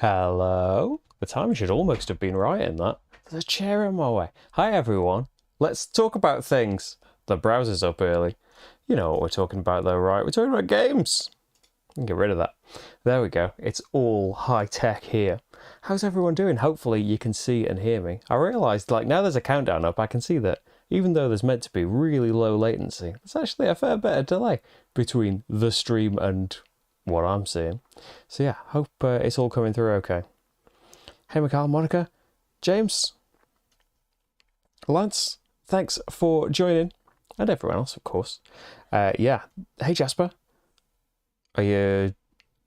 Hello? The time should almost have been right in that. There's a chair in my way. Hi everyone. Let's talk about things. The browser's up early. You know what we're talking about though, right? We're talking about games. We can get rid of that. There we go. It's all high tech here. How's everyone doing? Hopefully you can see and hear me. I realised now there's a countdown up, I can see that even though there's meant to be really low latency, there's actually a fair bit of delay between the stream and what I'm seeing. So yeah, hope it's all coming through okay. Hey Mikhail, Monica, James, Lance, thanks for joining, and everyone else of course. Yeah, hey Jasper, you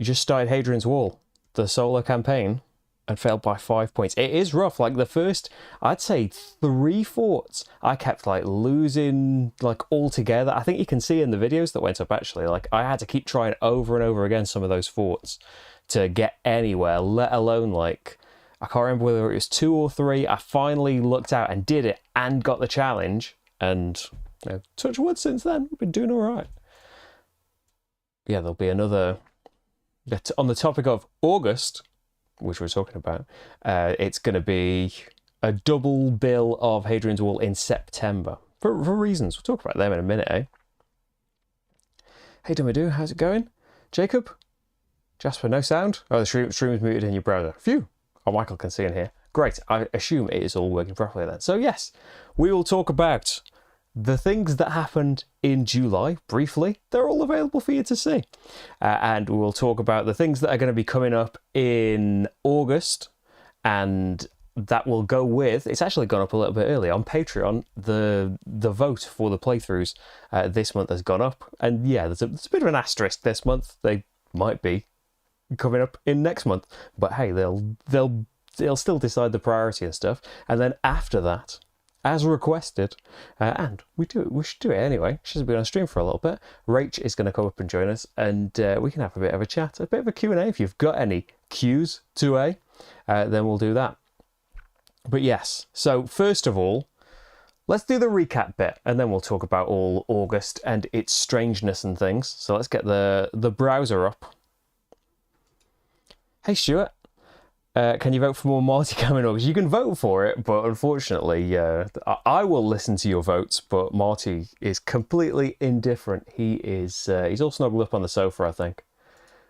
just started Hadrian's Wall, the solo campaign, and failed by 5 points. It is rough. Like the first, I'd say 3 forts, I kept losing altogether. I think you can see in the videos that went up actually, I had to keep trying over and over again some of those forts to get anywhere, let alone I can't remember whether it was 2 or 3. I finally looked out and did it and got the challenge, and touch wood, since then we've been doing all right. Yeah, there'll be another, on the topic of August, which we're talking about, it's going to be a double bill of Hadrian's Wall in September for reasons. We'll talk about them in a minute, eh? Hey Dumadoo, how's it going? Jacob? Jasper, no sound? Oh, the stream's muted in your browser. Phew! Oh, Michael can see in here. Great, I assume it is all working properly then. So yes, we will talk about the things that happened in July, briefly. They're all available for you to see. And we will talk about the things that are going to be coming up in August. And that will go with, it's actually gone up a little bit early on Patreon. The vote for the playthroughs this month has gone up. And yeah, there's a bit of an asterisk this month. They might be coming up in next month. But hey, they'll still decide the priority and stuff. And then after that, as requested, and we should do it anyway. She's been on stream for a little bit. Rach is going to come up and join us, and we can have a bit of a chat, a bit of a Q&A. If you've got any Qs to A, then we'll do that. But yes, so first of all, let's do the recap bit, and then we'll talk about all August and its strangeness and things. So let's get the browser up. Hey Stuart. Can you vote for more Marty coming August? You can vote for it, but unfortunately, I will listen to your votes, but Marty is completely indifferent. He's all snuggled up on the sofa, I think,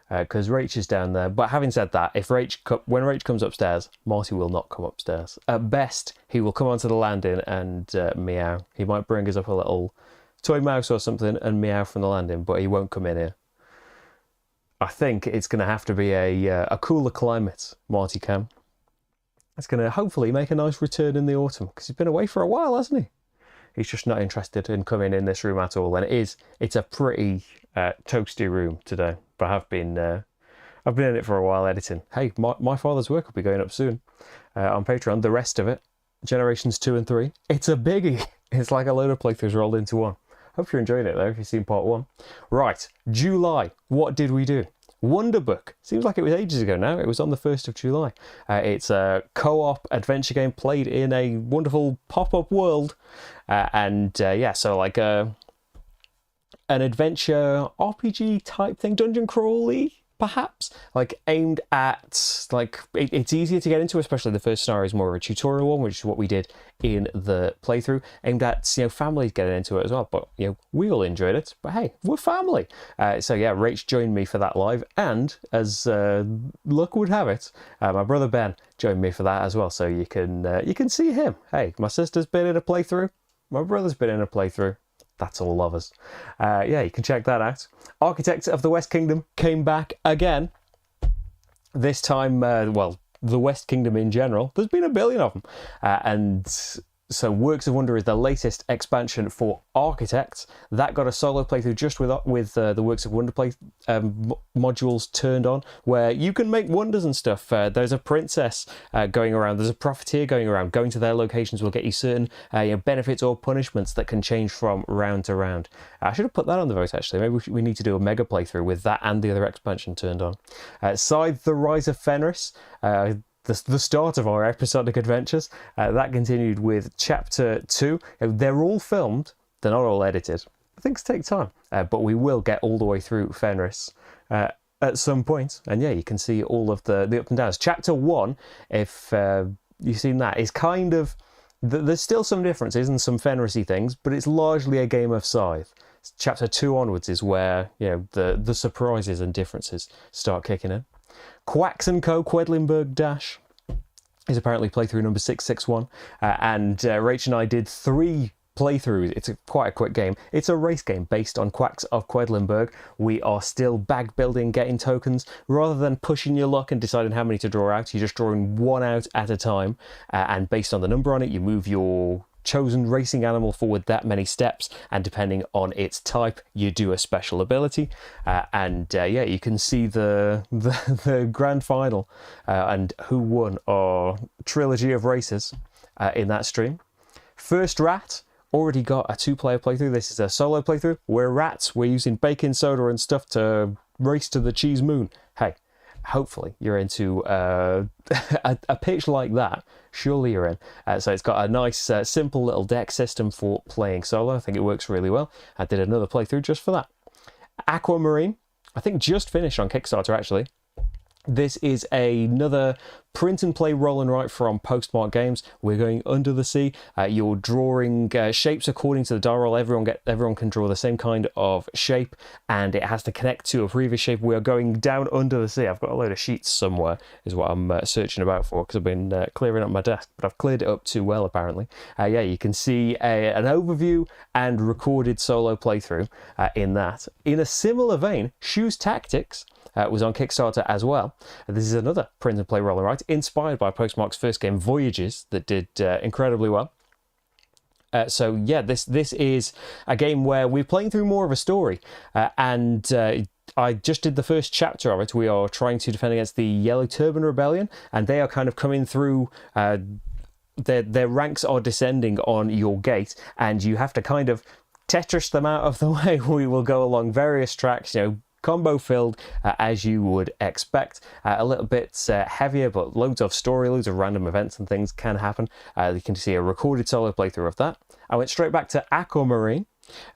because Rach is down there. But having said that, when Rach comes upstairs, Marty will not come upstairs. At best, he will come onto the landing and meow. He might bring us up a little toy mouse or something and meow from the landing, but he won't come in here. I think it's going to have to be a cooler climate, Marty Cam. It's going to hopefully make a nice return in the autumn, because he's been away for a while, hasn't he? He's just not interested in coming in this room at all, and it's a pretty toasty room today. But I've been in it for a while editing. Hey, my father's work will be going up soon on Patreon. The rest of it, Generations 2 and 3, it's a biggie. It's like a load of playthroughs rolled into one. Hope you're enjoying it though, if you've seen part 1. Right, July, what did we do? Wonder Book. Seems like it was ages ago now. It was on the 1st of July. It's a co-op adventure game played in a wonderful pop-up world. Yeah, so an adventure RPG type thing, dungeon crawly, perhaps, aimed at it's easier to get into, especially the first scenario is more of a tutorial one, which is what we did in the playthrough, aimed at families getting into it as well. But we all enjoyed it, but hey, we're family. So yeah, Rach joined me for that live, and as luck would have it, my brother Ben joined me for that as well, so you can see him. Hey, my sister's been in a playthrough, my brother's been in a playthrough. That's all of us. Yeah, you can check that out. Architects of the West Kingdom came back again. This time, the West Kingdom in general. There's been a billion of them. And so Works of Wonder is the latest expansion for Architects. That got a solo playthrough just with the Works of Wonder modules turned on, where you can make wonders and stuff. There's a princess going around. There's a profiteer going around. Going to their locations will get you certain benefits or punishments that can change from round to round. I should have put that on the vote, actually. Maybe we need to do a mega playthrough with that and the other expansion turned on. Scythe, the Rise of Fenris. The start of our episodic adventures. That continued with Chapter 2. They're all filmed, they're not all edited. Things take time, but we will get all the way through Fenris. And at some point. And yeah, you can see all of the up and downs. Chapter 1, if you've seen that, is kind of... There's still some differences and some Fenrisy things, but it's largely a game of Scythe. Chapter 2 onwards is where, you know, the surprises and differences start kicking in. Quacks & Co. Quedlinburg Dash is apparently playthrough number 661, and Rach and I did 3 playthroughs. It's quite a quick game. It's a race game based on Quacks of Quedlinburg. We are still bag building, getting tokens. Rather than pushing your luck and deciding how many to draw out, you're just drawing one out at a time, and based on the number on it, you move your chosen racing animal forward that many steps, and depending on its type, you do a special ability. Yeah, you can see the grand final and who won our trilogy of races in that stream. First Rat already got a 2-player playthrough. This is a solo playthrough. We're rats. We're using baking soda and stuff to race to the cheese moon. Hey, hopefully you're into a pitch like that. Surely you're in. So it's got a nice simple little deck system for playing solo. I think it works really well. I did another playthrough just for that. Aquamarine, I think just finished on Kickstarter actually. This is another print and play roll and write from Postmark Games. We're going under the sea. You're drawing shapes according to the die roll. Everyone can draw the same kind of shape, and it has to connect to a previous shape. We are going down under the sea. I've got a load of sheets somewhere, is what I'm searching about for, because I've been clearing up my desk, but I've cleared it up too well apparently. Yeah, you can see an overview and recorded solo playthrough in that. In a similar vein, Shoes Tactics was on Kickstarter as well. This is another print and play roll and write inspired by Postmark's first game Voyages that did incredibly well. So yeah, this is a game where we're playing through more of a story, and I just did the first chapter of it. We are trying to defend against the Yellow Turban Rebellion, and they are kind of coming through. Their ranks are descending on your gate, and you have to kind of Tetris them out of the way. We will go along various tracks, you know, combo filled as you would expect. A little bit heavier, but loads of story, loads of random events and things can happen. You can see a recorded solo playthrough of that. I went straight back to Aquamarine,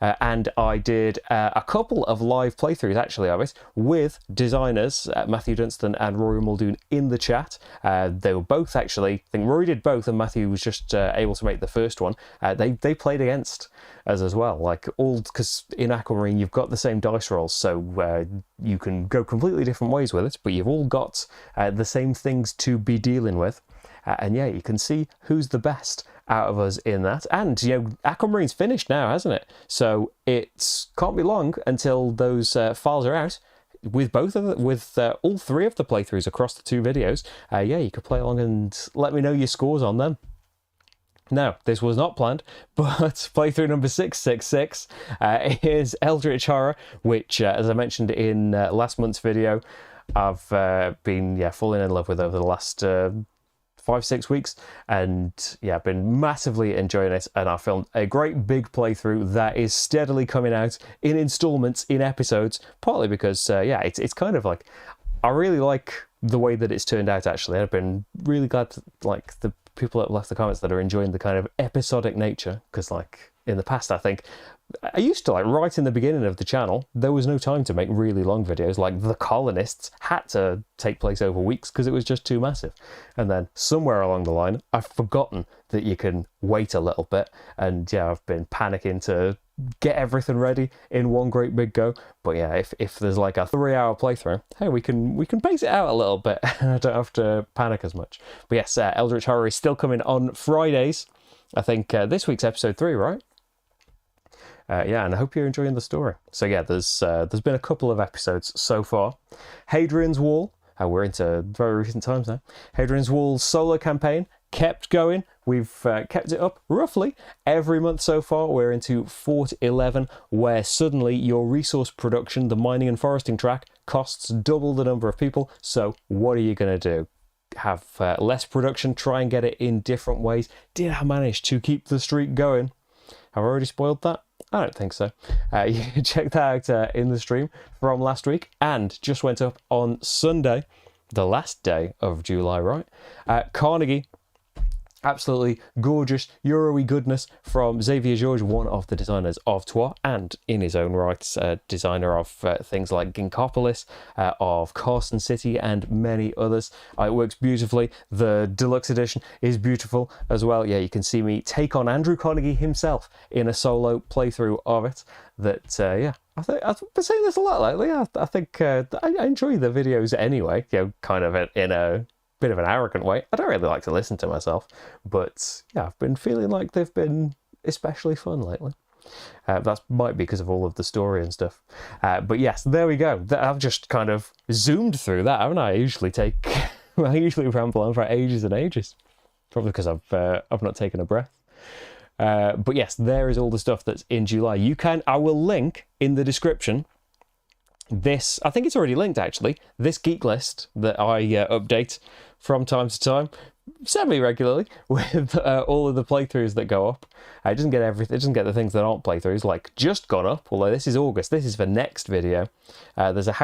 and I did a couple of live playthroughs actually of it with designers Matthew Dunstan and Rory Muldoon in the chat. They were both actually, I think Rory did both and Matthew was just able to make the first one. They played against us as well, like all, because in Aquamarine you've got the same dice rolls, so you can go completely different ways with it, but you've all got the same things to be dealing with. And yeah, you can see who's the best out of us in that. And, you know, Aquamarine's finished now, hasn't it? So it can't be long until those files are out with all 3 of the playthroughs across the 2 videos. Yeah, you could play along and let me know your scores on them. Now, this was not planned, but playthrough number 666 is Eldritch Horror, which, as I mentioned in last month's video, I've been falling in love with over the last 5-6 weeks, and yeah, I've been massively enjoying it, and I filmed a great big playthrough that is steadily coming out in installments, in episodes, partly because yeah, it's kind of like, I really like the way that it's turned out actually. I've been really glad to, like, the people that left the comments that are enjoying the kind of episodic nature, because like in the past, I think I used to, like, right in the beginning of the channel, there was no time to make really long videos. Like The Colonists had to take place over weeks because it was just too massive. And then somewhere along the line, I've forgotten that you can wait a little bit. And yeah, I've been panicking to get everything ready in one great big go. But yeah, if there's like a 3-hour playthrough, hey, we can pace it out a little bit and I don't have to panic as much. But yes, Eldritch Horror is still coming on Fridays. I think this week's episode 3, right? Yeah, and I hope you're enjoying the story. So yeah, there's been a couple of episodes so far. Hadrian's Wall, we're into very recent times now. Hadrian's Wall solo campaign kept going. We've kept it up roughly every month so far. We're into Fort 11, where suddenly your resource production, the mining and foresting track, costs double the number of people. So what are you going to do? Have less production, try and get it in different ways. Did I manage to keep the streak going? Have I already spoiled that? I don't think so. You can check that out in the stream from last week, and just went up on Sunday, the last day of July, right? Carnegie Absolutely gorgeous Euro-y goodness from Xavier Georges, one of the designers of Trois, and in his own right, designer of things like Ginkopolis, of Carson City, and many others. It works beautifully. The deluxe edition is beautiful as well. Yeah, you can see me take on Andrew Carnegie himself in a solo playthrough of it. Yeah, I've been saying this a lot lately. I think I enjoy the videos anyway, kind of in a bit of an arrogant way. I don't really like to listen to myself, but yeah, I've been feeling like they've been especially fun lately. That might be because of all of the story and stuff. But yes, there we go. I've just kind of zoomed through that, haven't I? I usually ramble on for ages and ages. Probably because I've not taken a breath. But yes, there is all the stuff that's in July. I will link in the description this, I think it's already linked actually, this geek list that I update from time to time, semi-regularly, with all of the playthroughs that go up. It doesn't get everything, it doesn't get the things that aren't playthroughs, like just gone up, although this is August, this is for next video. There's an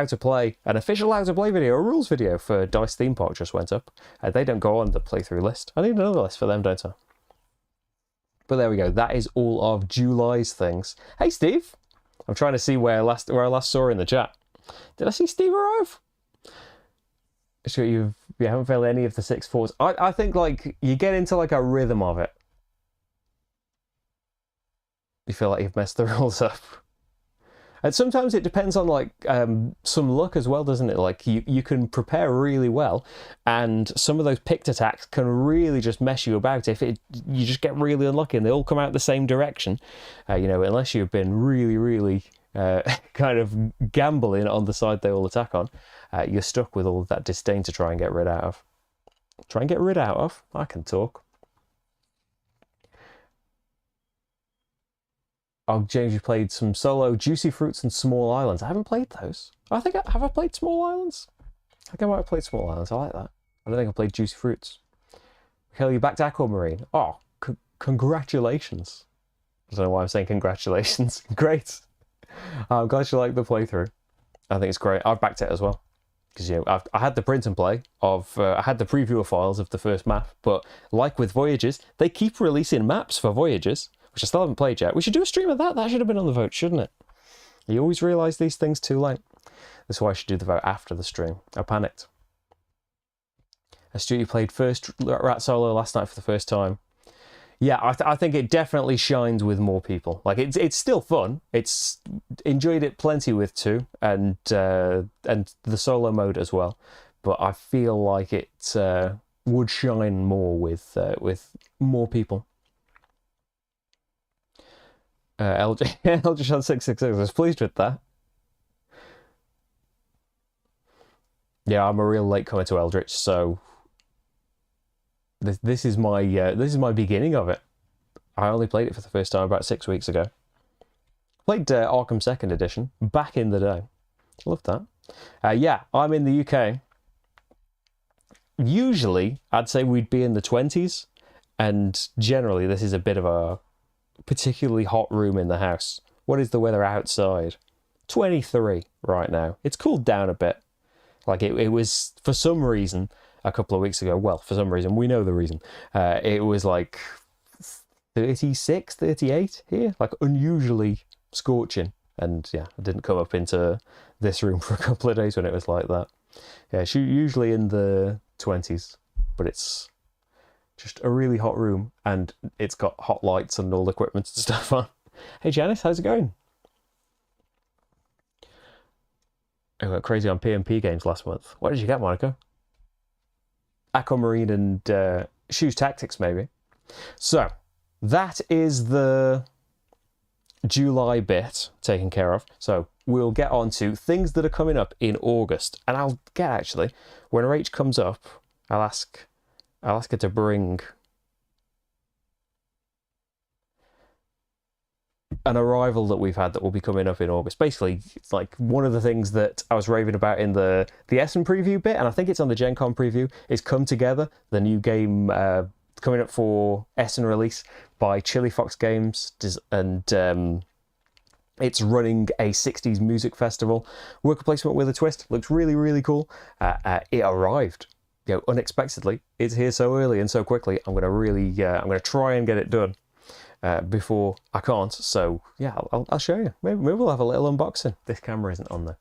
official how to play video, a rules video for Dice Theme Park just went up. They don't go on the playthrough list. I need another list for them, don't I? But there we go, that is all of July's things. Hey Steve! I'm trying to see where I last saw in the chat. Did I see Steve arrive? Sure, you haven't failed any of the 6-4s. I think like you get into like a rhythm of it. You feel like you've messed the rules up. And sometimes it depends on like some luck as well, doesn't it? Like you can prepare really well, and some of those picked attacks can really just mess you about if you just get really unlucky and they all come out the same direction. Unless you've been really, really kind of gambling on the side they all attack on, you're stuck with all of that disdain to try and get rid out of. Try and get rid out of? I can talk. Oh, James, you played some solo Juicy Fruits and Small Islands. I haven't played those. Have I played Small Islands? I think I might have played Small Islands. I like that. I don't think I played Juicy Fruits. Hell, you back to Aquamarine. Oh, congratulations. I don't know why I'm saying congratulations. Great. I'm glad you like the playthrough. I think it's great. I've backed it as well. Because, I had the print and play of... I had the previewer files of the first map, but like with Voyages, they keep releasing maps for Voyages, which I still haven't played yet. We should do a stream of that. That should have been on the vote, shouldn't it? You always realise these things too late. That's why I should do the vote after the stream. I panicked. Astute, you played first Rat Solo last night for the first time. Yeah, I think it definitely shines with more people. Like it's still fun. It's enjoyed it plenty with 2 and the solo mode as well. But I feel like it would shine more with more people. LJ Shot 666. I was pleased with that. Yeah, I'm a real latecomer to Eldritch, so this is my beginning of it. I only played it for the first time about 6 weeks ago. Played Arkham 2nd Edition back in the day. Loved that. Yeah, I'm in the UK. Usually, I'd say we'd be in the 20s, and generally this is a bit of a particularly hot room in the house. What is the weather outside? 23 right now. It's cooled down a bit. Like it was, for some reason, a couple of weeks ago, well, for some reason, we know the reason, it was like 36, 38 here, like unusually scorching. And yeah, I didn't come up into this room for a couple of days when it was like that. Yeah, it's usually in the 20s, but it's just a really hot room, and it's got hot lights and all the equipment and stuff on. Hey Janice, how's it going? I went crazy on PMP games last month. What did you get, Monica? Aquamarine and Shoes Tactics, maybe. So, that is the July bit taken care of. So, we'll get on to things that are coming up in August. And I'll get, actually, when Rach comes up, I'll ask her to bring an arrival that we've had that will be coming up in August. Basically, it's like one of the things that I was raving about in the Essen preview bit, and I think it's on the Gen Con preview, is Come Together, the new game coming up for Essen release by Chili Fox Games, and it's running a 60s music festival. Worker placement with a twist. Looks really, really cool. It arrived. unexpectedly, it's here so early and so quickly. I'm going to try and get it done before I can't. So yeah, I'll show you. Maybe we'll have a little unboxing. This camera isn't on there.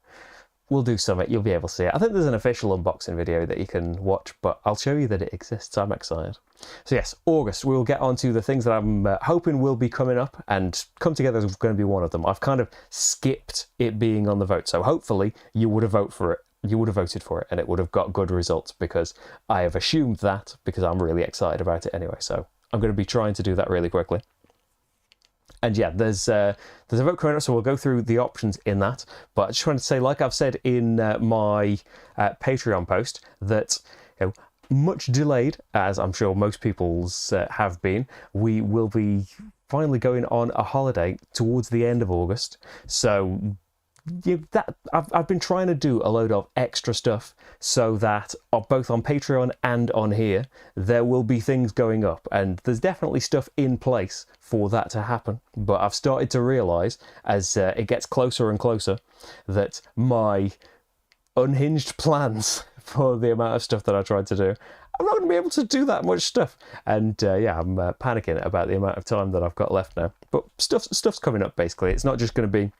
We'll do something. You'll be able to see it. I think there's an official unboxing video that you can watch, but I'll show you that it exists. I'm excited. So yes, August, we'll get on to the things that I'm hoping will be coming up, and Come Together is going to be one of them. I've kind of skipped it being on the vote, so hopefully you would have voted for it. You would have voted for it, and it would have got good results, because I have assumed that, because I'm really excited about it anyway. So I'm going to be trying to do that really quickly. And yeah, there's a vote coming up, so we'll go through the options in that. But I just wanted to say, like I've said in my Patreon post, that much delayed, as I'm sure most people's have been, we will be finally going on a holiday towards the end of August. So that I've been trying to do a load of extra stuff so that both on Patreon and on here there will be things going up, and there's definitely stuff in place for that to happen. But I've started to realise as it gets closer and closer that my unhinged plans for the amount of stuff that I tried to do, I'm not going to be able to do that much stuff. And yeah, I'm panicking about the amount of time that I've got left now. But stuff's coming up, basically. It's not just going to be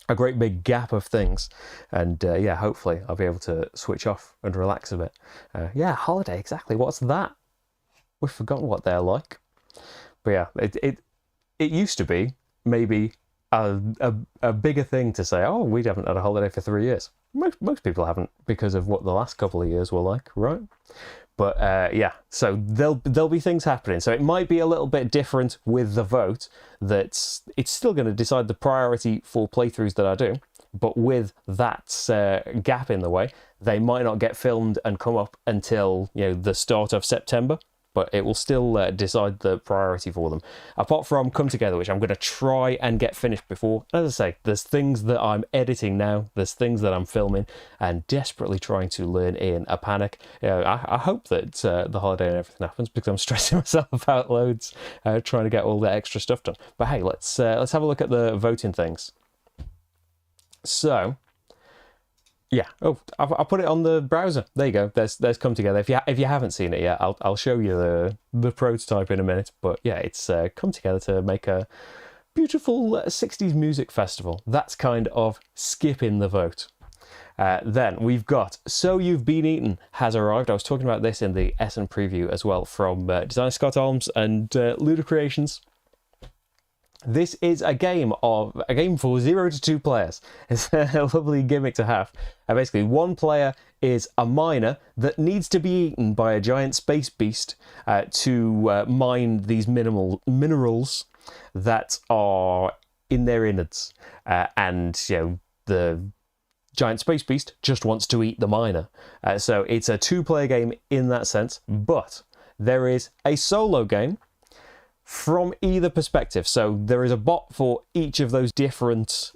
a great big gap of things, and yeah, hopefully I'll be able to switch off and relax a bit. Yeah, holiday, exactly. What's that? We've forgotten what they're like. But yeah, it used to be maybe a bigger thing to say, oh, we haven't had a holiday for 3 years. Most people haven't, because of what the last couple of years were like, right? But yeah, so there'll be things happening. So it might be a little bit different with the vote, that it's still going to decide the priority for playthroughs that I do. But with that gap in the way, they might not get filmed and come up until the start of September. But it will still decide the priority for them. Apart from Come Together, which I'm going to try and get finished before. As I say, there's things that I'm editing now, there's things that I'm filming, and desperately trying to learn in a panic. I hope that the holiday and everything happens, because I'm stressing myself out loads trying to get all the extra stuff done. But hey, let's have a look at the voting things. So yeah, oh, I'll put it on the browser. There you go. There's Come Together. If you haven't seen it yet, I'll show you the prototype in a minute. But yeah, it's come together to make a beautiful 60s music festival. That's kind of skipping the vote. Then we've got So You've Been Eaten has arrived. I was talking about this in the Essen preview as well, from designer Scott Holmes and Luda Creations. This is a game for 0 to 2 players. It's a lovely gimmick to have. Basically, one player is a miner that needs to be eaten by a giant space beast to mine these minerals that are in their innards. And the giant space beast just wants to eat the miner. So it's a 2-player game in that sense. But there is a solo game from either perspective. So there is a bot for each of those different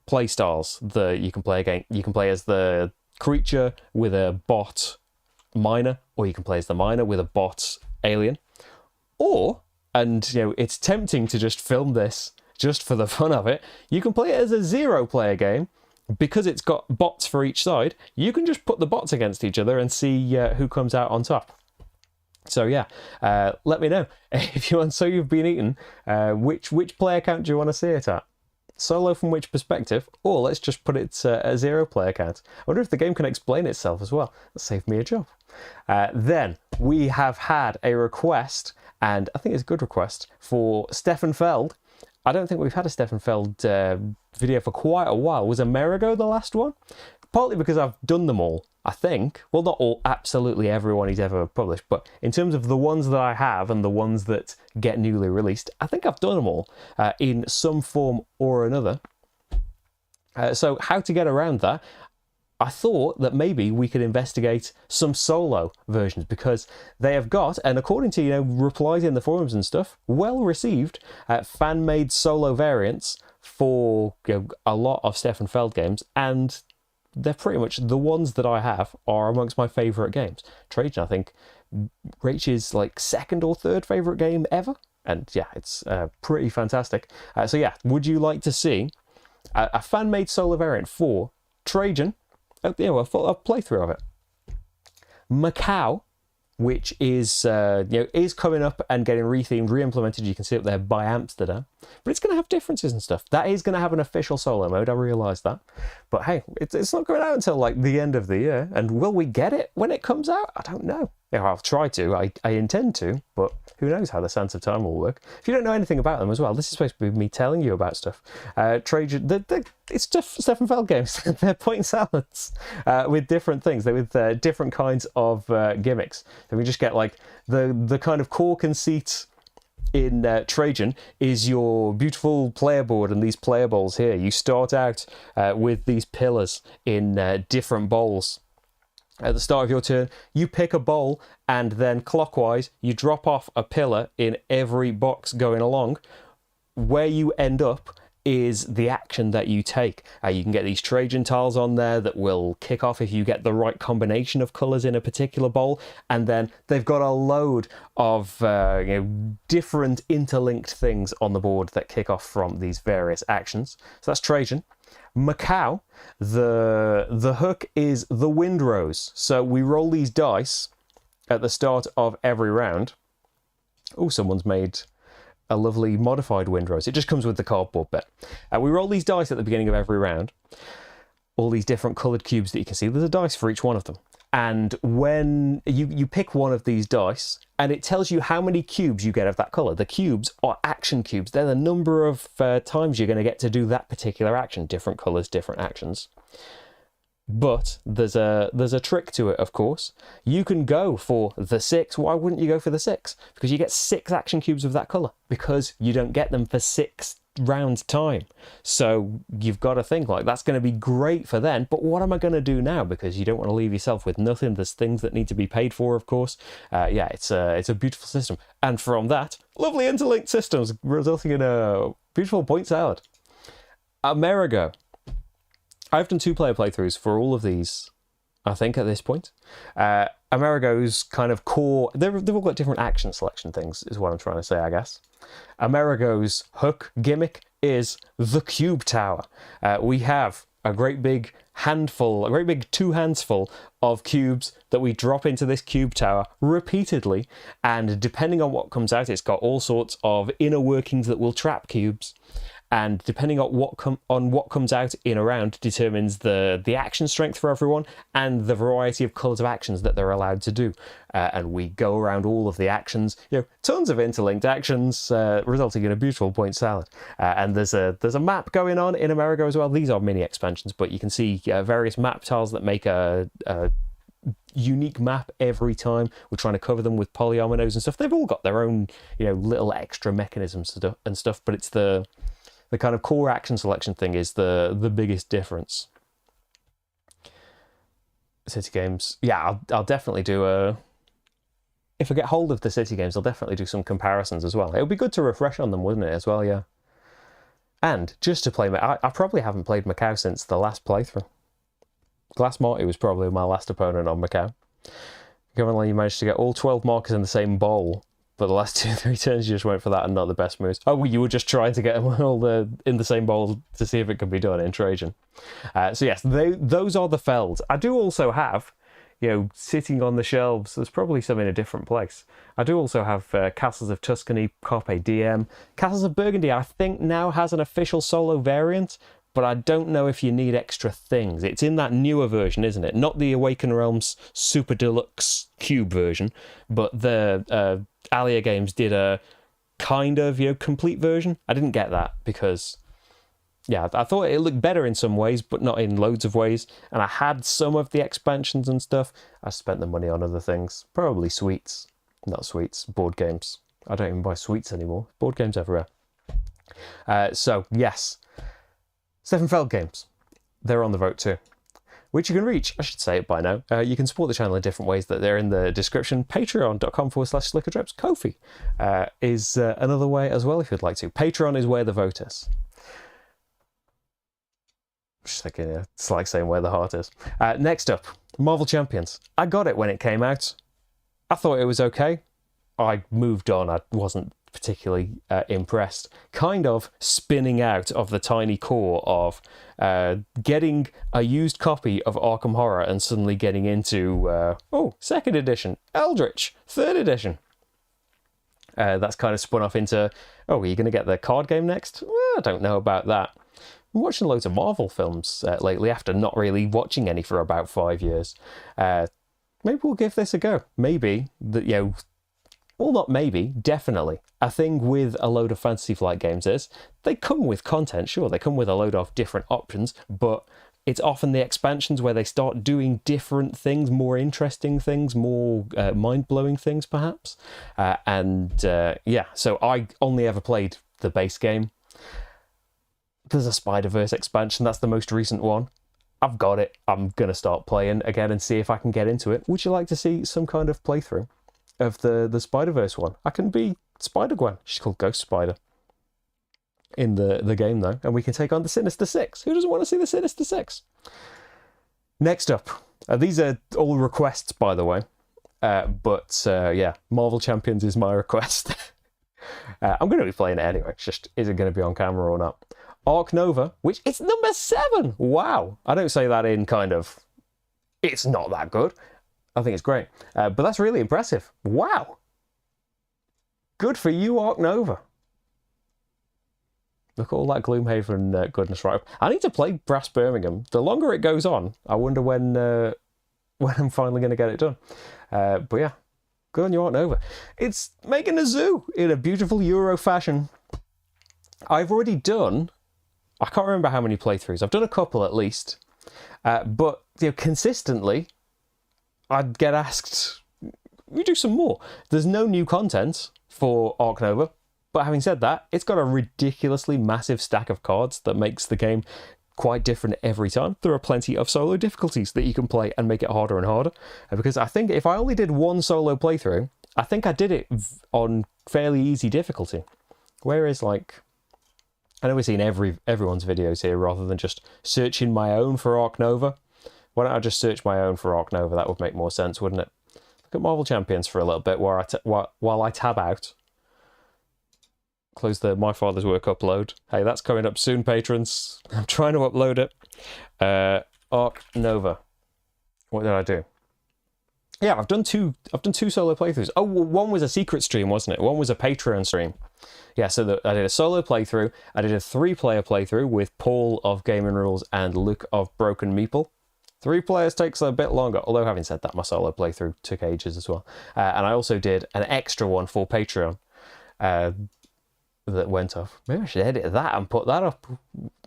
play styles that you can play again. You can play as the creature with a bot miner, or you can play as the miner with a bot alien. Or, and it's tempting to just film this just for the fun of it, you can play it as a 0-player game. Because it's got bots for each side, you can just put the bots against each other and see who comes out on top. So yeah, let me know if you want So You've Been Eaten. Which player count do you want to see it at? Solo from which perspective? Or let's just put it a 0-player count. I wonder if the game can explain itself as well. That saved me a job. Then we have had a request, and I think it's a good request, for Stefan Feld. I don't think we've had a Stefan Feld video for quite a while. Was Amerigo the last one? Partly because I've done them all, I think. Well, not all, absolutely everyone he's ever published, but in terms of the ones that I have and the ones that get newly released, I think I've done them all in some form or another. So how to get around that? I thought that maybe we could investigate some solo versions, because they have got, and according to replies in the forums and stuff, well received fan-made solo variants for a lot of Stefan Feld games, and they're pretty much the ones that I have are amongst my favourite games. Trajan, I think, Rachel's like 2nd or 3rd favourite game ever, and yeah, it's pretty fantastic. So yeah, would you like to see a fan-made solo variant for Trajan? A playthrough of it. Macau, which is is coming up and getting rethemed, re-implemented. You can see up there by Amsterdam, but it's going to have differences and stuff. That is going to have an official solo mode. I realise that, but hey, it's not coming out until like the end of the year. And will we get it when it comes out? I don't know. I'll try to. I intend to, but who knows how the Sands of Time will work. If you don't know anything about them as well, this is supposed to be me telling you about stuff. Trajan, it's just Stefan Feld games. They're point salads with different things. They're with different kinds of gimmicks. So we just get like the kind of core conceit in Trajan is your beautiful player board and these player bowls here. You start out with these pillars in different bowls. At the start of your turn, you pick a bowl, and then clockwise, you drop off a pillar in every box going along. Where you end up is the action that you take. You can get these Trajan tiles on there that will kick off if you get the right combination of colours in a particular bowl, and then they've got a load of different interlinked things on the board that kick off from these various actions. So that's Trajan. Macau, the hook is the Windrose. So we roll these dice at the start of every round. Oh, someone's made a lovely modified Windrose. It just comes with the cardboard bit. We roll these dice at the beginning of every round. All these different coloured cubes that you can see. There's a dice for each one of them. And when you pick one of these dice, and it tells you how many cubes you get of that colour. The cubes are action cubes. They're the number of times you're going to get to do that particular action. Different colours, different actions. But there's a trick to it, of course. You can go for the 6. Why wouldn't you go for the 6? Because you get 6 action cubes of that colour. Because you don't get them for 6 rounds time. So you've got to think like that's going to be great for then, but what am I going to do now? Because you don't want to leave yourself with nothing. There's things that need to be paid for, of course. It's a beautiful system, and from that, lovely interlinked systems resulting in a beautiful point salad. Amerigo. I've done 2-player playthroughs for all of these, I think, at this point. Amerigo's kind of core, they've all got different action selection things, is what I'm trying to say, I guess. Amerigo's hook gimmick is the Cube Tower. We have a great big handful, a great big 2 hands full of cubes that we drop into this Cube Tower repeatedly, and depending on what comes out, it's got all sorts of inner workings that will trap cubes. And depending on what comes out in a round determines the action strength for everyone and the variety of colours of actions that they're allowed to do. And we go around all of the actions, tons of interlinked actions, resulting in a beautiful point salad. And there's a map going on in Amerigo as well. These are mini expansions, but you can see various map tiles that make a unique map every time. We're trying to cover them with polyominoes and stuff. They've all got their own, little extra mechanisms and stuff, but it's the kind of core action selection thing is the biggest difference. City games. Yeah, I'll definitely do if I get hold of the city games, I'll definitely do some comparisons as well. It would be good to refresh on them, wouldn't it, as well, yeah. And just to play, I probably haven't played Macau since the last playthrough. Glass Marty was probably my last opponent on Macau. Given you managed to get all 12 markers in the same bowl, but the last 2-3 turns you just went for that and not the best moves. Oh, you were just trying to get them all in the same bowl to see if it could be done in Trajan. So yes, those are the Felds. I do also have, sitting on the shelves, there's probably some in a different place. I do also have Castles of Tuscany, Carpe Diem. Castles of Burgundy, I think, now has an official solo variant, but I don't know if you need extra things. It's in that newer version, isn't it? Not the Awaken Realms Super Deluxe Cube version, but the Alia Games did a kind of, complete version. I didn't get that because, I thought it looked better in some ways, but not in loads of ways. And I had some of the expansions and stuff. I spent the money on other things. Probably sweets. Not sweets, board games. I don't even buy sweets anymore. Board games everywhere. So, yes. Stefan Feld games. They're on the vote too. Which you can reach, I should say it by now. You can support the channel in different ways that they're in the description. Patreon.com/slickerdrips. Ko-fi is another way as well if you'd like to. Patreon is where the vote is. Just thinking, it's like saying where the heart is. Next up, Marvel Champions. I got it when it came out. I thought it was okay. I moved on. I wasn't particularly impressed. Kind of spinning out of the tiny core of getting a used copy of Arkham Horror and suddenly getting into, second edition, Eldritch, third edition. That's kind of spun off into, are you going to get the card game next? Well, I don't know about that. I'm watching loads of Marvel films lately after not really watching any for about 5 years. Maybe we'll give this a go. Maybe, not maybe, definitely. A thing with a load of Fantasy Flight games is they come with content, sure, they come with a load of different options, but it's often the expansions where they start doing different things, more interesting things, more mind-blowing things, perhaps. So I only ever played the base game. There's a Spider-Verse expansion, that's the most recent one. I've got it. I'm going to start playing again and see if I can get into it. Would you like to see some kind of playthrough of the Spider-Verse one? I can be Spider-Gwen. She's called Ghost Spider in the game, though. And we can take on the Sinister Six. Who doesn't want to see the Sinister Six? Next up. These are all requests, by the way. Marvel Champions is my request. I'm going to be playing it anyway. It's just, is it going to be on camera or not? Arc Nova, which it's number 7. Wow. I don't say that in kind of, it's not that good. I think it's great. But that's really impressive. Wow. Good for you, Arc Nova. Look at all that Gloomhaven goodness right up. I need to play Brass Birmingham. The longer it goes on, I wonder when I'm finally going to get it done. But yeah, good on you, Arc Nova. It's making a zoo in a beautiful Euro fashion. I've already done, I can't remember how many playthroughs. I've done a couple at least. But consistently, I'd get asked, we do some more. There's no new content for Arc Nova. But having said that, it's got a ridiculously massive stack of cards that makes the game quite different every time. There are plenty of solo difficulties that you can play and make it harder and harder. Because I think if I only did one solo playthrough, I think I did it on fairly easy difficulty. Whereas, I know we're seeing everyone's videos here rather than just searching my own for Arc Nova. Why don't I just search my own for Arc Nova? That would make more sense, wouldn't it? Look at Marvel Champions for a little bit while I tab out. Close the My Father's Work upload. Hey, that's coming up soon, patrons. I'm trying to upload it. Arc Nova. What did I do? Yeah, I've done two solo playthroughs. Oh, well, one was a secret stream, wasn't it? One was a Patreon stream. Yeah, so I did a solo playthrough. I did a 3-player playthrough with Paul of Gaming Rules and Luke of Broken Meeple. 3 players takes a bit longer, although having said that, my solo playthrough took ages as well. And I also did an extra one for Patreon. That went off. Maybe I should edit that and put that up.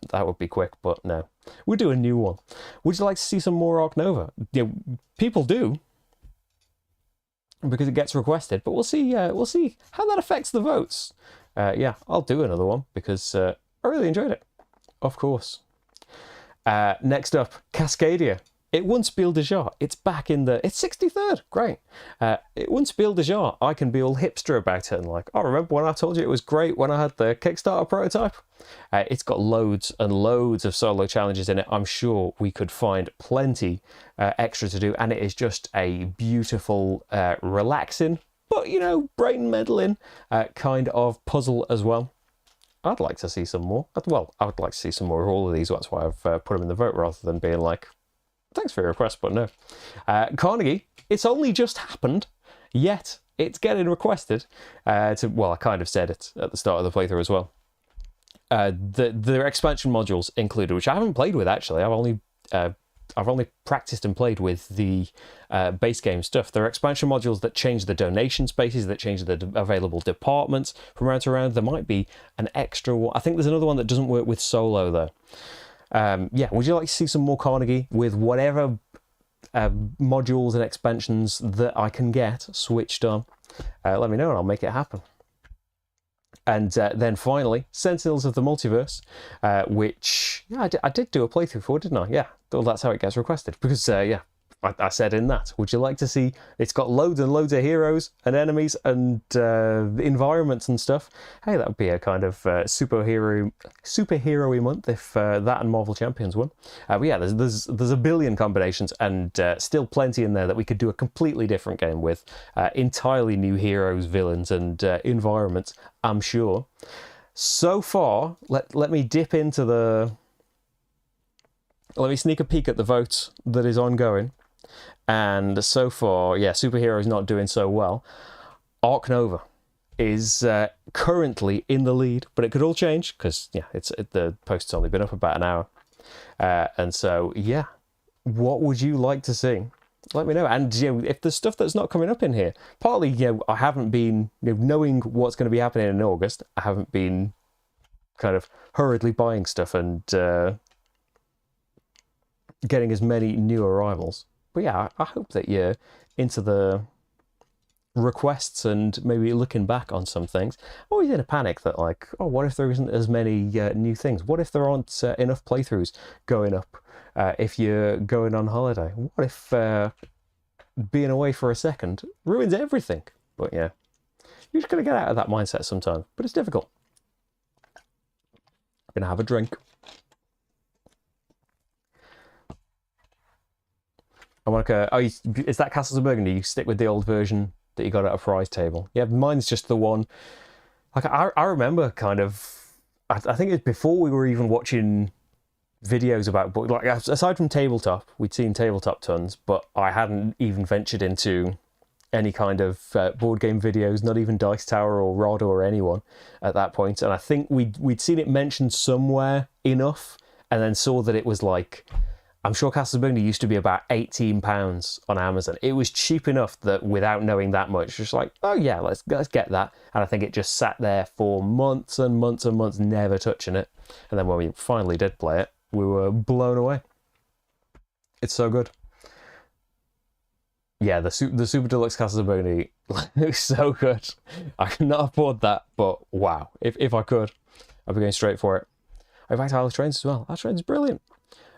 That would be quick, but no. We'll do a new one. Would you like to see some more Arc Nova? Yeah, people do, because it gets requested. But we'll see. We'll see how that affects the votes. I'll do another one because I really enjoyed it. Of course. Next up, Cascadia. It won Spiel des Jahres. It's back in it's 63rd. Great. It won Spiel des Jahres. I can be all hipster about it and remember when I told you it was great when I had the Kickstarter prototype? It's got loads and loads of solo challenges in it. I'm sure we could find plenty extra to do, and it is just a beautiful, relaxing, but, brain meddling kind of puzzle as well. I'd like to see some more. I would like to see some more of all of these. That's why I've put them in the vote rather than being like, thanks for your request, but no. Carnegie, it's only just happened, yet it's getting requested. I kind of said it at the start of the playthrough as well. The expansion modules included, which I haven't played with actually. I've only practiced and played with the base game stuff. There are expansion modules that change the donation spaces, that change the available departments from round to round. There might be an extra one. I think there's another one that doesn't work with solo though. Would you like to see some more Carnegie with whatever modules and expansions that I can get switched on? Let me know and I'll make it happen. And then finally, Sentinels of the Multiverse, which I did do a playthrough for, didn't I? Yeah, well, that's how it gets requested. Because, I said in that, would you like to see, it's got loads and loads of heroes and enemies and environments and stuff. Hey, that would be a kind of superhero-y month if that and Marvel Champions won. But yeah, there's a billion combinations and still plenty in there that we could do a completely different game with. Entirely new heroes, villains, and environments, I'm sure. So far, let me dip into the... Let me sneak a peek at the vote that is ongoing. And so far, yeah, Superhero is not doing so well. Arc Nova is currently in the lead, but it could all change because yeah, the post's only been up about an hour. And so, yeah, what would you like to see? Let me know. And if there's stuff that's not coming up in here, partly, I haven't been, knowing what's going to be happening in August, I haven't been kind of hurriedly buying stuff and getting as many new arrivals. But yeah, I hope that you're into the requests and maybe looking back on some things. Always in a panic that like, oh, what if there isn't as many new things? What if there aren't enough playthroughs going up if you're going on holiday? What if being away for a second ruins everything? But yeah, you're just going to get out of that mindset sometimes. But it's difficult. I'm going to have a drink. I want to. Oh, is that Castles of Burgundy? You stick with the old version that you got at a prize table. Yeah, mine's just the one. Like I remember kind of. I think it's before we were even watching videos about, like, aside from tabletop, we'd seen tabletop tons, but I hadn't even ventured into any kind of board game videos, not even Dice Tower or Rod or anyone at that point. And I think we'd seen it mentioned somewhere enough, and then saw that it was like. I'm sure Castles of Burgundy used to be about £18 on Amazon. It was cheap enough that without knowing that much, just like, oh yeah, let's get that. And I think it just sat there for months and months and months, never touching it. And then when we finally did play it, we were blown away. It's so good. Yeah, the Super Deluxe Castles of Burgundy looks so good. I cannot afford that, but wow, if I could, I'd be going straight for it. In fact, Isle of Trains as well. Isle of Trains is brilliant.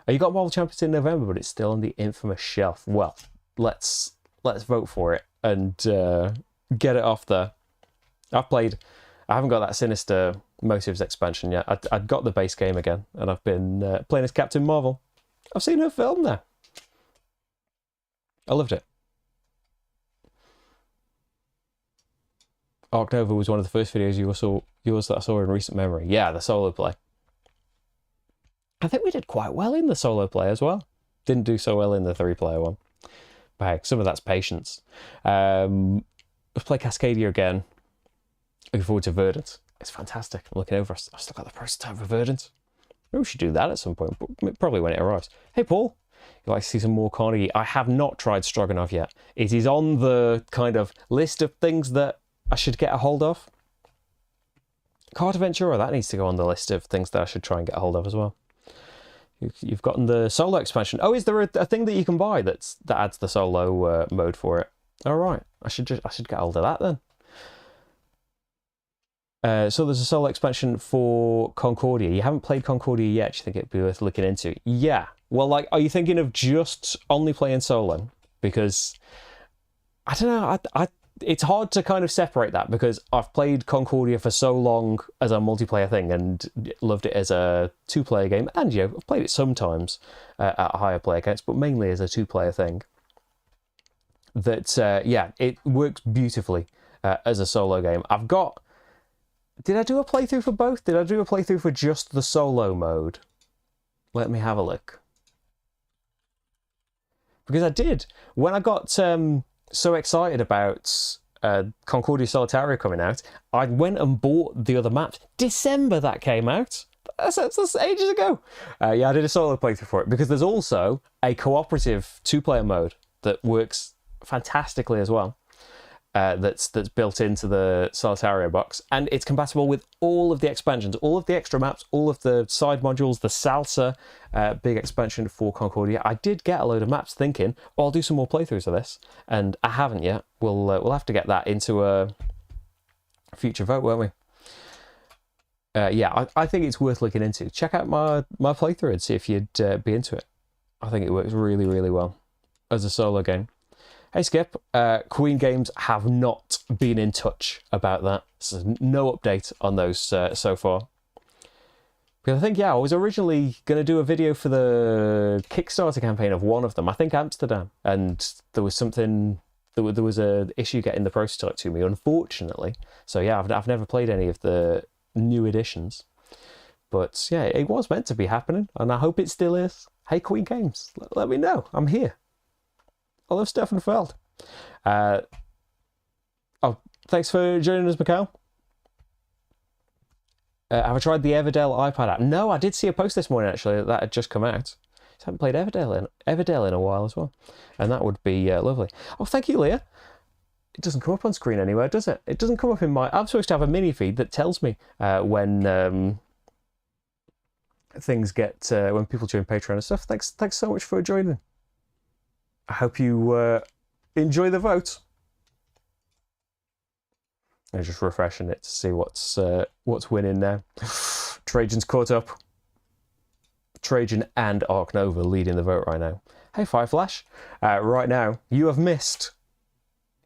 You got Marvel Champions in November, but it's still on the infamous shelf. Well, let's vote for it and get it off there. I haven't got that Sinister Motives expansion yet. I'd got the base game again, and I've been playing as Captain Marvel. I've seen her film there. I loved it. Arc Nova was one of the first videos yours that I saw in recent memory. Yeah, the solo play. I think we did quite well in the solo play as well. Didn't do so well in the 3-player one. But hey, some of that's patience. Let's play Cascadia again. Looking forward to Verdant. It's fantastic. I'm looking over. I've still got the prototype for Verdant. Maybe we should do that at some point, but probably when it arrives. Hey, Paul. You'd like to see some more Carnegie? I have not tried Stroganoff yet. It is on the kind of list of things that I should get a hold of. Carta Ventura, that needs to go on the list of things that I should try and get a hold of as well. You've gotten the solo expansion. Oh, is there a thing that you can buy that adds the solo mode for it? All right, I should get hold of that then. So there's a solo expansion for Concordia. You haven't played Concordia yet. Do you think it'd be worth looking into? Yeah. Well, like, are you thinking of just only playing solo? Because I don't know. It's hard to kind of separate that because I've played Concordia for so long as a multiplayer thing and loved it as a 2-player game. And, I've played it sometimes at higher player counts, but mainly as a 2-player thing. That, yeah, it works beautifully as a solo game. Did I do a playthrough for both? Did I do a playthrough for just the solo mode? Let me have a look. Because I did. When I got... so excited about Concordia Solitario coming out, I went and bought the other maps. December that came out. That's ages ago. Yeah, I did a solo playthrough for it because there's also a cooperative 2-player mode that works fantastically as well. That's built into the Solitario box, and it's compatible with all of the expansions, all of the extra maps, all of the side modules, the Salsa big expansion for Concordia. I did get a load of maps thinking, oh, I'll do some more playthroughs of this, and I haven't yet. We'll have to get that into a future vote, won't we? Yeah, I think it's worth looking into. Check out my playthrough and see if you'd be into it. I think it works really, really well. as a solo game. Hey Skip, Queen Games have not been in touch about that. So no update on those so far. Because I think, yeah, I was originally going to do a video for the Kickstarter campaign of one of them. I think Amsterdam. And there was something... There was an issue getting the prototype to me, unfortunately. So yeah, I've never played any of the new editions. But yeah, it was meant to be happening. And I hope it still is. Hey Queen Games, let me know. I'm here. I love Stefan Feld. Oh, thanks for joining us, Mikhail. Have I tried the Everdell iPad app? No, I did see a post this morning, actually, that had just come out. I haven't played Everdell in a while as well. And that would be lovely. Oh, thank you, Leah. It doesn't come up on screen anywhere, does it? It doesn't come up in my... I'm supposed to have a mini feed that tells me when things get... when people join Patreon and stuff. Thanks so much for joining. I hope you enjoy the vote. I'm just refreshing it to see what's winning now. Trajan's caught up. Trajan and Ark Nova leading the vote right now. Hey Fireflash, right now you have missed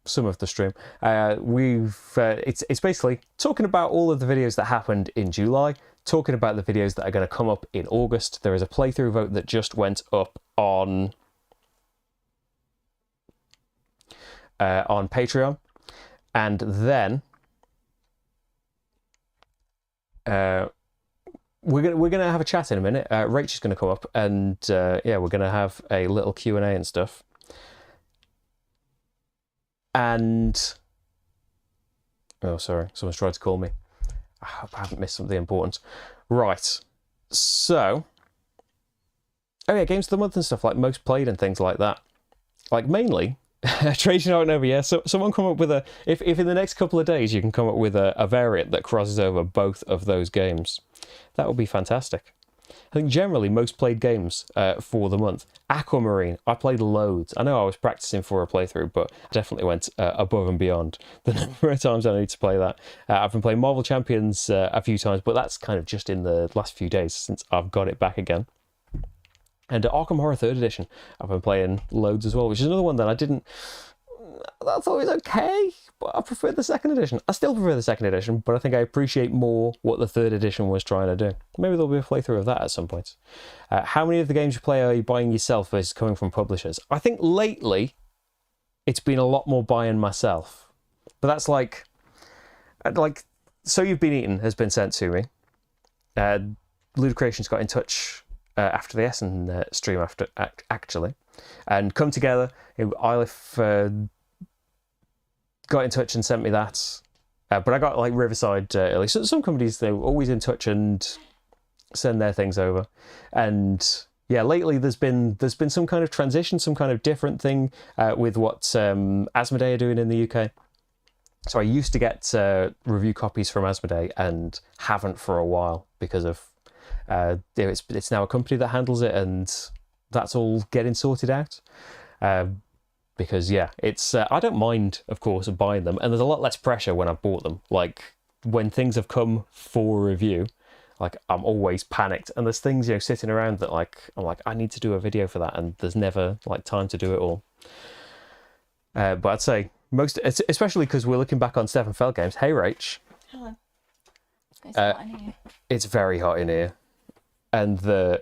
some of the stream. It's basically talking about all of the videos that happened in July, talking about the videos that are going to come up in August. There is a playthrough vote that just went up on Patreon, and then we're gonna have a chat in a minute. Rachel's gonna come up, and yeah, we're gonna have a little Q&A and stuff. And oh, sorry, someone's tried to call me. I hope I haven't missed something important. Right, so oh yeah, games of the month and stuff, like most played and things like that. Like mainly. Trajan out over, yeah. So someone come up with a... If in the next couple of days you can come up with a variant that crosses over both of those games, that would be fantastic. I think generally most played games for the month. Aquamarine, I played loads. I know I was practicing for a playthrough, but I definitely went above and beyond the number of times I need to play that. I've been playing Marvel Champions a few times, but that's kind of just in the last few days since I've got it back again. And Arkham Horror 3rd Edition, I've been playing loads as well, which is another one that I thought it was okay, but I preferred the 2nd edition. I still prefer the 2nd edition, but I think I appreciate more what the 3rd edition was trying to do. Maybe there'll be a playthrough of that at some point. How many of the games you play are you buying yourself versus coming from publishers? I think lately, it's been a lot more buying myself. But that's like So You've Been Eaten has been sent to me. Ludicreations got in touch after the Essen stream actually, and Come Together. Eilif got in touch and sent me that, but I got like Riverside early. So some companies, they're always in touch and send their things over. And yeah, lately there's been some kind of transition, some kind of different thing with what Asmodee are doing in the UK. So I used to get review copies from Asmodee and haven't for a while because of it's now a company that handles it, and that's all getting sorted out. Because yeah, it's I don't mind, of course, buying them, and there's a lot less pressure when I've bought them. Like when things have come for review, like I'm always panicked, and there's things, you know, sitting around that like I'm like, I need to do a video for that, and there's never like time to do it all. But I'd say most, especially because we're looking back on Stefan Feld games. Hey Rach. Hello. It's hot in here. It's very hot in here. And I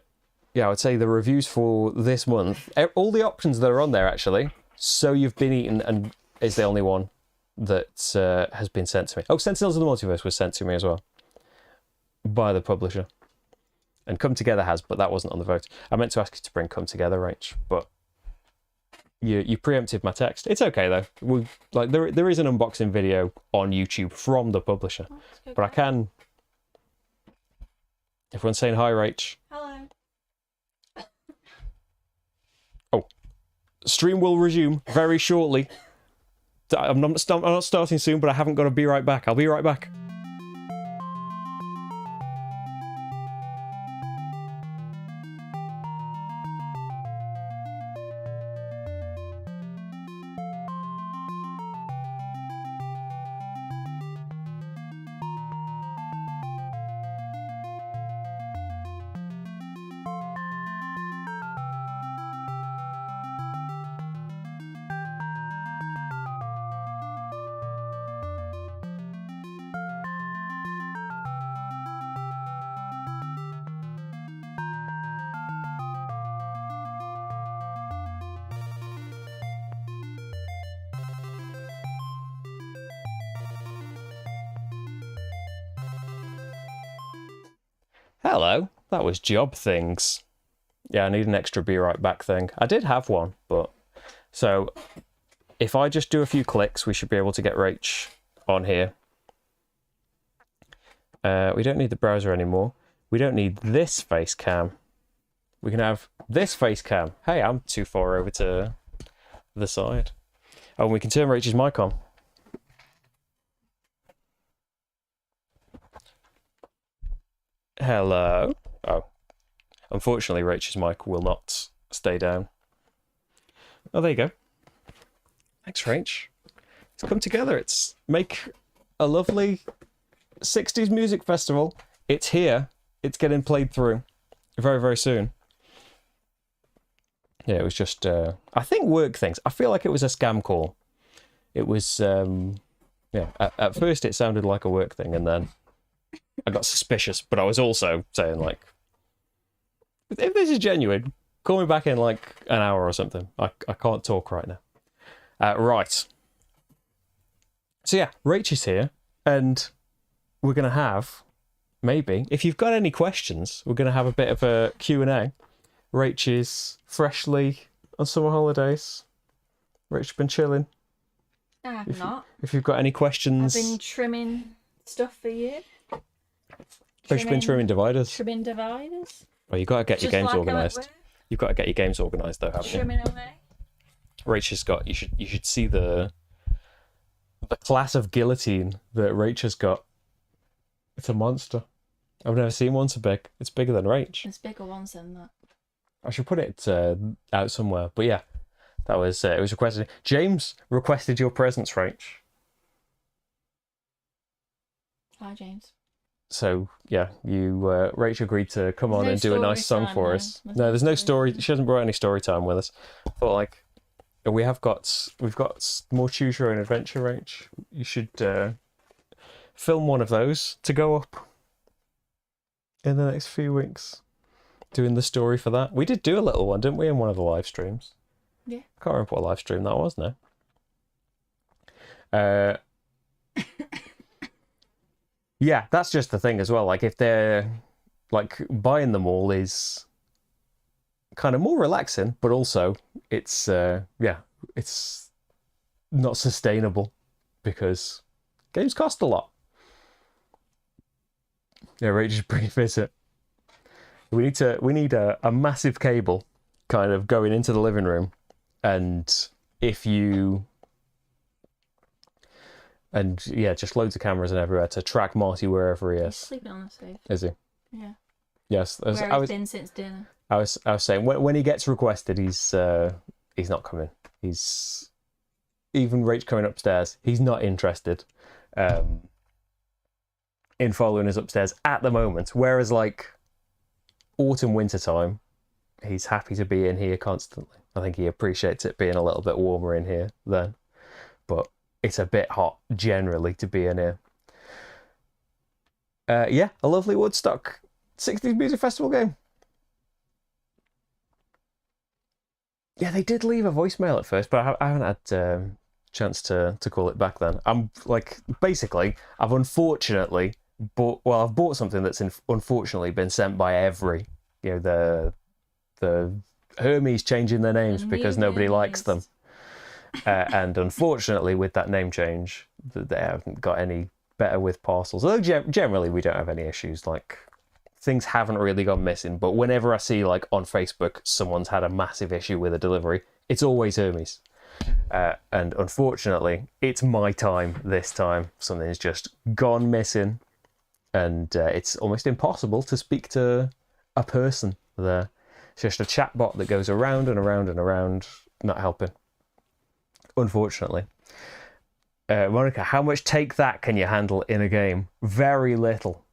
would say the reviews for this month, all the options that are on there actually. So You've Been Eaten and is the only one that has been sent to me. Oh, Sentinels of the Multiverse was sent to me as well by the publisher. And Come Together has, but that wasn't on the vote. I meant to ask you to bring Come Together, Rach, but you preempted my text. It's okay though. There is an unboxing video on YouTube from the publisher, but I can. Everyone's saying hi, Rach. Hello. Oh, stream will resume very shortly. I'm not starting soon, but I haven't got to be right back. I'll be right back. Hello. That was job things. Yeah, I need an extra be right back thing. I did have one, but... So, if I just do a few clicks, we should be able to get Rach on here. We don't need the browser anymore. We don't need this face cam. We can have this face cam. Hey, I'm too far over to the side. Oh, and we can turn Rach's mic on. Hello. Oh. Unfortunately, Rach's mic will not stay down. Oh, there you go. Thanks, Rach. It's come together. It's make a lovely 60s music festival. It's here. It's getting played through very, very soon. Yeah, it was just, I think, work things. I feel like it was a scam call. It was, yeah, at first it sounded like a work thing, and then I got suspicious, but I was also saying, like, if this is genuine, call me back in, like, an hour or something. I can't talk right now. Right. So, yeah, Rach is here, and we're going to have, maybe, if you've got any questions, we're going to have a bit of a Q&A. Rach is freshly on summer holidays. Rach been chilling. I have not. If you've got any questions... I've been trimming stuff for you. Rach been trimming dividers. Trimming dividers. Well, you've got to get your games organised. You've got to get your games organised, though, haven't you? Trimming away. Rach has got... You should see the class of guillotine that Rach has got. It's a monster. I've never seen one so big. It's bigger than Rach. It's bigger ones than that. I should put it out somewhere. But yeah, that was it was requested. James requested your presence, Rach. Hi, James. So yeah, Rach agreed to come on and do a nice song for us. No, there's no story. She hasn't brought any story time with us. But like, we've got more choose your own adventure, Rach. You should film one of those to go up in the next few weeks. Doing the story for that. We did do a little one, didn't we, in one of the live streams? Yeah. Can't remember what live stream that was now. Yeah, that's just the thing as well. Like, if they're like buying them all is kind of more relaxing, but also it's it's not sustainable because games cost a lot. Yeah, Rach is pretty visit. We need a massive cable kind of going into the living room, and just loads of cameras and everywhere to track Marty wherever he is. He's sleeping on the sofa. Is he? Yeah. Yes. Where he's been since dinner. I was saying when he gets requested, he's not coming. He's even Rach coming upstairs. He's not interested in following us upstairs at the moment. Whereas like autumn winter time, he's happy to be in here constantly. I think he appreciates it being a little bit warmer in here then, but it's a bit hot generally to be in here. Yeah, a lovely Woodstock 60s Music Festival game. Yeah, they did leave a voicemail at first, but I haven't had chance to call it back then. I'm like, basically, I've bought something that's unfortunately been sent by every, the Hermes changing their names because nobody likes them. And unfortunately, with that name change, they haven't got any better with parcels. Although generally we don't have any issues. Like, things haven't really gone missing. But whenever I see, like, on Facebook, someone's had a massive issue with a delivery, it's always Hermes. And unfortunately, it's my time this time. Something's just gone missing. And it's almost impossible to speak to a person there. It's just a chat bot that goes around and around and around, not helping. Unfortunately. Monica, how much take that can you handle in a game? Very little.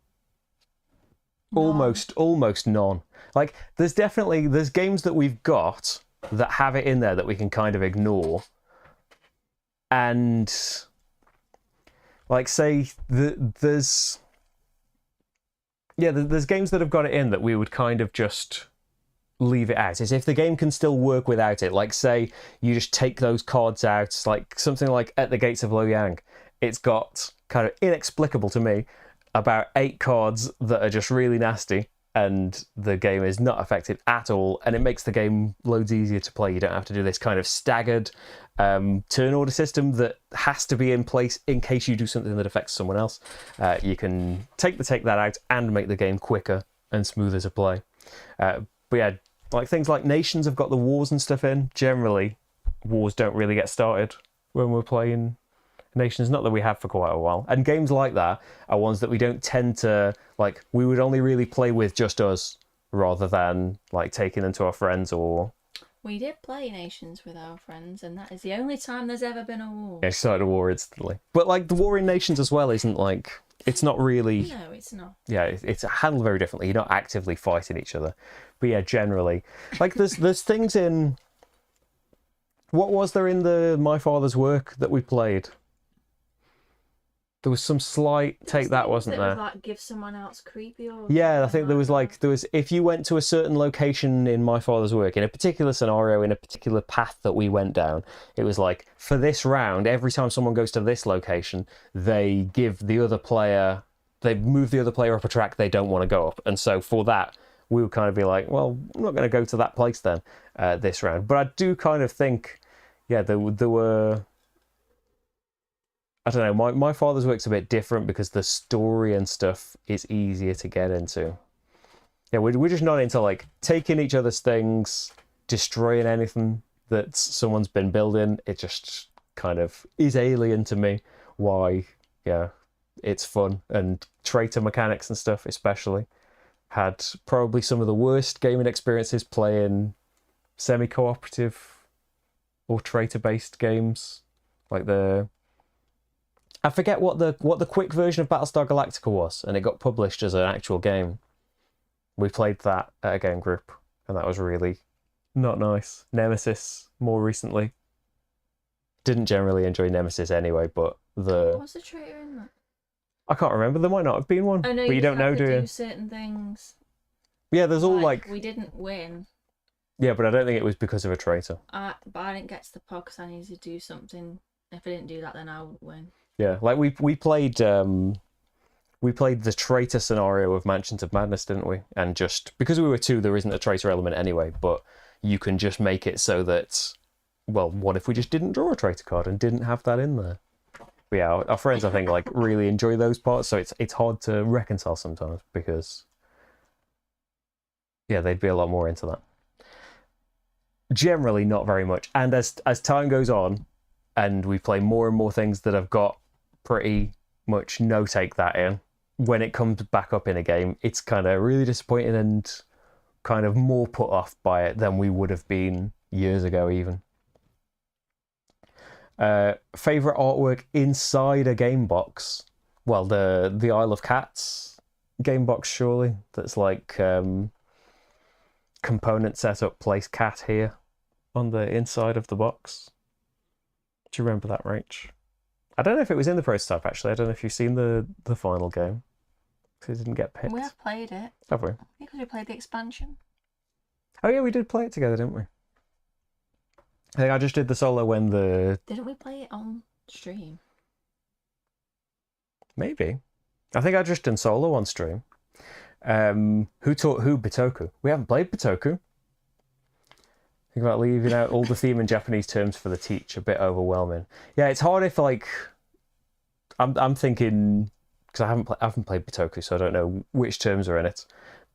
None. Almost none. Like, there's games that we've got that have it in there that we can kind of ignore. And, like, say, there's games that have got it in that we would kind of just leave it out. As if the game can still work without it. Like, say, you just take those cards out, like something like At the Gates of Loyang. It's got, kind of inexplicable to me, about 8 cards that are just really nasty, and the game is not affected at all, and it makes the game loads easier to play. You don't have to do this kind of staggered turn order system that has to be in place in case you do something that affects someone else. You can take that out and make the game quicker and smoother to play. But yeah, like things like Nations have got the wars and stuff in. Generally, wars don't really get started when we're playing Nations, not that we have for quite a while. And games like that are ones that we don't tend to, like, we would only really play with just us, rather than, like, taking them to our friends or... We did play Nations with our friends, and that is the only time there's ever been a war. Yeah, started a war instantly. But, like, the war in Nations as well isn't, like... It's not really... No, it's not. Yeah, it's handled very differently. You're not actively fighting each other. But yeah, generally. Like, there's things in... What was there in the My Father's Work that we played? There was some slight take that, wasn't there? Was like give someone else creepy or... Yeah, I think there was if you went to a certain location in My Father's Work, in a particular scenario, in a particular path that we went down, it was like, for this round, every time someone goes to this location, they move the other player up a track they don't want to go up. And so for that, we would kind of be like, well, I'm not going to go to that place then this round. But I do kind of think, yeah, there were... I don't know, my Father's Work's a bit different because the story and stuff is easier to get into. Yeah, we're just not into, like, taking each other's things, destroying anything that someone's been building. It just kind of is alien to me. Why, yeah, it's fun. And traitor mechanics and stuff especially. Had probably some of the worst gaming experiences playing semi-cooperative or traitor-based games. Like I forget what the quick version of Battlestar Galactica was, and it got published as an actual game. We played that at a game group, and that was really not nice. Nemesis, more recently. Didn't generally enjoy Nemesis anyway, but What's the traitor in that? I can't remember, there might not have been one. Oh no, but you don't know, do you? Do certain things. Yeah, there's all like... We didn't win. Yeah, but I don't think it was because of a traitor. But I didn't get to the pod because I needed to do something. If I didn't do that, then I wouldn't win. Yeah, like we played the traitor scenario of Mansions of Madness, didn't we? And just because we were two, there isn't a traitor element anyway, but you can just make it so that, well, what if we just didn't draw a traitor card and didn't have that in there? But yeah, our friends, I think, like, really enjoy those parts, so it's hard to reconcile sometimes because, yeah, they'd be a lot more into that. Generally, not very much. And as time goes on, and we play more and more things that have got pretty much no take that in, when it comes back up in a game, it's kind of really disappointing and kind of more put off by it than we would have been years ago even. Favorite artwork inside a game box? Well, the Isle of Cats game box, surely. That's like component setup, place cat here on the inside of the box. Do you remember that, Rach? I don't know if it was in the prototype, actually. I don't know if you've seen the final game. Because it didn't get picked. We have played it. Have we? Because we played the expansion. Oh yeah, we did play it together, didn't we? I think I just did the solo when the... Didn't we play it on stream? Maybe. I think I just done solo on stream. Who taught who Bitoku? We haven't played Bitoku. Think about leaving out all the theme and Japanese terms for the teach. A bit overwhelming. Yeah, it's hard if, like... I'm thinking... Because I haven't played Bitoku, so I don't know which terms are in it.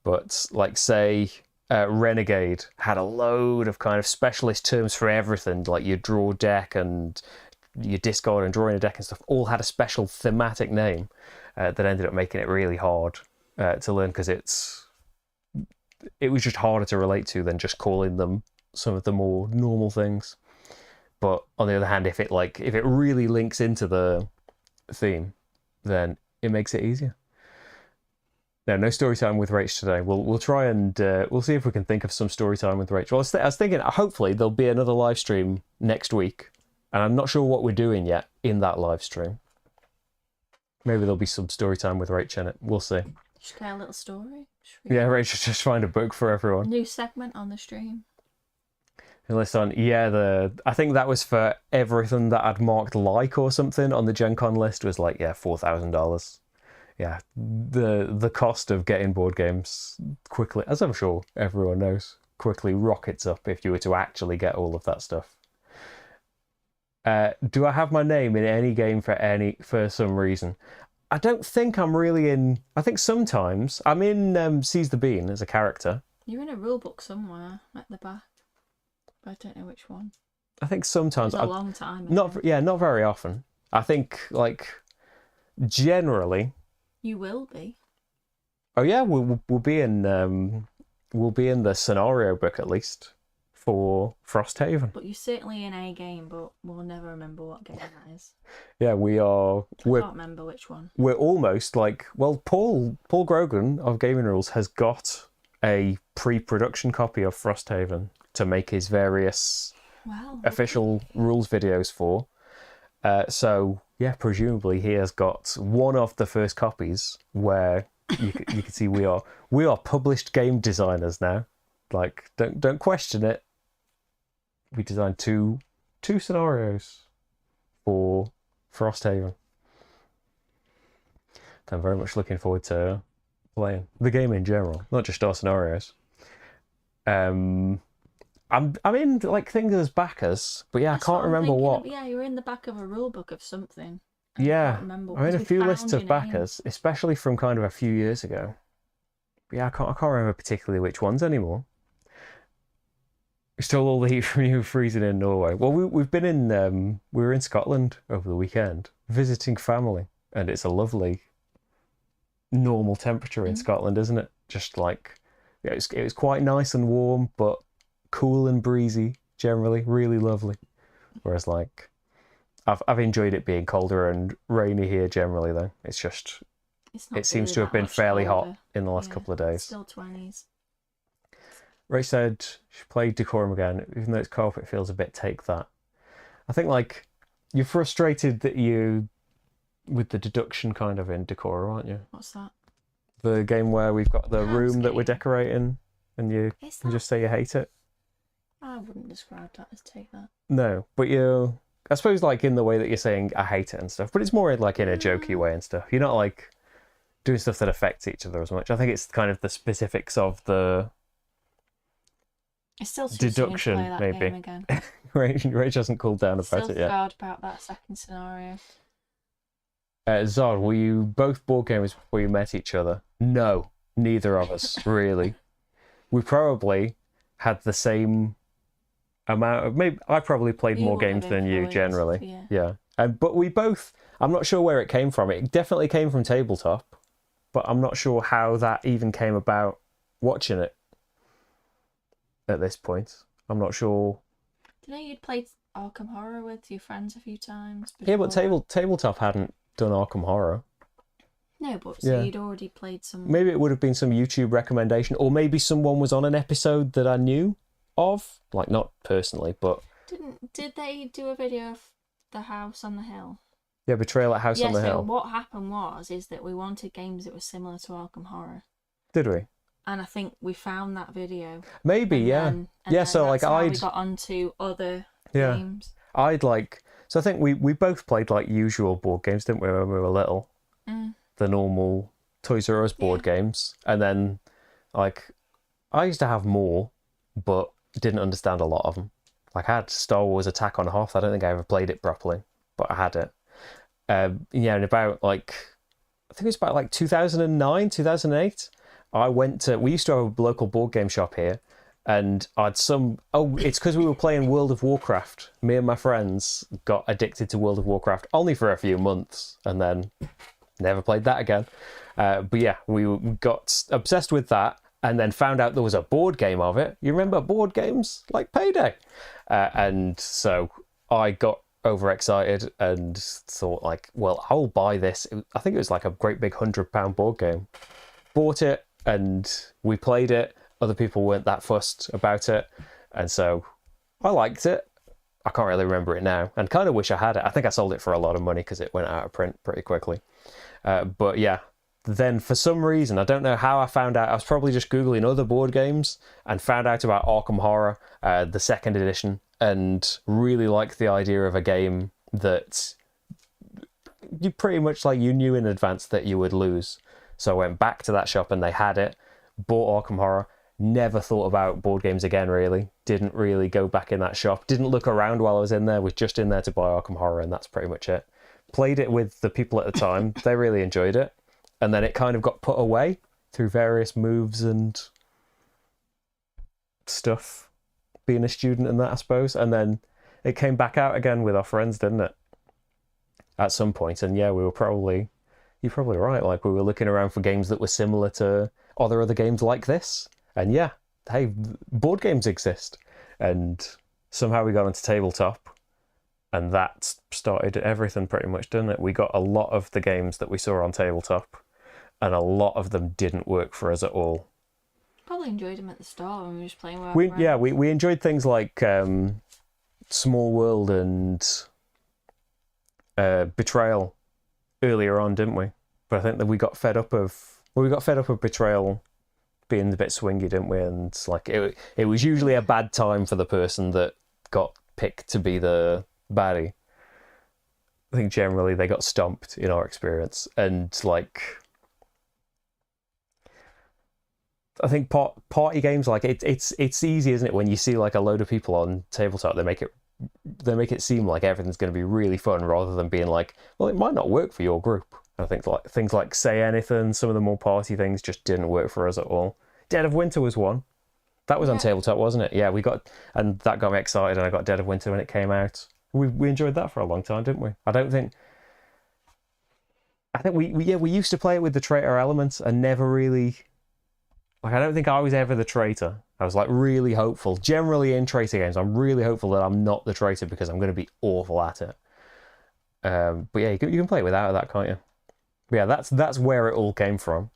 But, like, say... Renegade had a load of kind of specialist terms for everything, like your draw deck and your discard and drawing a deck and stuff, all had a special thematic name that ended up making it really hard to learn, because it was just harder to relate to than just calling them some of the more normal things. But on the other hand, if it really links into the theme, then it makes it easier. No story time with Rach today. We'll try and we'll see if we can think of some story time with Rach. Well, I was thinking hopefully there'll be another live stream next week, and I'm not sure what we're doing yet in that live stream. Maybe there'll be some story time with Rach in it. We'll see. Just get a little story. Yeah, Rach should just find a book for everyone. New segment on the stream. Unless I think that was for everything that I'd marked like or something on the Gen Con list was like, yeah, $4,000. yeah, the cost of getting board games quickly, as I'm sure everyone knows, quickly rockets up if you were to actually get all of that stuff. Do I have my name in any game for some reason? I don't think I'm really in. I think sometimes I'm in Seize the Bean as a character. You're in a rule book somewhere at the back, but I don't know which one. I think sometimes. It was a long time ago. Not very often. I think generally. You will be. Oh yeah, we'll be in the scenario book at least for Frosthaven. But you're certainly in a game, but we'll never remember what game that is. Yeah, we are. I can't remember which one. We're almost Paul Grogan of Gaming Rules has got a pre-production copy of Frosthaven to make his various official rules videos for. So yeah, presumably he has got one of the first copies where you can see we are published game designers now. Like, don't question it. We designed two scenarios for Frosthaven. I'm very much looking forward to playing the game in general, not just our scenarios. I'm in things as backers, but yeah, I can't remember what. Yeah, you're in the back of a rule book of something. Yeah, I'm in a few lists of backers, especially from kind of a few years ago. But yeah, I can't remember particularly which ones anymore. We stole all the heat from you freezing in Norway. Well, we've been in we were in Scotland over the weekend visiting family, and it's a lovely normal temperature in Scotland, isn't it? Just it was quite nice and warm, but cool and breezy generally, really lovely. Whereas I've enjoyed it being colder and rainy here generally though. It seems really to have been fairly colder. hot in the last couple of days. Still 20s. Ray said she played Decorum again, even though it's co-op, it feels a bit take that. I think you're frustrated that with the deduction kind of in Decorum, aren't you? What's that? The game where we've got the room that we're decorating and you can just say you hate it. I wouldn't describe that as take that. No, but I suppose in the way that you're saying I hate it and stuff, but it's more in a jokey way and stuff. You're not doing stuff that affects each other as much. I think it's kind of the specifics of the it's still too deduction, soon to play that maybe. Game again. Rage hasn't cooled down about still it yet. scarred about that second scenario. Zod, were you both board gamers before you met each other? No, neither of us, really. We probably had the same amount of... Maybe I probably played more games than you, generally. Yeah. But we both... I'm not sure where it came from. It definitely came from tabletop, but I'm not sure how that even came about watching it at this point. I'm not sure. Did I know you'd played Arkham Horror with your friends a few times before? Yeah, but tabletop hadn't done Arkham Horror. No, but so you'd already played some... Maybe it would have been some YouTube recommendation, or maybe someone was on an episode that I knew of. Not personally, but... Did they do a video of the house on the hill? Yeah, Betrayal at House on the Hill. What happened is that we wanted games that were similar to Arkham Horror. Did we? And I think we found that video. Maybe, yeah. So that's how we got onto other games. So I think we both played usual board games, didn't we, when we were little? The normal Toys R Us board games. And then I used to have more, but didn't understand a lot of them. I had Star Wars Attack on Hoth. I don't think I ever played it properly, but I had it. And about I think it was about 2009, 2008. We used to have a local board game shop here, and it's because we were playing World of Warcraft. Me and my friends got addicted to World of Warcraft only for a few months, and then never played that again. But yeah, we got obsessed with that, and then found out there was a board game of it. You remember board games like Payday? And so I got overexcited and thought I'll buy this. I think it was a great big £100 board game. Bought it and we played it. Other people weren't that fussed about it, and so I liked it. I can't really remember it now, and kind of wish I had it. I think I sold it for a lot of money because it went out of print pretty quickly. But yeah, then for some reason, I don't know how I found out. I was probably just Googling other board games and found out about Arkham Horror, the second edition, and really liked the idea of a game that you pretty much like you knew in advance that you would lose. So I went back to that shop and they had it, bought Arkham Horror, never thought about board games again, really. Didn't really go back in that shop. Didn't look around while I was in there, was just in there to buy Arkham Horror, and that's pretty much it. Played it with the people at the time. They really enjoyed it. And then it kind of got put away through various moves and stuff, being a student and that, I suppose. And then it came back out again with our friends, didn't it? At some point. And yeah, you're probably right. Like, we were looking around for games that were similar to other games like this. And yeah, hey, board games exist. And somehow we got into tabletop. And that started everything pretty much, didn't it? We got a lot of the games that we saw on tabletop, and a lot of them didn't work for us at all. Probably enjoyed them at the start when we were just playing with our friends. We enjoyed things like Small World and Betrayal earlier on, didn't we? But I think that we got fed up of Betrayal being a bit swingy, didn't we? And like it was usually a bad time for the person that got picked to be the baddie. I think generally they got stomped in our experience, and like I think party games, like it's easy, isn't it, when you see like a load of people on tabletop, they make it seem like everything's going to be really fun, rather than being like, well, it might not work for your group. I think like things like Say Anything, some of the more party things just didn't work for us at all. Dead of Winter was one. That was on tabletop, wasn't it? Yeah, and that got me excited, and I got Dead of Winter when it came out. We enjoyed that for a long time, didn't we? I think we used to play it with the traitor elements and never really, like, I don't think I was ever the traitor. I was like really hopeful. Generally in traitor games, I'm really hopeful that I'm not the traitor because I'm going to be awful at it. But yeah, you can play it without that, can't you? But yeah, that's where it all came from.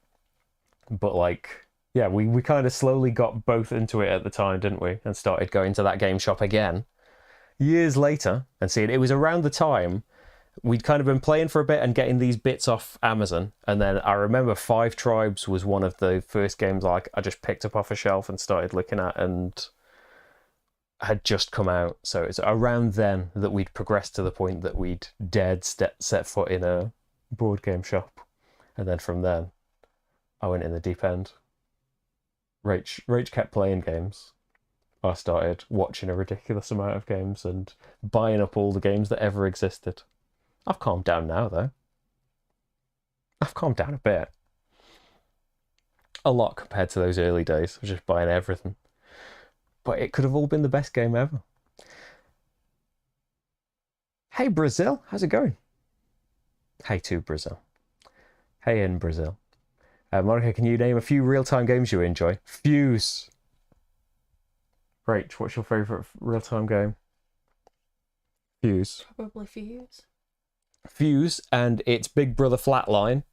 But like, yeah, we kind of slowly got both into it at the time, didn't we? And started going to that game shop again years later and seeing it was around the time we'd kind of been playing for a bit and getting these bits off Amazon. And then I remember Five Tribes was one of the first games like I just picked up off a shelf and started looking at, and had just come out. So it's around then that we'd progressed to the point that we'd dared set foot in a board game shop. And then from then, I went in the deep end. Rach kept playing games. I started watching a ridiculous amount of games and buying up all the games that ever existed. I've calmed down now, though. I've calmed down a bit. A lot compared to those early days of just buying everything. But it could have all been the best game ever. Hey, Brazil. How's it going? Hey to Brazil. Hey in Brazil. Monica, can you name a few real-time games you enjoy? Fuse. Rach, what's your favourite real-time game? Fuse. Probably Fuse. Fuse and its big brother Flatline.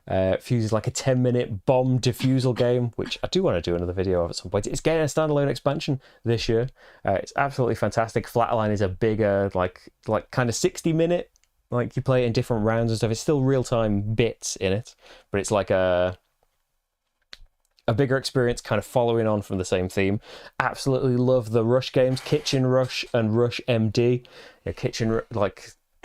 Fuse is like a 10-minute bomb defusal game, which I do want to do another video of at some point. It's getting a standalone expansion this year. It's absolutely fantastic. Flatline is a bigger, like kind of 60-minute, like you play it in different rounds and stuff. It's still real-time bits in it, but it's like a bigger experience, kind of following on from the same theme. Absolutely love the Rush games, Kitchen Rush and Rush MD.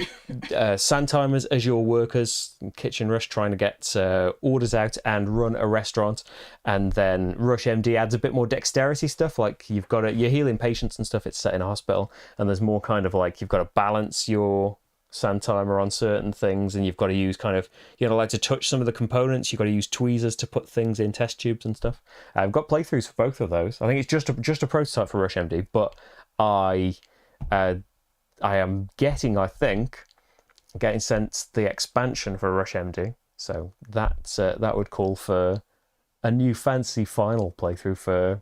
Sandtimers as your workers, Kitchen Rush trying to get orders out and run a restaurant, and then Rush MD adds a bit more dexterity stuff, like you're healing patients and stuff. It's set in a hospital, and there's more kind of like you've got to balance your Sandtimer on certain things, and you've got to use you're not allowed to touch some of the components. You've got to use tweezers to put things in test tubes and stuff. I've got playthroughs for both of those. I think it's just a prototype for Rush MD, but I am getting sent the expansion for Rush MD, so that would call for a new fancy final playthrough for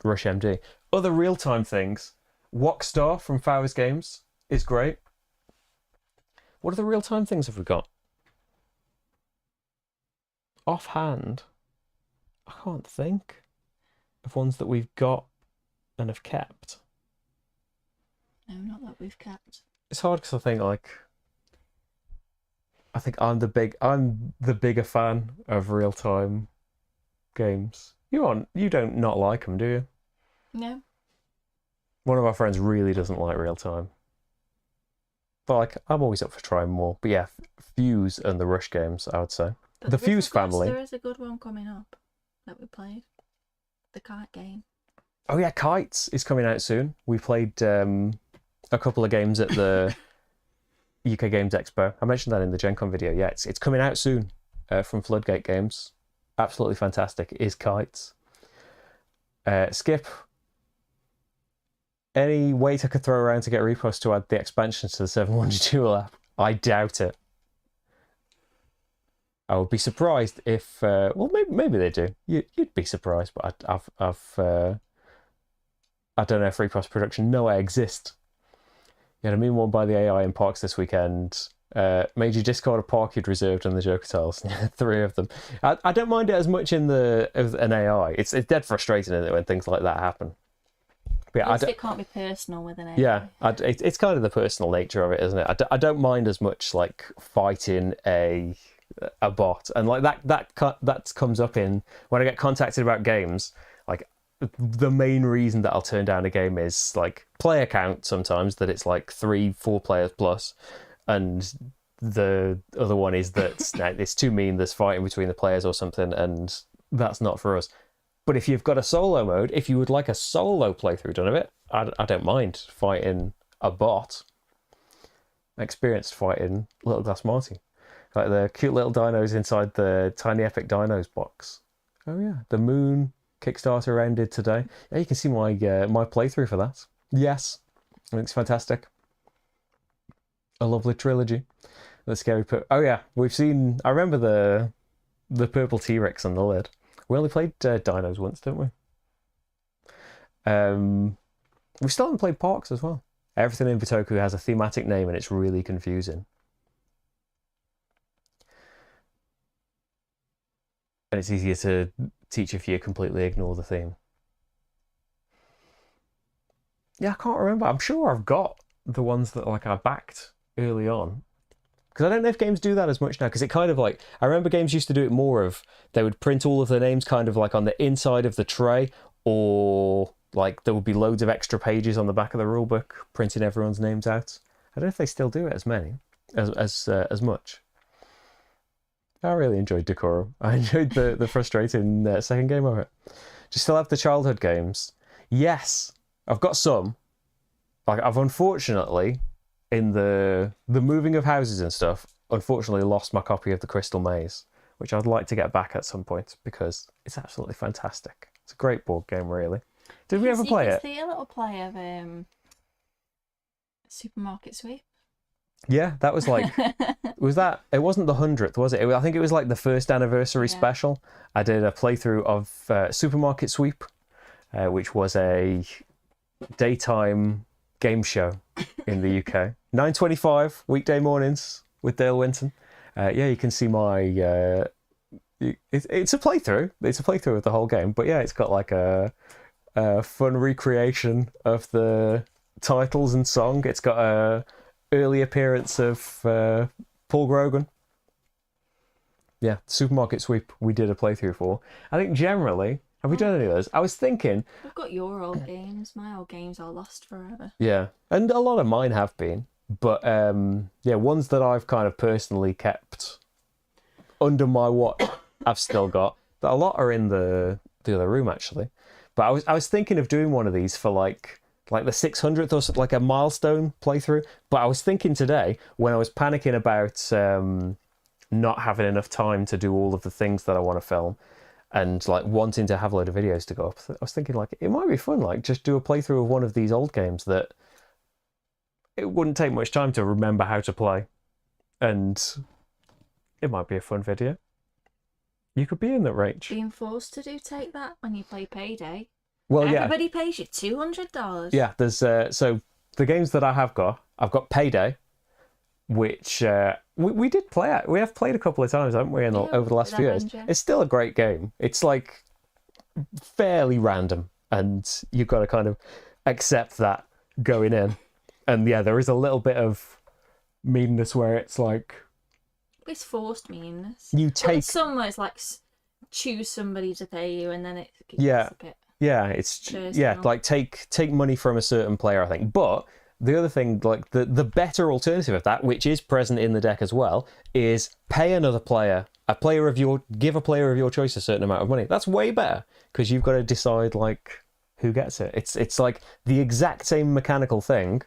Rush MD. Other real-time things, Walkstar from Fowers Games is great. What other real-time things have we got? Offhand, I can't think of ones that we've got and have kept. No, not that we've kept. It's hard because I think I'm the bigger fan of real-time games. You don't not like them, do you? No. One of our friends really doesn't like real-time. But like, I'm always up for trying more. But yeah, Fuse and the Rush games, I would say. But The we Fuse forgot family. There is a good one coming up that we played. The kite game. Oh yeah, Kites is coming out soon. We played a couple of games at the UK Games Expo. I mentioned that in the Gen Con video. Yeah, it's coming out soon from Floodgate Games. Absolutely fantastic. Is Kites. Skip, any weight I could throw around to get Repost to add the expansions to the 7 Duel app? I doubt it. I would be surprised if... well, maybe they do. You'd be surprised, but I don't know if Repost production know I exist. You had a mean one by the AI in Parks this weekend. Made you discard a park you'd reserved on the Joker tiles. 3 of them. I don't mind it as much in an AI. It's dead frustrating, isn't it, when things like that happen. But yeah, it can't be personal with an AI. Yeah, it's kind of the personal nature of it, isn't it? I don't mind as much like fighting a bot, and like that comes up in when I get contacted about games. Like the main reason that I'll turn down a game is like player count sometimes, that it's like 3-4 players plus, and the other one is that it's too mean, there's fighting between the players or something, and that's not for us. But if you've got a solo mode, if you would like a solo playthrough done of it, I don't mind fighting a bot. I experienced fighting Little Glass Marty. Like the cute little dinos inside the Tiny Epic Dinos box. Oh yeah, the Moon Kickstarter ended today. Yeah, you can see my my playthrough for that. Yes, I think it's fantastic. A lovely trilogy. The scary Oh yeah, we've seen. I remember the purple T-Rex on the lid. We only played dinos once, didn't we? We still haven't played Parks as well. Everything in Bitoku has a thematic name and it's really confusing. And it's easier to teach if you completely ignore the theme. Yeah, I can't remember. I'm sure I've got the ones that like I backed early on. Because I don't know if games do that as much now, because it kind of like, I remember games used to do it more of, they would print all of their names kind of like on the inside of the tray, or like there would be loads of extra pages on the back of the rulebook printing everyone's names out. I don't know if they still do it as much. I really enjoyed Decorum. I enjoyed the frustrating second game of it. Do you still have the childhood games? Yes, I've got some. Like I've unfortunately, in the moving of houses and stuff, unfortunately lost my copy of the Crystal Maze, which I'd like to get back at some point because it's absolutely fantastic. It's a great board game, really. Did we ever play it? See a little play of Supermarket Sweep. Yeah, that was like, was that? It wasn't the 100th, was it? I think it was like the first anniversary special. I did a playthrough of Supermarket Sweep, which was a daytime game show in the UK. 9:25 weekday mornings with Dale Winton. Yeah, you can see my. It's a playthrough. It's a playthrough of the whole game, but yeah, it's got like a fun recreation of the titles and song. It's got a early appearance of Paul Grogan. Yeah, Supermarket Sweep we did a playthrough for. I think generally, have we done any of those? I was thinking... I've got your old games. My old games are lost forever. Yeah, and a lot of mine have been. But yeah, ones that I've kind of personally kept under my watch, I've still got. A lot are in the other room, actually. But I was thinking of doing one of these for like the 600th or so, like a milestone playthrough. But I was thinking today, when I was panicking about not having enough time to do all of the things that I want to film, and like wanting to have a load of videos to go up, I was thinking like it might be fun, like just do a playthrough of one of these old games that it wouldn't take much time to remember how to play, and it might be a fun video. You could be in that range. Being forced to take that when you play Payday. Well, everybody pays you $200. Yeah, there's so the games that I have got, I've got Payday, which we did play at. We have played a couple of times, haven't we, over the last few years? It's still a great game. It's like fairly random, and you've got to kind of accept that going in. And yeah, there is a little bit of meanness where it's like it's forced meanness. You take but somewhere it's like choose somebody to pay you, and then it gets a bit yeah, it's personal. yeah, like take money from a certain player, I think. But the other thing, like the better alternative of that, which is present in the deck as well, is pay another player, give a player of your choice a certain amount of money. That's way better because you've got to decide like who gets it. It's like the exact same mechanical thing,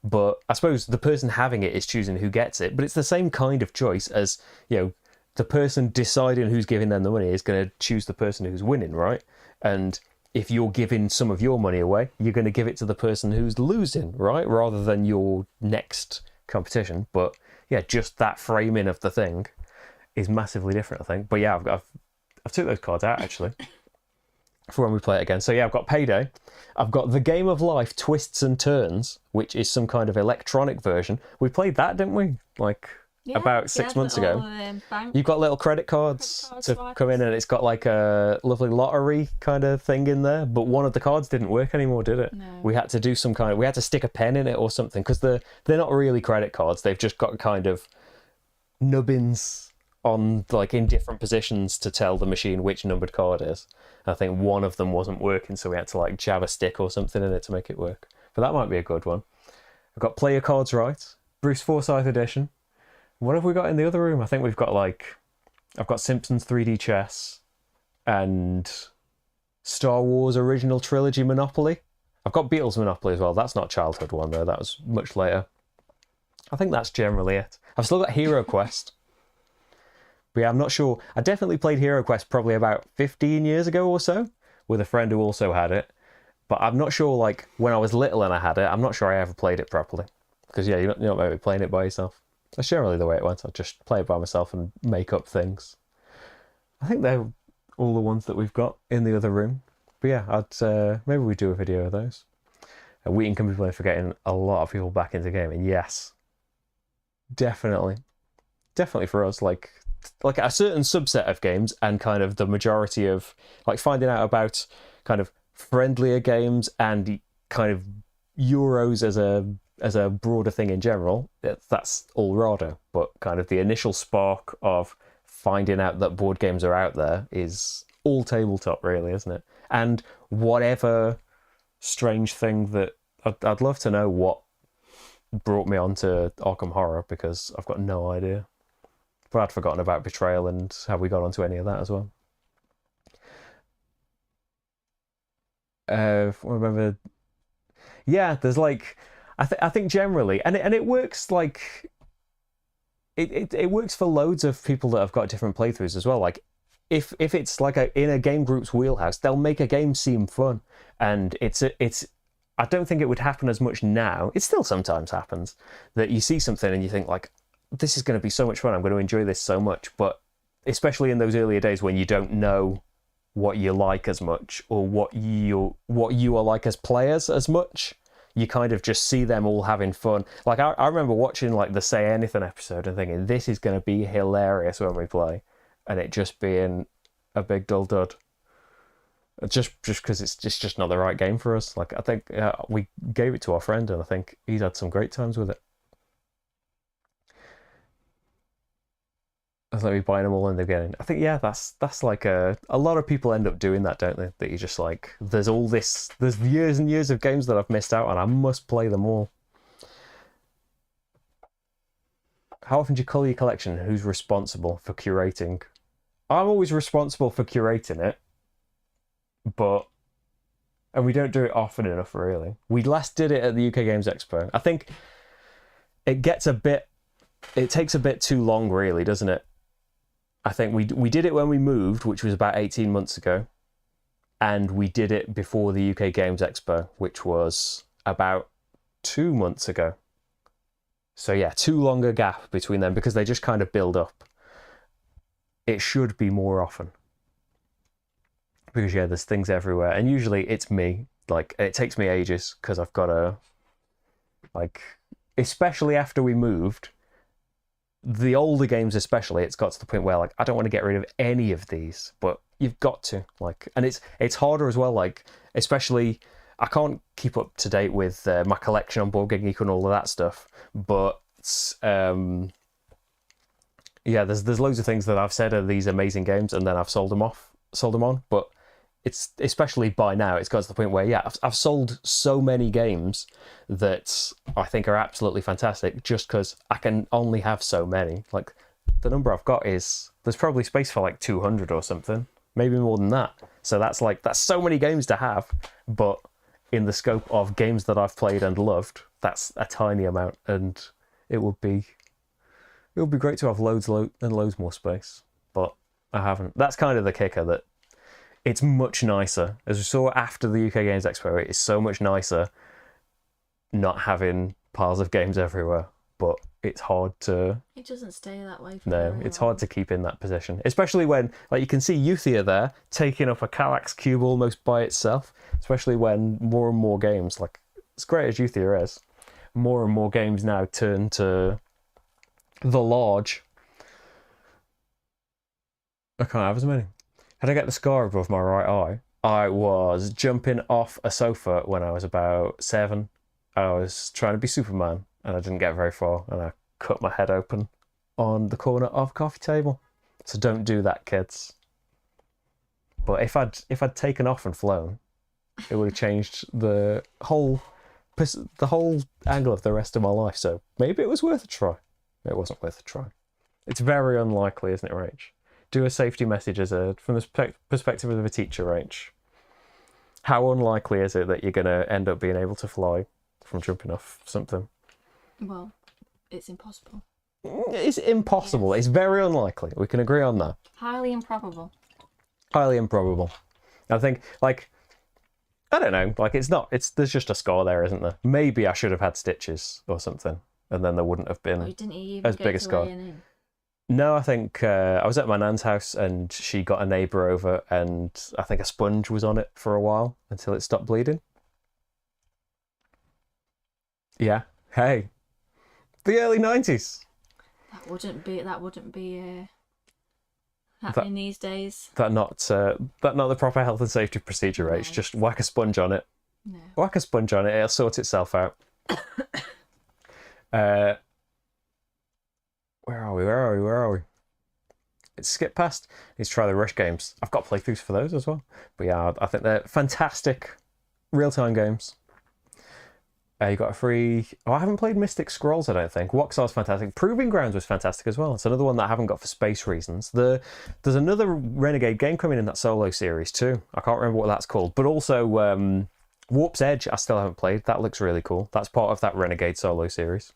but I suppose the person having it is choosing who gets it. But it's the same kind of choice as, you know, the person deciding who's giving them the money is going to choose the person who's winning, right? And if you're giving some of your money away, you're going to give it to the person who's losing, right? Rather than your next competition. But yeah, just that framing of the thing is massively different, I think. But yeah, I've took those cards out actually for when we play it again. So yeah, I've got Payday. I've got The Game of Life Twists and Turns, which is some kind of electronic version. We played that, didn't we? Like about 6 months ago. You've got little credit cards to come in, and it's got like a lovely lottery kind of thing in there, but one of the cards didn't work anymore, did it? No. We had to do we had to stick a pen in it or something, because they're not really credit cards. They've just got kind of nubbins on like in different positions to tell the machine which numbered card is. I think one of them wasn't working, so we had to like jab a stick or something in it to make it work. But that might be a good one. I've got Play Your Cards Right, Bruce Forsyth edition. What have we got in the other room? I think we've got I've got Simpsons 3D Chess and Star Wars Original Trilogy Monopoly. I've got Beatles Monopoly as well. That's not a childhood one though. That was much later. I think that's generally it. I've still got Hero Quest. But yeah, I'm not sure. I definitely played Hero Quest probably about 15 years ago or so with a friend who also had it. But I'm not sure, like, when I was little and I had it, I'm not sure I ever played it properly. Because yeah, you're not maybe playing it by yourself. That's generally the way it went. I'd just play it by myself and make up things. I think they're all the ones that we've got in the other room. But yeah, maybe we do a video of those. Wheaton can be playing for getting a lot of people back into gaming. Yes, definitely for us. Like a certain subset of games, and kind of the majority of like finding out about kind of friendlier games and kind of Euros as a broader thing in general, that's all rather. But kind of the initial spark of finding out that board games are out there is all tabletop, really, isn't it? And whatever strange thing that I'd love to know what brought me onto Arkham Horror, because I've got no idea. But I'd forgotten about Betrayal and how we got onto any of that as well. Remember? Yeah, there's like, I think generally, and it works like, it works for loads of people that have got different playthroughs as well. Like, if it's like in a game group's wheelhouse, they'll make a game seem fun, and it's. I don't think it would happen as much now. It still sometimes happens that you see something and you think like, this is going to be so much fun. I'm going to enjoy this so much. But especially in those earlier days when you don't know what you like as much, or what you are like as players as much, you kind of just see them all having fun. Like I remember watching like the Say Anything episode and thinking, this is going to be hilarious when we play, and it just being a big dull dud. Just because it's just not the right game for us. Like I think we gave it to our friend, and I think he's had some great times with it. That's like we buying them all in the beginning. I think that's like a lot of people end up doing that, don't they? That you just like, there's years and years of games that I've missed out on. I must play them all. How often do you cull your collection? Who's responsible for curating? I'm always responsible for curating it, and we don't do it often enough, really. We last did it at the UK Games Expo. I think it takes a bit too long, really, doesn't it? I think we did it when we moved, which was about 18 months ago, and we did it before the UK Games Expo, which was about 2 months ago. So yeah, too long a gap between them, because they just kind of build up. It should be more often. Because yeah, there's things everywhere, and usually it's me. Like, it takes me ages, because I've got to, like, especially after we moved, the older games especially, it's got to the point where like I don't want to get rid of any of these, but you've got to, like, and it's harder as well. Like, especially I can't keep up to date with my collection on Board Game Geek and all of that stuff, but yeah, there's loads of things that I've said are these amazing games, and then I've sold them on, but it's especially by now, it's got to the point where, yeah, I've sold so many games that I think are absolutely fantastic just because I can only have so many. Like, the number I've got is, there's probably space for like 200 or something, maybe more than that. So that's so many games to have, but in the scope of games that I've played and loved, that's a tiny amount, and it would be great to have loads and loads more space, but I haven't. That's kind of the kicker, that it's much nicer, as we saw after the UK Games Expo, it's so much nicer not having piles of games everywhere, but it's hard to... It doesn't stay that way for No, very it's long. hard to keep in that position, especially when, like, you can see Euthia there taking up a Kallax cube almost by itself, especially when more and more games, like, as great as Euthia is, more and more games now turn to the large. I can't have as many. How did I get the scar above my right eye? I was jumping off a sofa when I was about 7. I was trying to be Superman, and I didn't get very far, and I cut my head open on the corner of a coffee table. So don't do that, kids. But if I'd taken off and flown, it would have changed the whole angle of the rest of my life. So maybe it was worth a try. It wasn't worth a try. It's very unlikely, isn't it, Rach? Do a safety message from the perspective of a teacher, Rach. How unlikely is it that you're going to end up being able to fly from jumping off something? Well, it's impossible. It's impossible. Yes. It's very unlikely. We can agree on that. Highly improbable. Highly improbable. I think, like, I don't know, like, there's just a scar there, isn't there? Maybe I should have had stitches or something, and then there wouldn't have been Didn't you even as go big a to scar. A&E? No, I think I was at my nan's house and she got a neighbour over, and I think a sponge was on it for a while until it stopped bleeding. Yeah. Hey. The early 90s. That wouldn't be happening these days. That not the proper health and safety procedure, right? No. It's just whack a sponge on it. No. Whack a sponge on it, it'll sort itself out. Where are we? It's skip past. Need to try the Rush games. I've got playthroughs for those as well. But yeah, I think they're fantastic real-time games. You got a free... Oh, I haven't played Mystic Scrolls, I don't think. Waxar's fantastic. Proving Grounds was fantastic as well. It's another one that I haven't got for space reasons. There's another Renegade game coming in that solo series too. I can't remember what that's called. But also Warp's Edge, I still haven't played. That looks really cool. That's part of that Renegade solo series.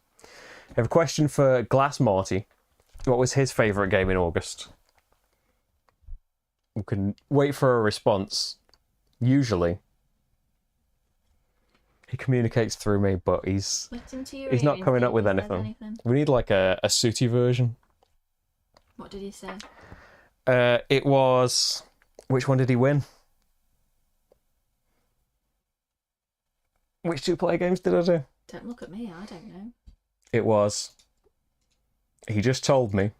I have a question for Glass Marty. What was his favourite game in August? We can wait for a response. Usually. He communicates through me, but he's not coming up with anything. We need like a sooty version. What did he say? It was... Which one did he win? Which 2-player games did I do? Don't look at me, I don't know. It was... He just told me.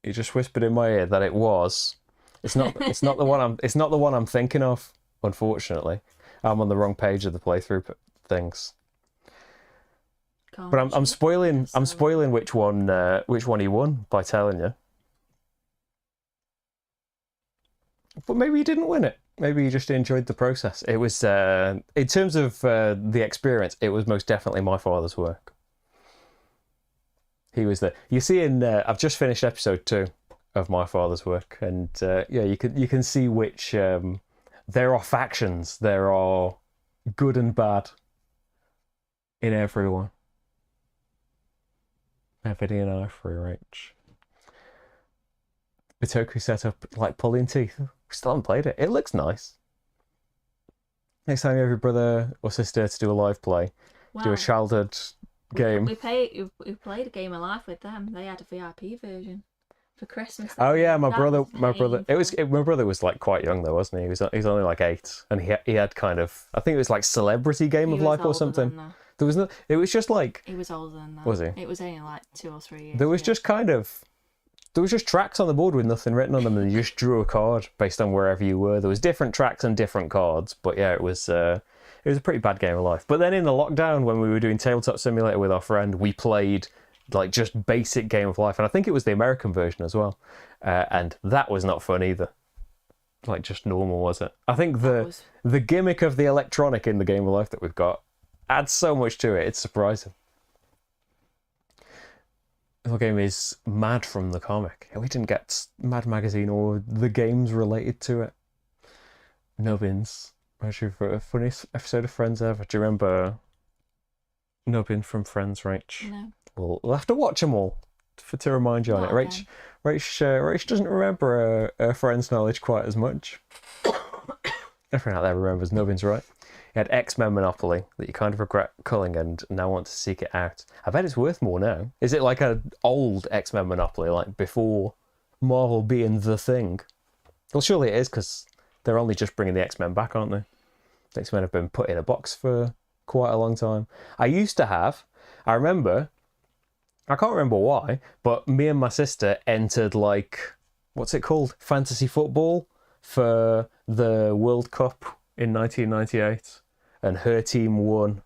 He just whispered in my ear that it was... It's not the one I'm thinking of, unfortunately. I'm on the wrong page of the playthrough things. But I'm spoiling which one he won by telling you. But maybe he didn't win it. Maybe he just enjoyed the process. It was in terms of the experience, it was most definitely my father's work. He was there. You see, I've just finished episode 2 of my father's work, and yeah, you can see which. There are factions. There are good and bad in everyone. Ebony and Ivory Range. Bitoku set up like pulling teeth. We still haven't played it. It looks nice. Next time you have your brother or sister to do a live play, do a childhood game. We played a game of life with them. They had a VIP version for Christmas. Oh yeah, my brother. My painful. brother was like quite young though, wasn't he? He was only like 8, and he had kind of, I think it was like Celebrity Game He of was Life or older something. than that. There was no. It was just like. He was older than that. Was he? It was only like 2 or 3 years. There was ago. just kind of. There was just tracks on the board with nothing written on them, and you just drew a card based on wherever you were. There was different tracks and different cards, but yeah, it was a pretty bad game of life. But then in the lockdown, when we were doing Tabletop Simulator with our friend, we played like just basic Game of Life, and I think it was the American version as well, and that was not fun either. like just normal, was it? I think That was the gimmick of the electronic in the Game of Life that we've got adds so much to it. It's surprising. The game is Mad from the comic. We didn't get Mad Magazine or the games related to it. Nubbins. Actually, for a funniest episode of Friends ever. Do you remember Nubbin from Friends, Rach? no. We'll have to watch them all to remind you on Not it. again. Rach doesn't remember her Friends knowledge quite as much. Everyone out there remembers Nubbins, right? You had X-Men Monopoly that you kind of regret culling and now want to seek it out. I bet it's worth more now. Is it like an old X-Men Monopoly, like before Marvel being the thing? Well, surely it is, because they're only just bringing the X-Men back, aren't they? The X-Men have been put in a box for quite a long time. I remember, I can't remember why, but me and my sister entered, like, what's it called? Fantasy football for the World Cup in 1998. And her team won,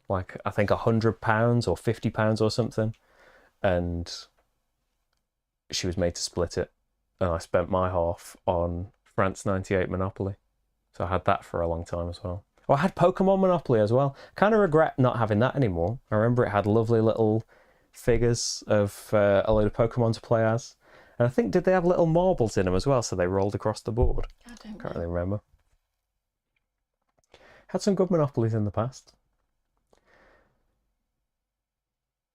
like, I think £100 or £50 or something. And she was made to split it. And I spent my half on France 98 Monopoly. So I had that for a long time as well. Oh, I had Pokemon Monopoly as well. Kind of regret not having that anymore. I remember it had lovely little figures of a load of Pokemon to play as. And I think, did they have little marbles in them as well, so they rolled across the board? I don't Can't know. really remember. Had some good Monopolies in the past.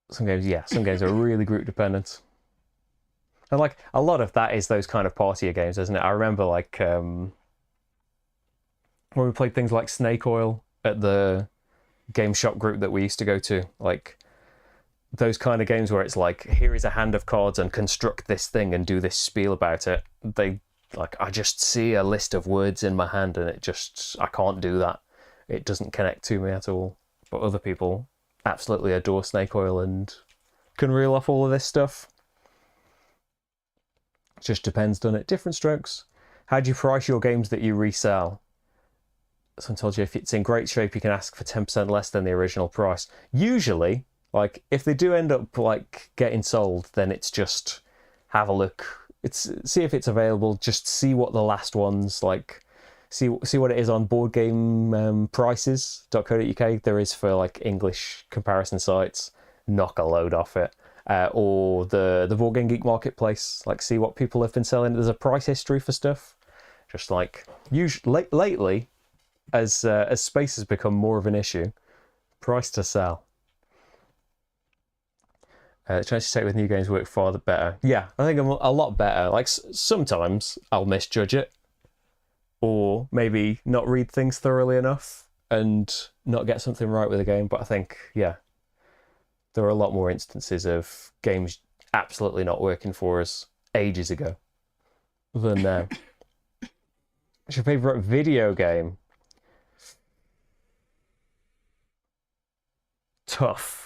Some games are really group dependent. And like a lot of that is those kind of partier games, isn't it? I remember like when we played things like Snake Oil at the game shop group that we used to go to, like those kind of games where it's like, here is a hand of cards and construct this thing and do this spiel about it. I just see a list of words in my hand and I can't do that. It doesn't connect to me at all. But other people absolutely adore Snake Oil and can reel off all of this stuff. It just depends, doesn't it? Different strokes. How do you price your games that you resell? Someone told you if it's in great shape, you can ask for 10% less than the original price. Usually, like, if they do end up, like, getting sold, then it's just have a look. See if it's available. Just see what the last ones, like, see what it is on boardgameprices.co.uk. There is for, like, English comparison sites. Knock a load off it. Or the Board Game Geek Marketplace. Like, see what people have been selling. There's a price history for stuff. Just, like, lately, as space has become more of an issue, price to sell. The chance to take with new games work far better. Yeah, I think I'm a lot better. Like, sometimes I'll misjudge it, or maybe not read things thoroughly enough and not get something right with a game. But I think, yeah, there are a lot more instances of games absolutely not working for us ages ago than now. What's your favourite video game? Tough.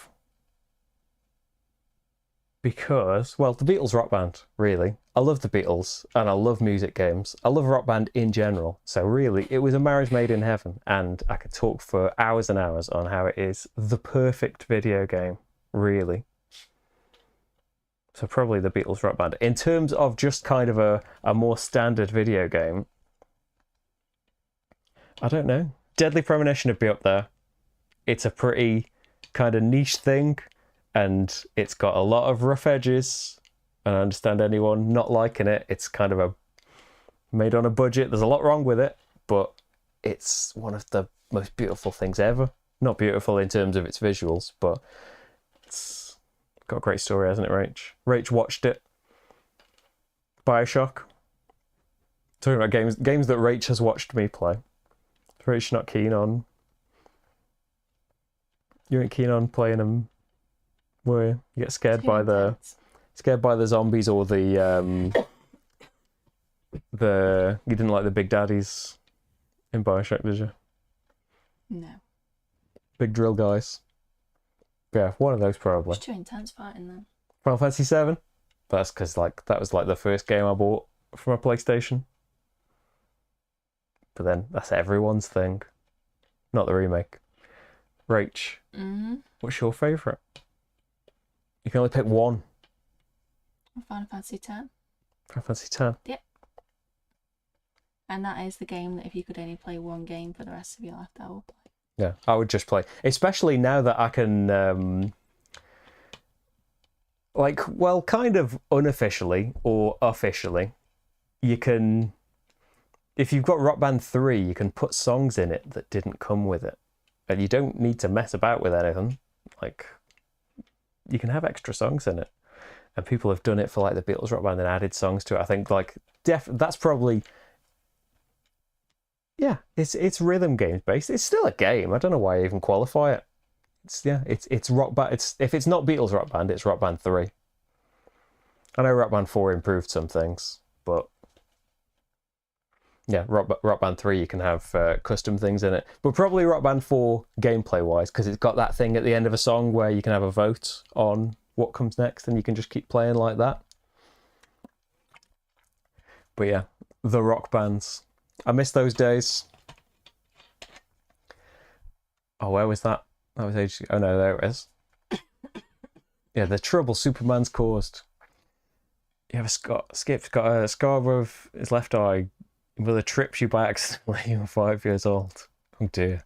Because, well, the Beatles Rock Band, really. I love the Beatles, and I love music games. I love Rock Band in general. So really, it was a marriage made in heaven, and I could talk for hours and hours on how it is the perfect video game, really. So probably the Beatles Rock Band. In terms of just kind of a more standard video game, I don't know. Deadly Premonition would be up there. It's a pretty kind of niche thing, and it's got a lot of rough edges, and I understand anyone not liking it. It's kind of made on a budget. There's a lot wrong with it, but it's one of the most beautiful things ever. Not beautiful in terms of its visuals, but it's got a great story, hasn't it, Rach? Rach watched it. BioShock. Talking about games that Rach has watched me play. Rach not keen on. You ain't keen on playing them, were you? You get scared by the zombies or the you didn't like the big daddies in BioShock, did you? No. Big drill guys. Yeah, one of those probably. It's too intense fighting them. Final Fantasy VII. That's because that was like the first game I bought from a PlayStation. But then that's everyone's thing, not the remake. Rach, what's your favourite? You can only pick one. Final Fantasy X. Final Fantasy X. Yep. And that is the game that if you could only play one game for the rest of your life, that will play. Yeah, I would just play. Especially now that I can, kind of unofficially or officially, you can, if you've got Rock Band 3, you can put songs in it that didn't come with it. And you don't need to mess about with anything. Like, you can have extra songs in it. And people have done it for like the Beatles Rock Band and added songs to it. I think like that's probably, yeah, it's rhythm games based. It's still a game. I don't know why I even qualify it. It's Rock Band. If it's not Beatles Rock Band, it's Rock Band 3. I know Rock Band 4 improved some things, but yeah, Rock Band 3 you can have custom things in it. But probably Rock Band 4 gameplay wise, because it's got that thing at the end of a song where you can have a vote on what comes next and you can just keep playing like that. But yeah, the rock bands. I miss those days. Oh, where was that? That was ages ago. Oh no, there it is. Yeah, the trouble Superman's caused. You have Skip's got a scar above his left eye with a trips you by accident when you were 5 years old. Oh dear.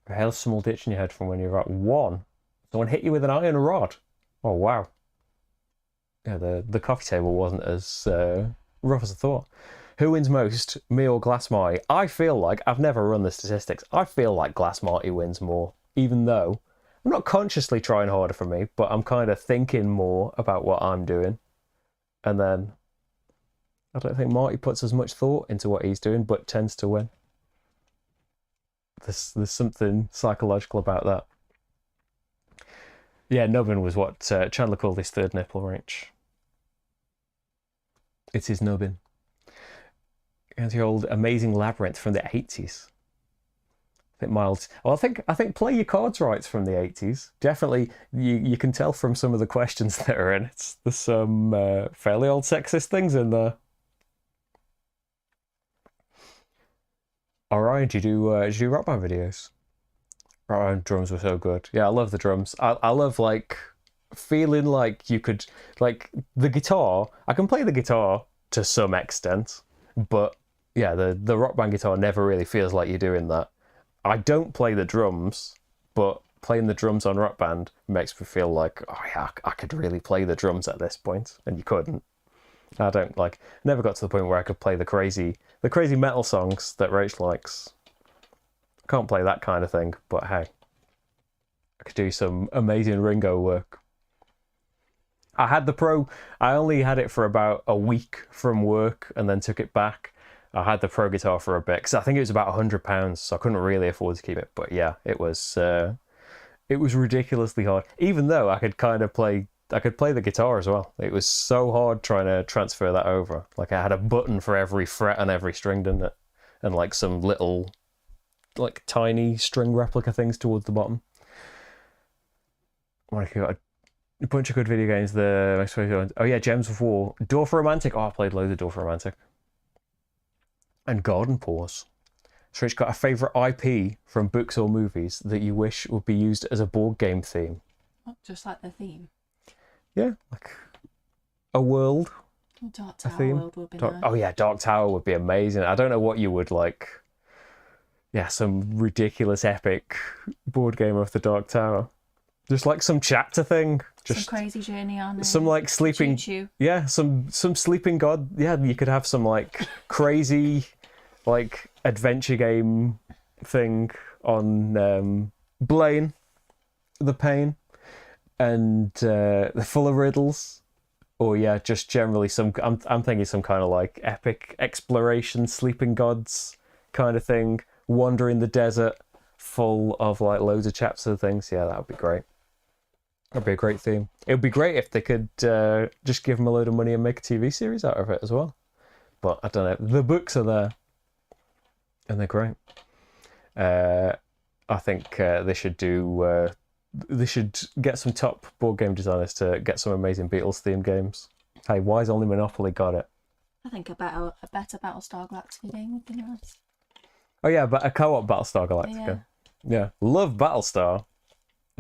A hell small ditch in your head from when you were at 1. Someone hit you with an iron rod. Oh wow. Yeah, the coffee table wasn't as rough as I thought. Who wins most, me or Glass Marty? I feel like, I've never run the statistics, I feel like Glass Marty wins more, even though I'm not consciously trying harder for me, but I'm kind of thinking more about what I'm doing. And then I don't think Marty puts as much thought into what he's doing, but tends to win. There's something psychological about that. Yeah, nubbin was what Chandler called his third nipple reach. It's his nubbin. And the old Amazing Labyrinth from the 80s. I think Miles. Well, I think Play Your Cards Right's from the 80s. Definitely, you can tell from some of the questions that are in it. There's some fairly old sexist things in there. Orion, do you do Rock Band videos? Rock Band drums were so good. Yeah, I love the drums. I love like feeling like you could like the guitar. I can play the guitar to some extent, but yeah, the Rock Band guitar never really feels like you're doing that. I don't play the drums, but playing the drums on Rock Band makes me feel like, oh yeah, I could really play the drums at this point, and you couldn't. I don't never got to the point where I could play the crazy metal songs that Rach likes. Can't play that kind of thing, but hey, I could do some amazing Ringo work. I had the Pro, I only had it for about a week from work and then took it back. I had the Pro guitar for a bit because I think it was about £100, so I couldn't really afford to keep it. But yeah, it was ridiculously hard. Even though I could play the guitar as well. It was so hard trying to transfer that over. Like I had a button for every fret and every string, didn't it? And like some little, like tiny string replica things towards the bottom. Like you got a bunch of good video games. Oh yeah, Gems of War, Door for Romantic. Oh, I played loads of Door for Romantic. And Garden Paws. So it's got a favourite IP from books or movies that you wish would be used as a board game theme. Just like the theme. Yeah, like a world. Dark Tower world would be nice. Oh yeah, Dark Tower would be amazing. I don't know what you would like. Yeah, some ridiculous epic board game of the Dark Tower. Just like some chapter thing. Just some crazy journey on. Some like sleeping. Choo-choo. Yeah, some sleeping god. Yeah, you could have some like crazy, like adventure game thing on Blaine, the Pain, and full of riddles. Or yeah, just generally some. I'm thinking some kind of like epic exploration, sleeping gods kind of thing. Wandering the desert, full of like loads of chapters of things. Yeah, that would be great. That'd be a great theme. It would be great if they could just give them a load of money and make a TV series out of it as well. But I don't know. The books are there, and they're great. I think they should do. They should get some top board game designers to get some amazing Beatles themed games. Hey, why's only Monopoly got it? I think a better Battlestar Galactica game would be nice. Oh yeah, but a co-op Battlestar Galactica. Yeah. Love Battlestar.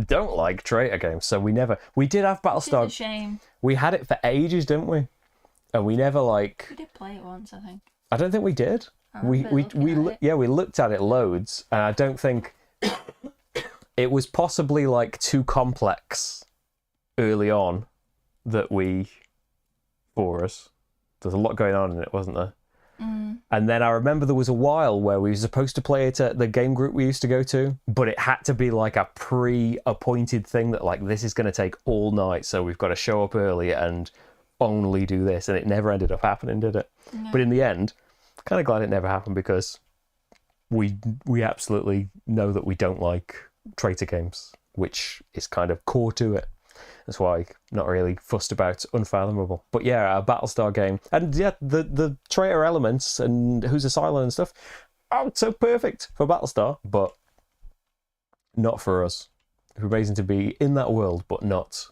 Don't like Traitor games, so we did have Battlestar. It's a shame. We had it for ages, didn't we? and we never like. We did play it once, I think. I don't think we did. I remember looking at it. Yeah, we looked at it loads, and I don't think it was possibly like too complex early on for us. There's a lot going on in it, wasn't there? And then I remember there was a while where we were supposed to play it at the game group we used to go to, but it had to be like a pre-appointed thing that like, this is going to take all night, so we've got to show up early and only do this, and it never ended up happening, did it? No. But in the end, kind of glad it never happened, because we absolutely know that we don't like traitor games, which is kind of core to it. That's why I'm not really fussed about Unfathomable. But yeah, a Battlestar game. And yeah, the traitor elements and Who's a Silent and stuff, oh, so perfect for Battlestar, but not for us. It's amazing to be in that world, but not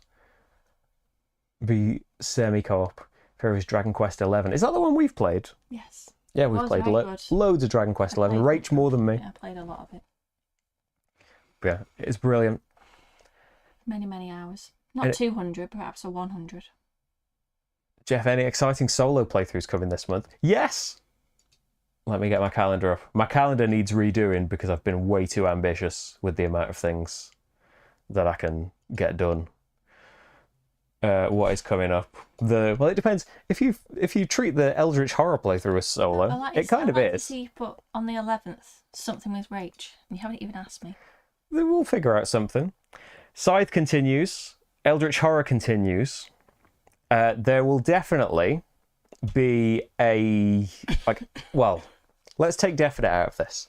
be semi-co-op. There is Dragon Quest 11. Is that the one we've played? Yes. Yeah, we've played loads of Dragon Quest 11. Rach more than me. Yeah, I played a lot of it. But yeah, it's brilliant. Many, many hours. Not 200, perhaps a 100. Jeff, any exciting solo playthroughs coming this month? Yes! Let me get my calendar up. My calendar needs redoing because I've been way too ambitious with the amount of things that I can get done. What is coming up? Well, it depends. If you treat the Eldritch Horror playthrough as solo, it kind of is. To see you put on the 11th something with Rach, and you haven't even asked me. We'll figure out something. Scythe continues. Eldritch Horror continues. There will definitely be well, let's take definite out of this.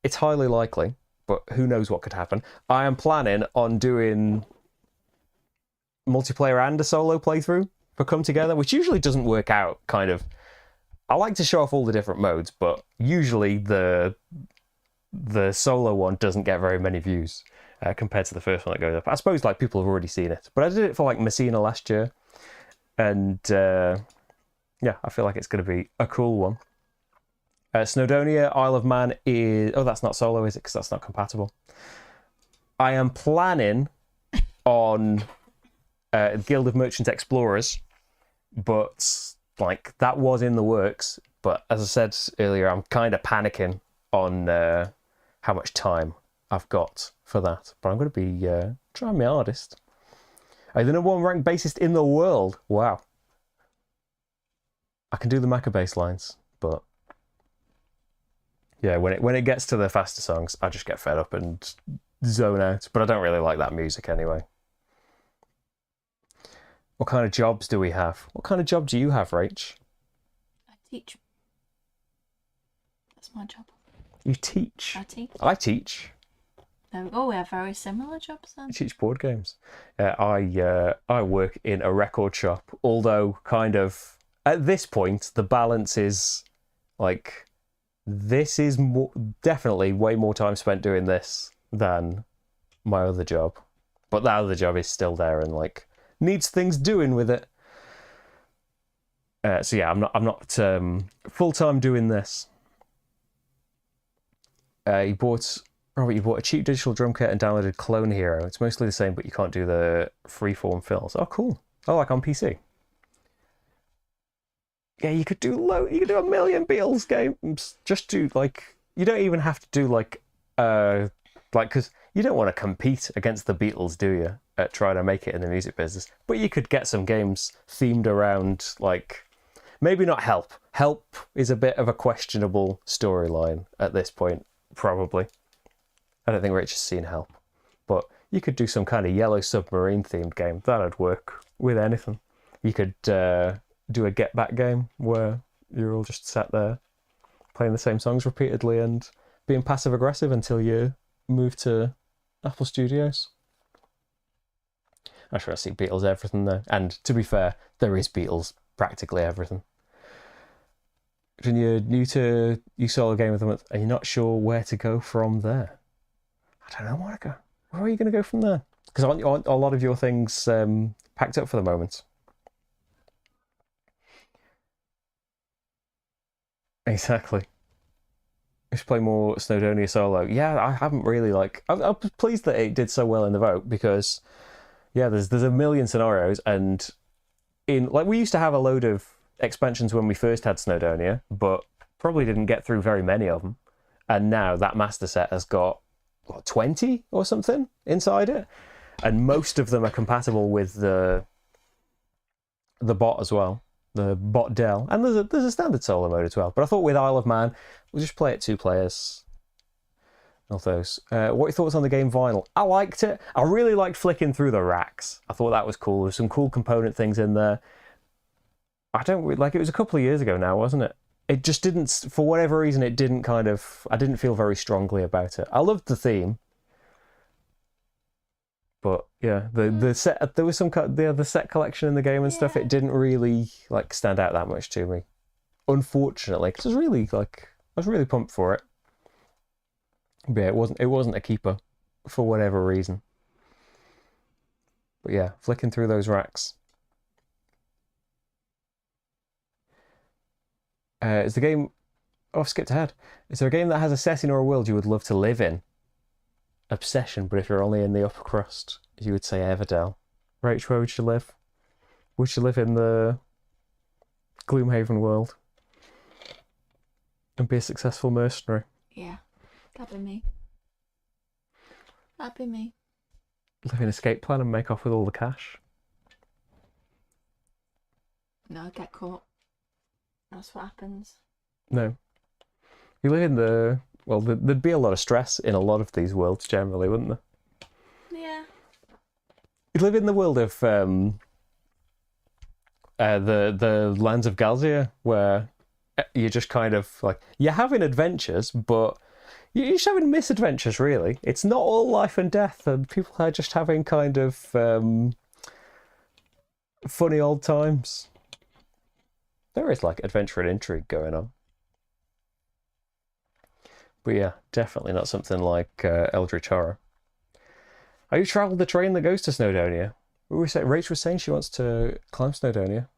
It's highly likely, but who knows what could happen. I am planning on doing multiplayer and a solo playthrough for Come Together, which usually doesn't work out, kind of. I like to show off all the different modes, but usually the solo one doesn't get very many views compared to the first one that goes up. I suppose like people have already seen it, but I did it for like Messina last year, and yeah, I feel like it's going to be a cool one. Snowdonia Isle of Man is... Oh, that's not solo, is it? Because that's not compatible. I am planning on Guild of Merchant Explorers, but like that was in the works. But as I said earlier, I'm kind of panicking on how much time I've got for that. But I'm going to be trying my hardest. I'm the #1 ranked bassist in the world. Wow. I can do the Macca bass lines, but yeah, when it gets to the faster songs, I just get fed up and zone out. But I don't really like that music anyway. What kind of jobs do we have? What kind of job do you have, Rach? I teach. That's my job. You teach? I teach. I teach. There we go. We have very similar jobs then. I teach board games. I work in a record shop, although kind of at this point the balance is like this is definitely way more time spent doing this than my other job, but that other job is still there and like needs things doing with it. So yeah, I'm not full time doing this. You bought a cheap digital drum kit and downloaded Clone Hero. It's mostly the same, but you can't do the freeform fills. Oh, cool. Oh, like on PC. Yeah, you could do a million Beatles games. Just do like, you don't even have to do like because you don't want to compete against the Beatles, do you? At trying to make it in the music business. But you could get some games themed around like, maybe not Help. Help is a bit of a questionable storyline at this point, probably. I don't think Rich has seen Help. But you could do some kind of Yellow Submarine themed game. That'd work with anything. You could do a Get Back game where you're all just sat there playing the same songs repeatedly and being passive aggressive until you move to Apple Studios. I sure I see Beatles everything there. And to be fair, there is Beatles practically everything. When you're new to your solo game of the month and you're not sure where to go from there, I don't know where to go. Where are you going to go from there? Because aren't a lot of your things packed up for the moment? Exactly. I should play more Snowdonia solo. Yeah, I haven't really I'm pleased that it did so well in the vote because, yeah, there's a million scenarios and in like we used to have a load of expansions when we first had Snowdonia, but probably didn't get through very many of them. And now that master set has got what 20 or something inside it, and most of them are compatible with the bot as well, the bot Dell, and there's a standard solo mode as well. But I thought with Isle of Man, we'll just play it 2 players. Of those. What are your thoughts on the game Vinyl? I liked it. I really liked flicking through the racks. I thought that was cool. There's some cool component things in there. I don't like it was a couple of years ago now, wasn't it? It just didn't, for whatever reason, it didn't kind of. I didn't feel very strongly about it. I loved the theme, but yeah, the set there was some the set collection in the game and stuff. It didn't really like stand out that much to me, unfortunately, because I was really pumped for it. But yeah, it wasn't a keeper for whatever reason. But yeah, flicking through those racks. Is the game... Oh, I've skipped ahead. Is there a game that has a setting or a world you would love to live in? Obsession, but if you're only in the upper crust, you would say Everdell. Rach, where would you live? Would you live in the Gloomhaven world? And be a successful mercenary? Yeah, that'd be me. That'd be me. Live in escape plan and make off with all the cash? No, get caught. That's what happens. No. You live in the... Well, there'd be a lot of stress in a lot of these worlds generally, wouldn't there? Yeah. You'd live in the world of the lands of Galzia, where you're just kind of like... You're having adventures, but you're just having misadventures, really. It's not all life and death, and people are just having kind of funny old times. There is like adventure and intrigue going on. But yeah, definitely not something like Eldritch Horror. Have you travelled the train that goes to Snowdonia? Rach was saying she wants to climb Snowdonia.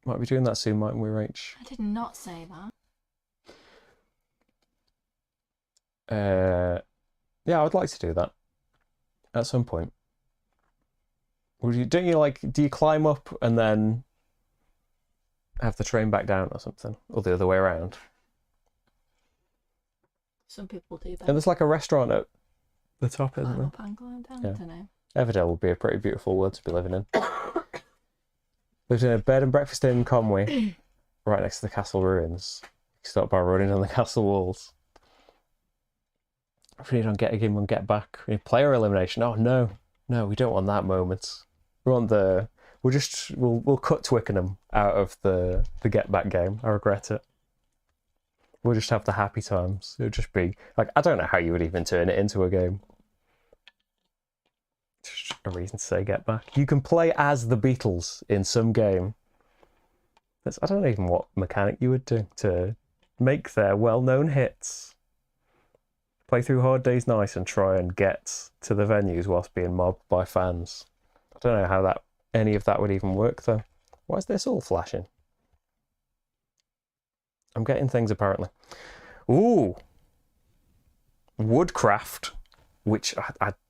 Might be doing that soon, mightn't we, Rach? I did not say that. Yeah, I would like to do that at some point. Do you climb up and then have the train back down or something? Or the other way around? Some people do that. And there's like a restaurant at the top, isn't there? Up and climb down, yeah. I don't know. Everdell would be a pretty beautiful world to be living in. Lived in a bed and breakfast in Conway, right next to the castle ruins. You start by running on the castle walls. If we need on Get Game on Get Back, we need player elimination. Oh no, we don't want that moment. We want the... We'll cut Twickenham out of the Get Back game. I regret it. We'll just have the happy times. It'll just be like, I don't know how you would even turn it into a game. Just a reason to say Get Back. You can play as the Beatles in some game. I don't know even what mechanic you would do to make their well-known hits. Play through Hard Day's Night and try and get to the venues whilst being mobbed by fans. I don't know how any of that would even work though. Why is this all flashing? I'm getting things apparently. Ooh! Woodcraft, which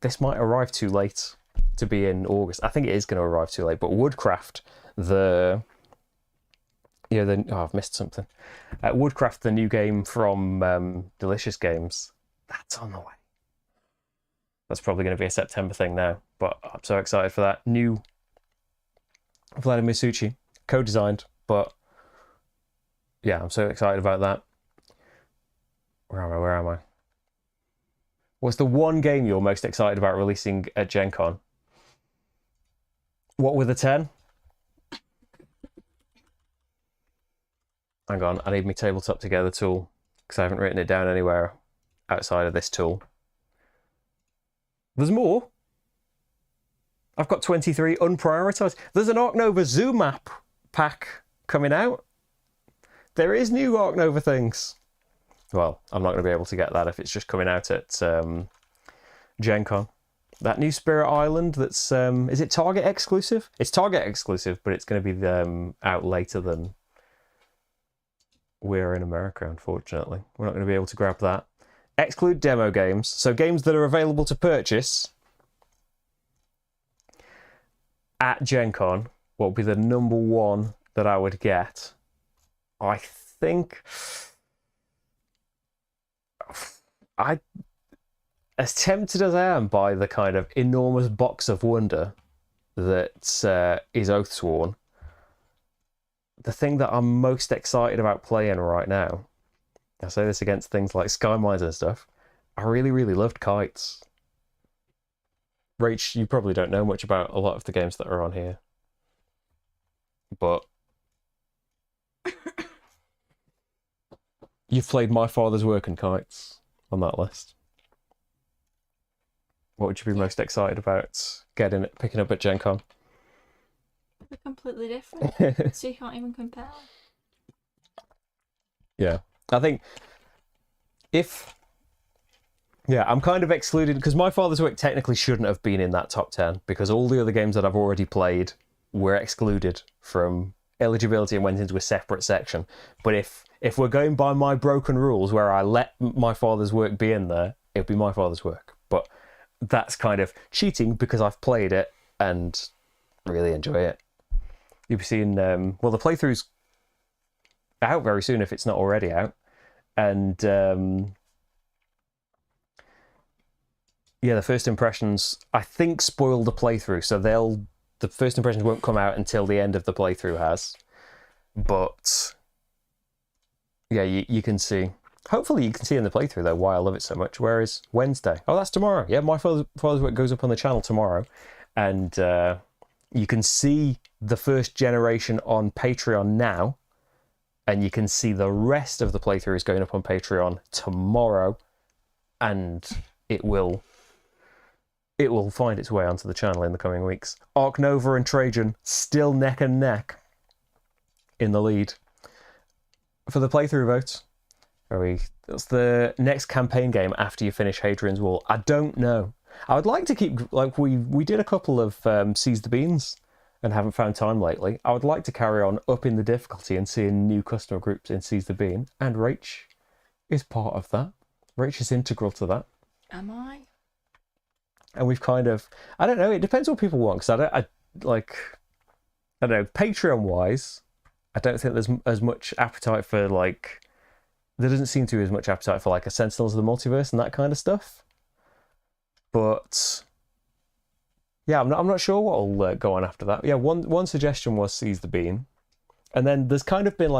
this might arrive too late to be in August. I think it is going to arrive too late, but Woodcraft, I've missed something. Woodcraft, the new game from Delicious Games, that's on the way. That's probably going to be a September thing now, but I'm so excited for that. New Vladimir Suchi, co-designed, but yeah, I'm so excited about that. Where am I? What's the one game you're most excited about releasing at Gen Con? What with a 10? Hang on, I need my tabletop together tool, because I haven't written it down anywhere outside of this tool. There's more. I've got 23 unprioritized. There's an Ark Nova Zoo map pack coming out. There is new Ark Nova things. Well, I'm not going to be able to get that if it's just coming out at Gen Con. That new Spirit Island that's... is it Target exclusive? It's Target exclusive, but it's going to be out later than we're in America, unfortunately. We're not going to be able to grab that. Exclude demo games. So games that are available to purchase at Gen Con what would be the number one that I would get? I think I, as tempted as I am by the kind of enormous box of wonder that is Oathsworn, the thing that I'm most excited about playing right now, I say this against things like Sky Mines and stuff, I really, really loved Kites. Rach, you probably don't know much about a lot of the games that are on here, but you've played My Father's Work and Kites on that list. What would you be most excited about picking up at Gen Con? They're completely different, so you can't even compare. Yeah, I think I'm kind of excluded because My Father's Work technically shouldn't have been in that top 10 because all the other games that I've already played were excluded from eligibility and went into a separate section. But if we're going by my broken rules where I let My Father's Work be in there, it'd be My Father's Work. But that's kind of cheating because I've played it and really enjoy it. You'll be seeing, the playthrough's out very soon if it's not already out. And the first impressions, I think, spoil the playthrough. So the first impressions won't come out until the end of the playthrough has. But yeah, you can see. Hopefully you can see in the playthrough, though, why I love it so much. Where is Wednesday? Oh, that's tomorrow. Yeah, My Father's Work goes up on the channel tomorrow. And you can see the first generation on Patreon now. And you can see the rest of the playthrough is going up on Patreon tomorrow. And it will find its way onto the channel in the coming weeks. Ark Nova and Trajan still neck and neck in the lead. For the playthrough votes, that's the next campaign game after you finish Hadrian's Wall. I don't know. I would like to keep, like we did a couple of Seize the Beans and haven't found time lately. I would like to carry on upping the difficulty and seeing new customer groups in Seize the Bean, and Rach is part of that. Rach is integral to that. Am I? And we've kind of, I don't know, it depends what people want, because I don't know, Patreon-wise, I don't think there's as much appetite for, there doesn't seem to be as much appetite for, a Sentinels of the Multiverse and that kind of stuff. But yeah, I'm not sure what'll go on after that. Yeah, one suggestion was Seize the Bean. And then there's kind of been,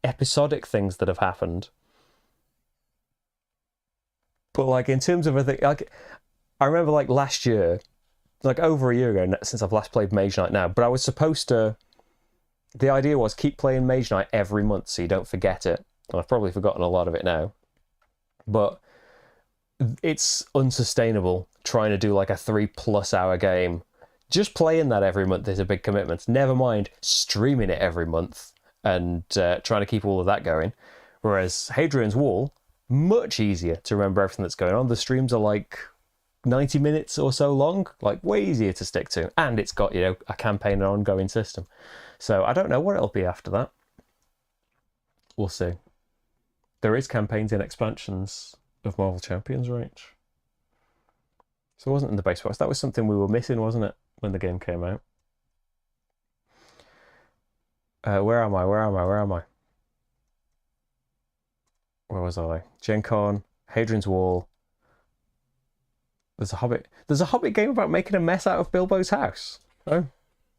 episodic things that have happened. But, in terms of, I remember, last year, over a year ago since I've last played Mage Knight now, but I was supposed to... The idea was keep playing Mage Knight every month so you don't forget it. And I've probably forgotten a lot of it now. But it's unsustainable trying to do, a 3+ hour game. Just playing that every month is a big commitment. Never mind streaming it every month and trying to keep all of that going. Whereas Hadrian's Wall, much easier to remember everything that's going on. The streams are 90 minutes or so long, way easier to stick to. And it's got, a campaign and ongoing system. So I don't know what it'll be after that. We'll see. There is campaigns and expansions of Marvel Champions, right? So it wasn't in the base box. That was something we were missing, wasn't it, when the game came out? Where am I? Where was I? Gen Con, Hadrian's Wall. There's a Hobbit game about making a mess out of Bilbo's house. Oh,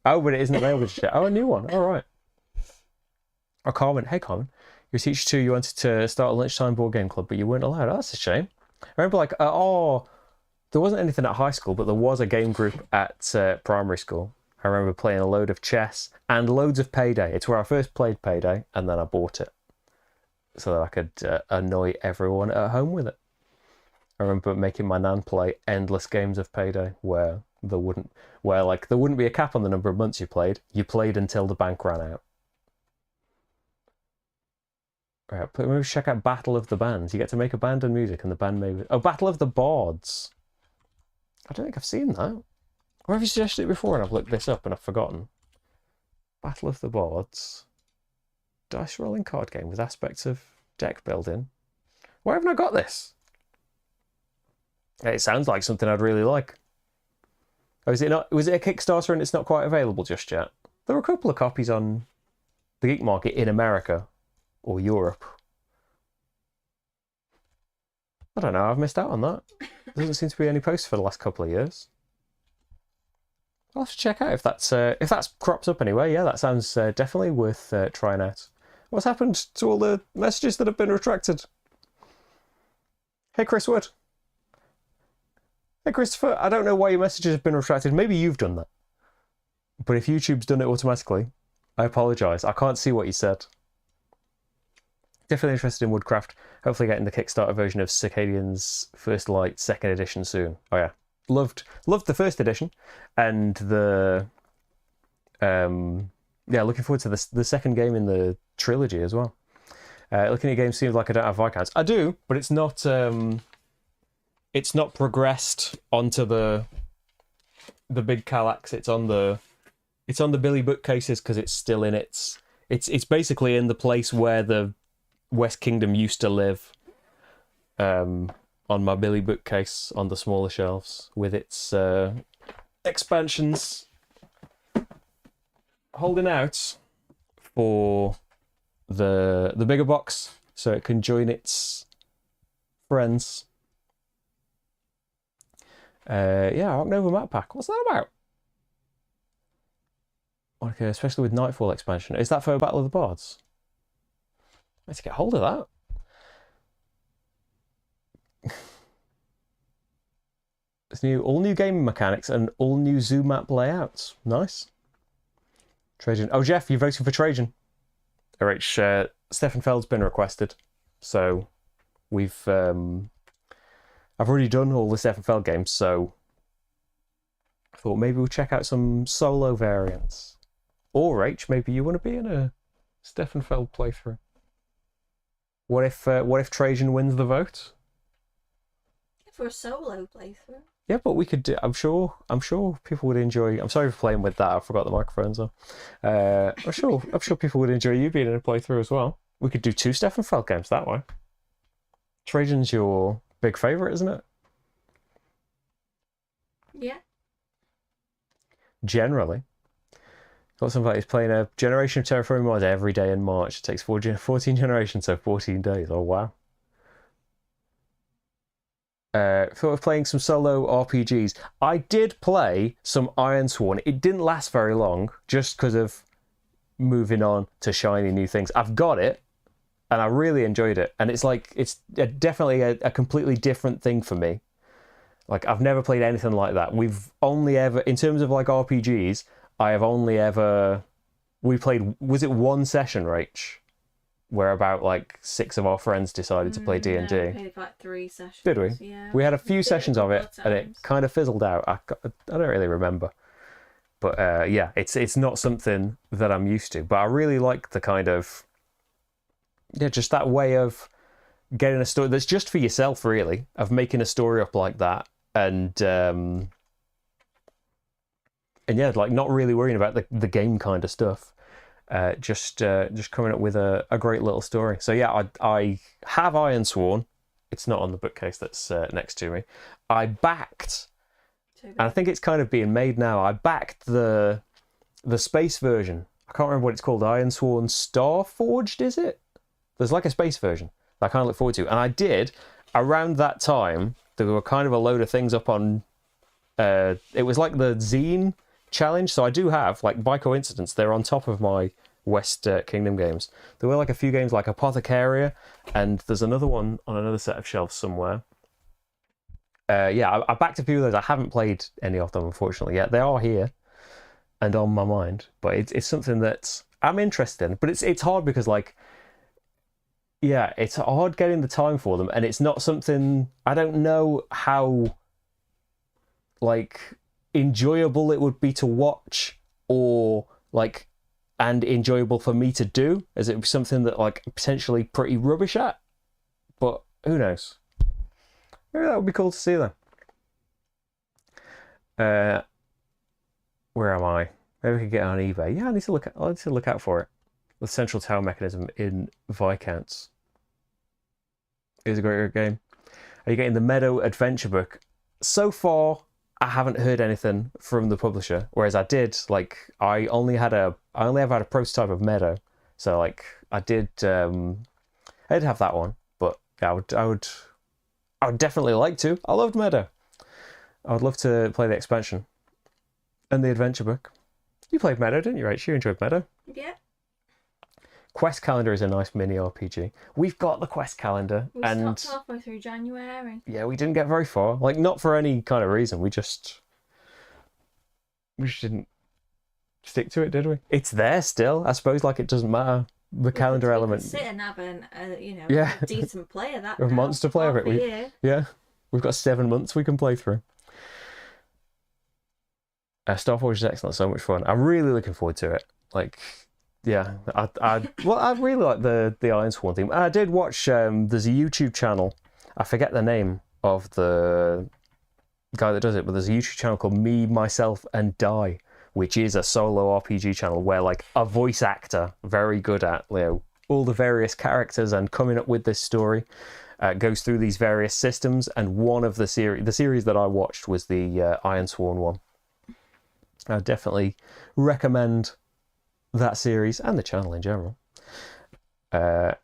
but it isn't available just yet. Oh, a new one. All right. Oh, Carmen. Hey, Carmen. Your teacher too. You wanted to start a lunchtime board game club, but you weren't allowed. Oh, that's a shame. I remember, there wasn't anything at high school, but there was a game group at primary school. I remember playing a load of chess and loads of Payday. It's where I first played Payday, and then I bought it so that I could annoy everyone at home with it. I remember making my nan play endless games of Payday where there wouldn't be a cap on the number of months you played. You played until the bank ran out. Right, maybe check out Battle of the Bands. You get to make a band and music, and the band may... Oh, Battle of the Bards. I don't think I've seen that. Or have you suggested it before and I've looked this up and I've forgotten? Battle of the Bards. Dice rolling card game with aspects of deck building. Why haven't I got this? It sounds like something I'd really like. Oh, is it not? Was it a Kickstarter and it's not quite available just yet? There were a couple of copies on the Geek Market in America or Europe. I don't know, I've missed out on that. There doesn't seem to be any posts for the last couple of years. I'll have to check out if that's crops up anyway. Yeah, that sounds definitely worth trying out. What's happened to all the messages that have been retracted? Hey, Chris Wood. Hey, Christopher, I don't know why your messages have been retracted. Maybe you've done that. But if YouTube's done it automatically, I apologise. I can't see what you said. Definitely interested in Woodcraft. Hopefully getting the Kickstarter version of Circadian's First Light 2nd edition soon. Oh yeah. Loved the first edition. And the... yeah, looking forward to the second game in the trilogy as well. Looking at games seems like I don't have Viscounts. I do, but it's not progressed onto the big Kallax. It's on the Billy bookcases because it's still in it's basically in the place where the West Kingdom used to live, on my Billy bookcase on the smaller shelves with its expansions holding out for the bigger box so it can join its friends. Yeah, Ark Nova map pack. What's that about? Okay, especially with Nightfall expansion. Is that for Battle of the Bards? Let's get hold of that. It's all new gaming mechanics and all new zoo map layouts. Nice. Trajan. Oh, Jeff, you voted for Trajan. RH, Stefan Feld's been requested. So we've I've already done all the Stefan Feld games, so I thought maybe we'll check out some solo variants. Or H, maybe you want to be in a Stefan Feld playthrough. What if Trajan wins the vote? For a solo playthrough. Yeah, but we could do. I'm sure people would enjoy. I'm sorry for playing with that. I forgot the microphones on. I'm sure people would enjoy you being in a playthrough as well. We could do 2 Stefan Feld games that way. Trajan's your big favourite, isn't it? Yeah. Generally. Got somebody who's playing a generation of Terraforming Mars every day in March. It takes 14 generations, so 14 days. Oh, wow. Thought of playing some solo RPGs. I did play some Ironsworn. It didn't last very long, just because of moving on to shiny new things. I've got it, and I really enjoyed it. And it's definitely a completely different thing for me. Like, I've never played anything like that. We've only ever, in terms of like RPGs, I have only ever, we played, was it one session, Rach? Where about like 6 of our friends decided to play D&D. No, we played like 3 sessions. Did we? Yeah. We had a few sessions of it, and it kind of fizzled out. I don't really remember. But yeah, it's not something that I'm used to. But I really like the kind of, yeah, just that way of getting a story that's just for yourself, really, of making a story up like that. And yeah, like not really worrying about the game kind of stuff. Just coming up with a great little story. So yeah, I have Ironsworn. It's not on the bookcase that's next to me. I backed, and I think it's kind of being made now. I backed the space version. I can't remember what it's called. Ironsworn Starforged, is it? There's like a space version that I kind of look forward to. And I did, around that time, there were kind of a load of things up on, it was like the zine challenge. So I do have, like, by coincidence, they're on top of my West Kingdom games. There were like a few games like Apothecaria, and there's another one on another set of shelves somewhere. Yeah, I backed a few of those. I haven't played any of them, unfortunately, yet. They are here and on my mind, but it's something that I'm interested in. But it's hard because, like, yeah, it's hard getting the time for them, and it's not something, I don't know how, like, enjoyable it would be to watch, or like, and enjoyable for me to do, as it was something that like potentially pretty rubbish at. But who knows? Maybe that would be cool to see then. Where am I? Maybe we could get it on eBay. Yeah, I need to look out for it. The Central Tower mechanism in Viscounts is a great game. Are you getting the Meadow Adventure book? So far, I haven't heard anything from the publisher. Whereas I did, like, I only ever had a prototype of Meadow, so like I did have that one. But yeah, I would definitely like to. I loved Meadow. I would love to play the expansion and the adventure book. You played Meadow, didn't you, Rach? You enjoyed Meadow. Yeah. Quest Calendar is a nice mini RPG. We've got the Quest Calendar, We and stopped halfway through January. yeah, we didn't get very far. Like, not for any kind of reason. We just didn't stick to it, did we? It's there still. I suppose, like, it doesn't matter. The calendar element. Sit and have Yeah. a decent play of that. A monster play of it. Yeah. We've got 7 months we can play through. Star Forge is excellent. So much fun. I'm really looking forward to it. Like, yeah, I really like the Iron Sworn theme. I did watch. There's a YouTube channel. I forget the name of the guy that does it, but there's a YouTube channel called Me, Myself, and Die, which is a solo RPG channel where, like, a voice actor, very good at, you know, all the various characters and coming up with this story, goes through these various systems. And one of the series that I watched was the Iron Sworn one. I definitely recommend that series and the channel in general. Because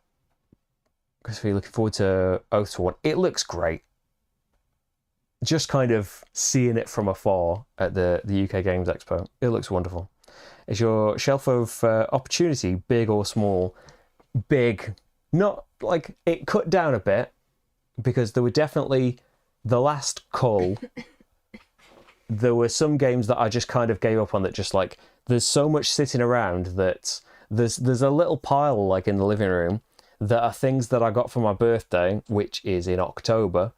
if you're looking forward to Oathsworn, it looks great. Just kind of seeing it from afar at the UK Games Expo, it looks wonderful. Is your shelf of opportunity big or small? Big. Not like it cut down a bit, because there were definitely the last cull. There were some games that I just kind of gave up on, that just, like, there's so much sitting around that there's a little pile, like, in the living room that are things that I got for my birthday, which is in October,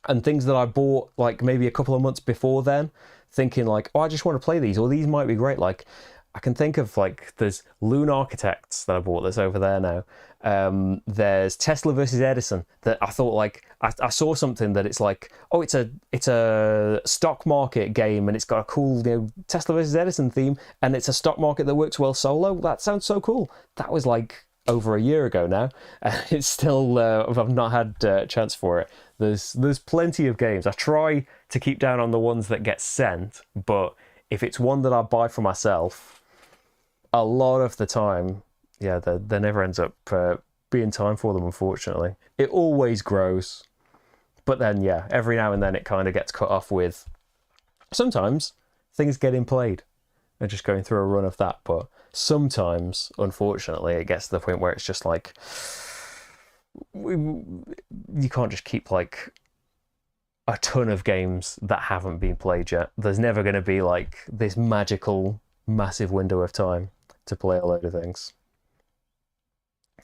and things that I bought, like, maybe a couple of months before then, thinking, like, oh, I just want to play these, or these might be great. Like, I can think of, like, there's Loon Architects that I bought that's over there now. There's Tesla versus Edison that I thought, like, I saw something that it's like, oh, it's a stock market game, and it's got a cool, you know, Tesla versus Edison theme, and it's a stock market that works well solo. That sounds so cool. That was like over a year ago now, and it's still I've not had a chance for it. There's plenty of games. I try to keep down on the ones that get sent, but if it's one that I buy for myself, a lot of the time, yeah, there never ends up being time for them, unfortunately. It always grows, but then, yeah, every now and then it kind of gets cut off with, sometimes things getting played and just going through a run of that, but sometimes, unfortunately, it gets to the point where it's just like, you can't just keep, like, a ton of games that haven't been played yet. There's never going to be, like, this magical, massive window of time to play a load of things.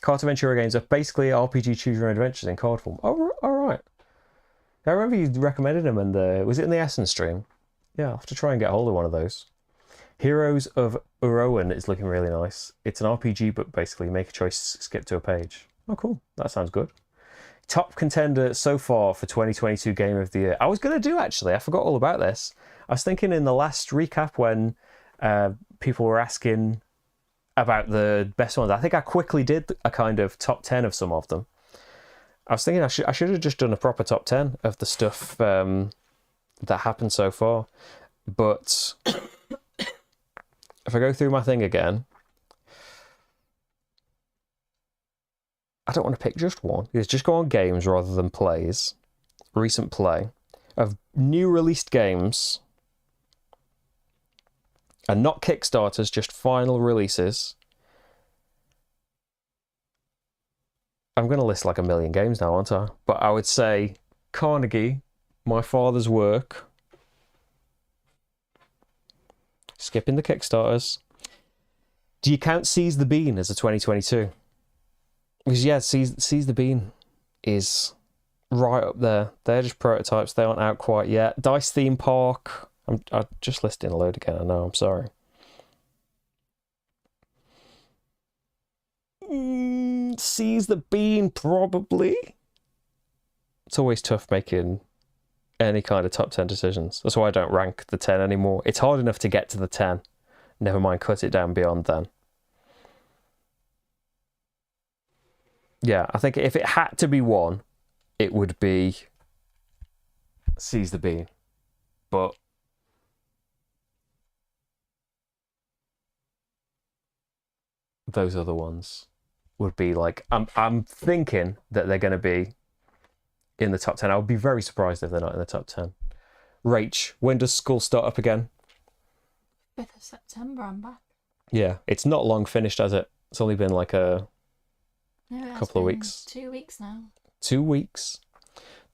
Card Adventure games are basically RPG choose your own adventures in card form. Oh, all right. I remember you recommended them, and was it in the Essen stream? Yeah, I'll have to try and get hold of one of those. Heroes of Uroan is looking really nice. It's an RPG, but basically make a choice, skip to a page. Oh, cool. That sounds good. Top contender so far for 2022 Game of the Year. I was going to do, actually. I forgot all about this. I was thinking in the last recap when people were asking about the best ones. I think I quickly did a kind of top 10 of some of them. I was thinking I should have just done a proper top 10 of the stuff that happened so far. But if I go through my thing again, I don't want to pick just one. It's just go on games rather than plays. Recent play of new released games, and not Kickstarters, just final releases. I'm going to list like a million games now, aren't I? But I would say Carnegie, My Father's Work, skipping the Kickstarters. Do you count Seize the Bean as a 2022? Because, yeah, Seize the Bean is right up there. They're just prototypes. They aren't out quite yet. Dice Theme Park. I'm just listing a load again. I know, I'm sorry. Seize the Bean, probably. It's always tough making any kind of top 10 decisions. That's why I don't rank the 10 anymore. It's hard enough to get to the 10. Never mind cut it down beyond then. Yeah, I think if it had to be one, it would be Seize the Bean. but those other ones would be like, I'm thinking that they're going to be in the top 10. I would be very surprised if they're not in the top 10. Rach, when does school start up again? 5th of September, I'm back. Yeah, it's not long finished, has it? It's only been like a couple of weeks. 2 weeks now. 2 weeks.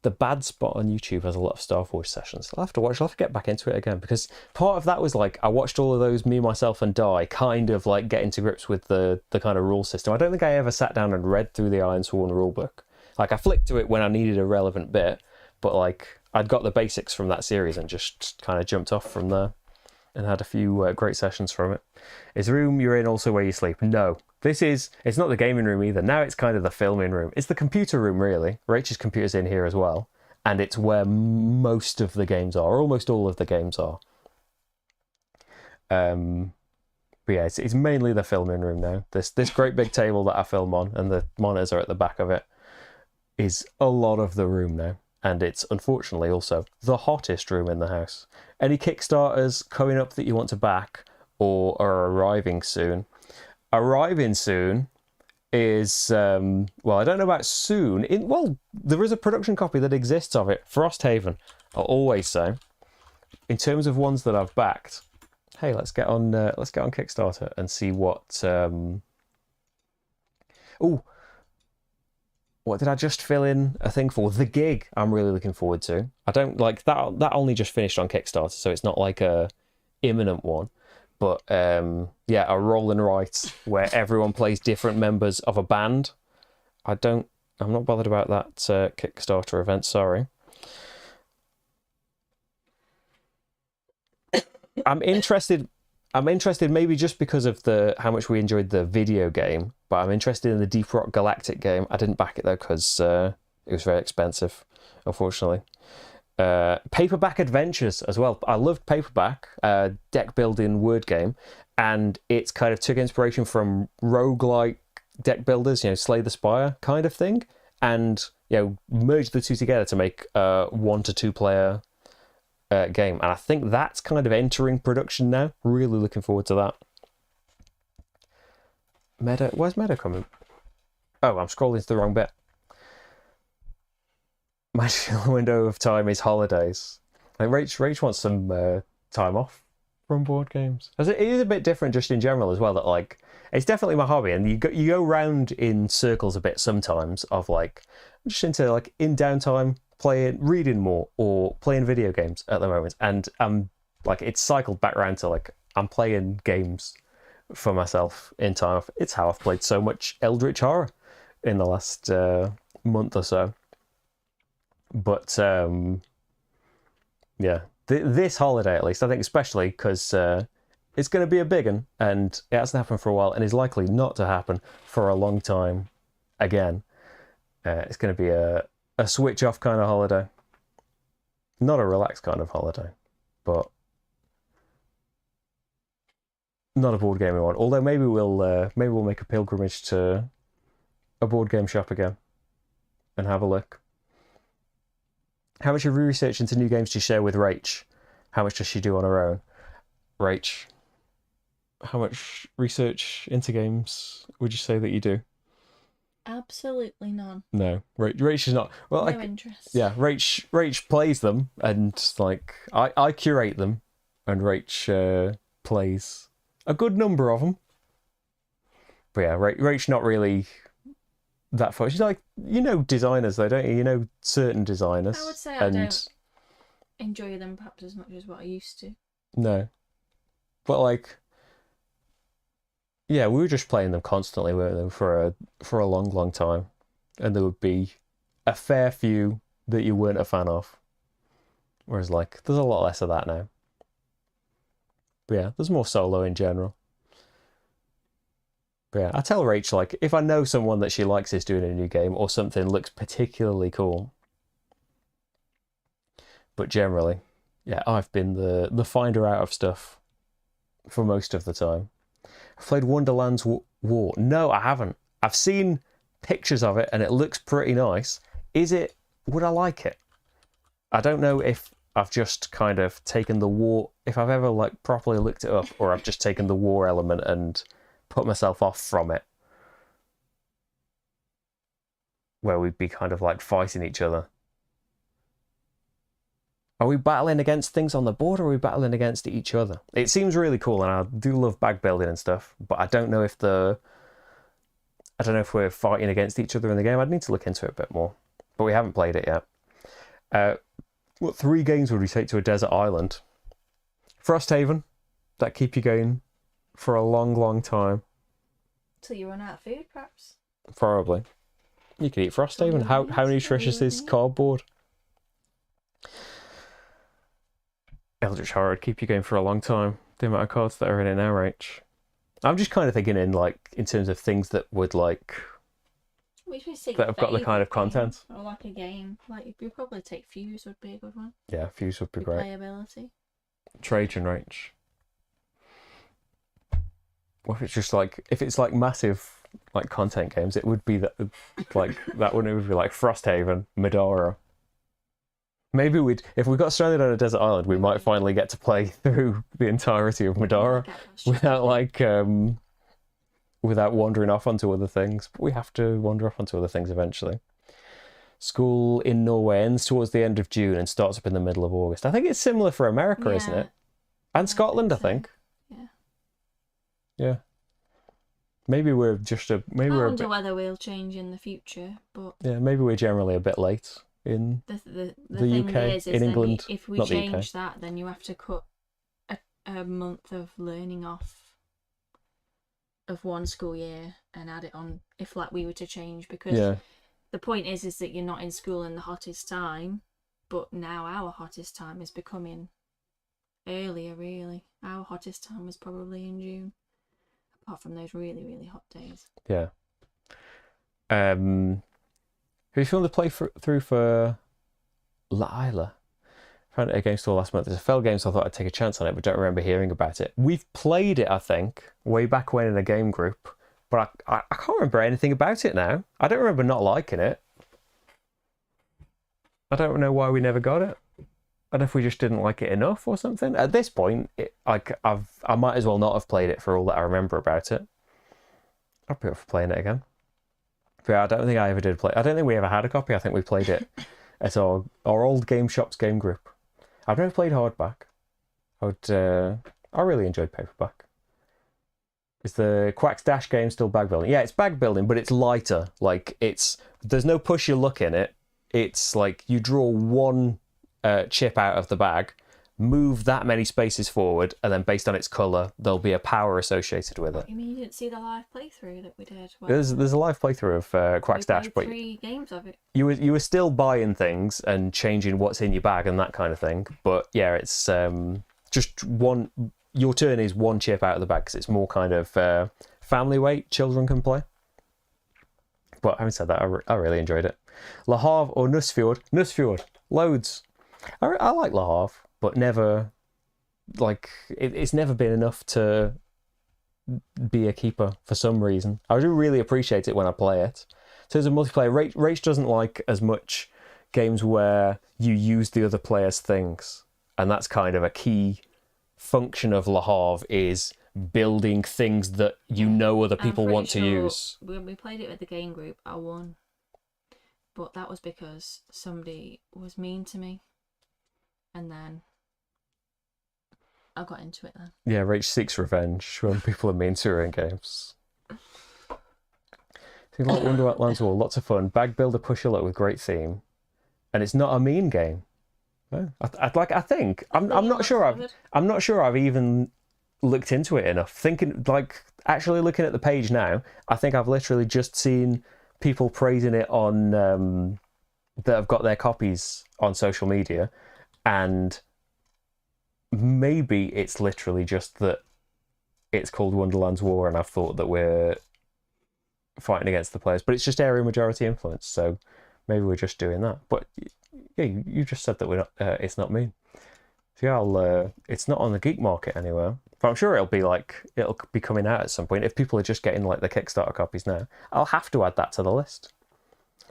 The Bad Spot on YouTube has a lot of Star Forge sessions. I'll have to watch. I'll have to get back into it again, because part of that was like, I watched all of those, Me, Myself and Die, kind of like getting to grips with the kind of rule system. I don't think I ever sat down and read through the Iron Sworn rulebook. Like, I flicked to it when I needed a relevant bit, but like, I'd got the basics from that series and just kind of jumped off from there and had a few great sessions from it. Is the room you're in also where you sleep? No. It's not the gaming room either. Now it's kind of the filming room. It's the computer room, really. Rachel's computer's in here as well. And it's where most of the games are, or almost all of the games are. But yeah, it's mainly the filming room now. This great big table that I film on, and the monitors are at the back of it, is a lot of the room now. And it's unfortunately also the hottest room in the house. Any Kickstarters coming up that you want to back or are arriving soon? Arriving soon is, well, I don't know about soon. There is a production copy that exists of it. Frosthaven, I'll always say. In terms of ones that I've backed, hey, let's get on Kickstarter and see what. What did I just fill in a thing for? The Gig, I'm really looking forward to. I don't like that. That only just finished on Kickstarter, so it's not like a imminent one. But yeah, a roll and write where everyone plays different members of a band. I'm not bothered about that Kickstarter event. Sorry. I'm interested maybe just because of how much we enjoyed the video game, but I'm interested in the Deep Rock Galactic game. I didn't back it though because it was very expensive, unfortunately. Paperback Adventures as well. I loved Paperback, deck building word game, and it kind of took inspiration from roguelike deck builders, Slay the Spire kind of thing, and merged the two together to make a 1 to 2 player game. And I think that's kind of entering production now. Really looking forward to that. Meta, where's Meta coming? Oh, I'm scrolling to the wrong bit. My window of time is holidays. Like Rach wants some time off from board games. It is a bit different just in general as well. That like it's definitely my hobby, and you go round in circles a bit sometimes. Of like I'm just into like in downtime reading more or playing video games at the moment, and like it's cycled back around to like I'm playing games for myself in time. It's how I've played so much Eldritch Horror in the last month or so. But yeah, this holiday at least, I think, especially because it's going to be a big one, and it hasn't happened for a while, and is likely not to happen for a long time again. It's going to be a switch off kind of holiday, not a relaxed kind of holiday, but not a board gaming one. Although maybe we'll make a pilgrimage to a board game shop again and have a look. How much of your research into new games do you share with Rach? How much does she do on her own? Rach, how much research into games would you say that you do? Absolutely none. No, Rach is not. Well, no interest. Yeah, Rach plays them, and like I curate them, and Rach plays a good number of them. But yeah, Rach not really that far. She's like, designers though, don't you? Certain designers. I would say I don't enjoy them perhaps as much as what I used to. No. But like, yeah, we were just playing them constantly, weren't we, for a long, long time. And there would be a fair few that you weren't a fan of. Whereas like, there's a lot less of that now. But yeah, there's more solo in general. But yeah, I tell Rach, like, if I know someone that she likes is doing a new game or something looks particularly cool. But generally, yeah, I've been the finder out of stuff for most of the time. I've played Wonderland's War. No, I haven't. I've seen pictures of it and it looks pretty nice. Would I like it? I don't know if I've just kind of taken the war, if I've ever like properly looked it up, or I've just taken the war element and put myself off from it, where we'd be kind of like fighting each other. Are we battling against things on the board, or are we battling against each other? It seems really cool, and I do love bag building and stuff, but I don't know if we're fighting against each other in the game. I'd need to look into it a bit more, but we haven't played it yet. What 3 games would we take to a desert island? Frosthaven, that keep you going for a long, long time. Till you run out of food, perhaps. Probably. You could eat Frosthaven. How nutritious is cardboard? Eldritch Horror would keep you going for a long time. The amount of cards that are in it now, Rach. I'm just kind of thinking in terms of things that would like that have got the kind of content. Or like a game. Like you'd probably take Fuse would be a good one. Yeah, Fuse would be great. Playability. Trajan Rach. What if it's just like massive like content games? It would be that like that one. It would be like Frosthaven, Medora. Maybe if we got stranded on a desert island, we might finally get to play through the entirety of Medora without without wandering off onto other things. But we have to wander off onto other things eventually. School in Norway ends towards the end of June and starts up in the middle of August. I think it's similar for America, isn't it? And Scotland, I think. Yeah. Yeah. Maybe we're just I wonder whether we'll change in the future, but yeah, maybe we're generally a bit late in the thing UK, is in England. If we change that, then you have to cut a month of learning off of one school year and add it on if like we were to change, because the point is that you're not in school in the hottest time, but now our hottest time is becoming earlier. Really, our hottest time was probably in June, apart from those really, really hot days. Yeah. Have you filmed the playthrough for La Isla? Found it at a game store last month. It's a fell game, so I thought I'd take a chance on it, but don't remember hearing about it. We've played it, I think, way back when in a game group, but I can't remember anything about it now. I don't remember not liking it. I don't know why we never got it. I don't know if we just didn't like it enough or something. At this point, I might as well not have played it for all that I remember about it. I'd be up for playing it again. But yeah, I don't think I ever did play. I don't think we ever had a copy. I think we played it at our old game shop's game group. I've never played hardback. I really enjoyed paperback. Is the Quack's Dash game still bag building? Yeah, it's bag building, but it's lighter. Like there's no push your luck in it. It's like you draw one chip out of the bag, move that many spaces forward, and then based on its colour, there'll be a power associated with it. You mean you didn't see the live playthrough that we did? Well, there's a live playthrough of Quack's Dash, but 3 games of it. You were still buying things and changing what's in your bag and that kind of thing. But yeah, it's just one. Your turn is one chip out of the bag because it's more kind of family weight. Children can play. But having said that, I really enjoyed it. Le Havre or Nussfjord? Nussfjord, loads. I like Le Havre, but never it's never been enough to be a keeper for some reason. I do really appreciate it when I play it. In terms of multiplayer, Rach doesn't like as much games where you use the other player's things, and that's kind of a key function of Le Havre, is building things that other people want to use. When we played it with the game group, I won, but that was because somebody was mean to me, and then I got into it then. Yeah, Rach seeks revenge when people are mean to her in games. Things like Wonderland's War, lots of fun. Bag builder push a lot with great theme, and it's not a mean game. No, I'm not sure I've even looked into it enough. Actually looking at the page now, I think I've literally just seen people praising it on that have got their copies on social media, and maybe it's literally just that it's called Wonderland's War, and I've thought that we're fighting against the players, but it's just area majority influence, so maybe we're just doing that. But yeah, you just said that we're not. It's not mean. So yeah, it's not on the Geek Market anywhere, but I'm sure it'll be coming out at some point. If people are just getting like the Kickstarter copies now, I'll have to add that to the list.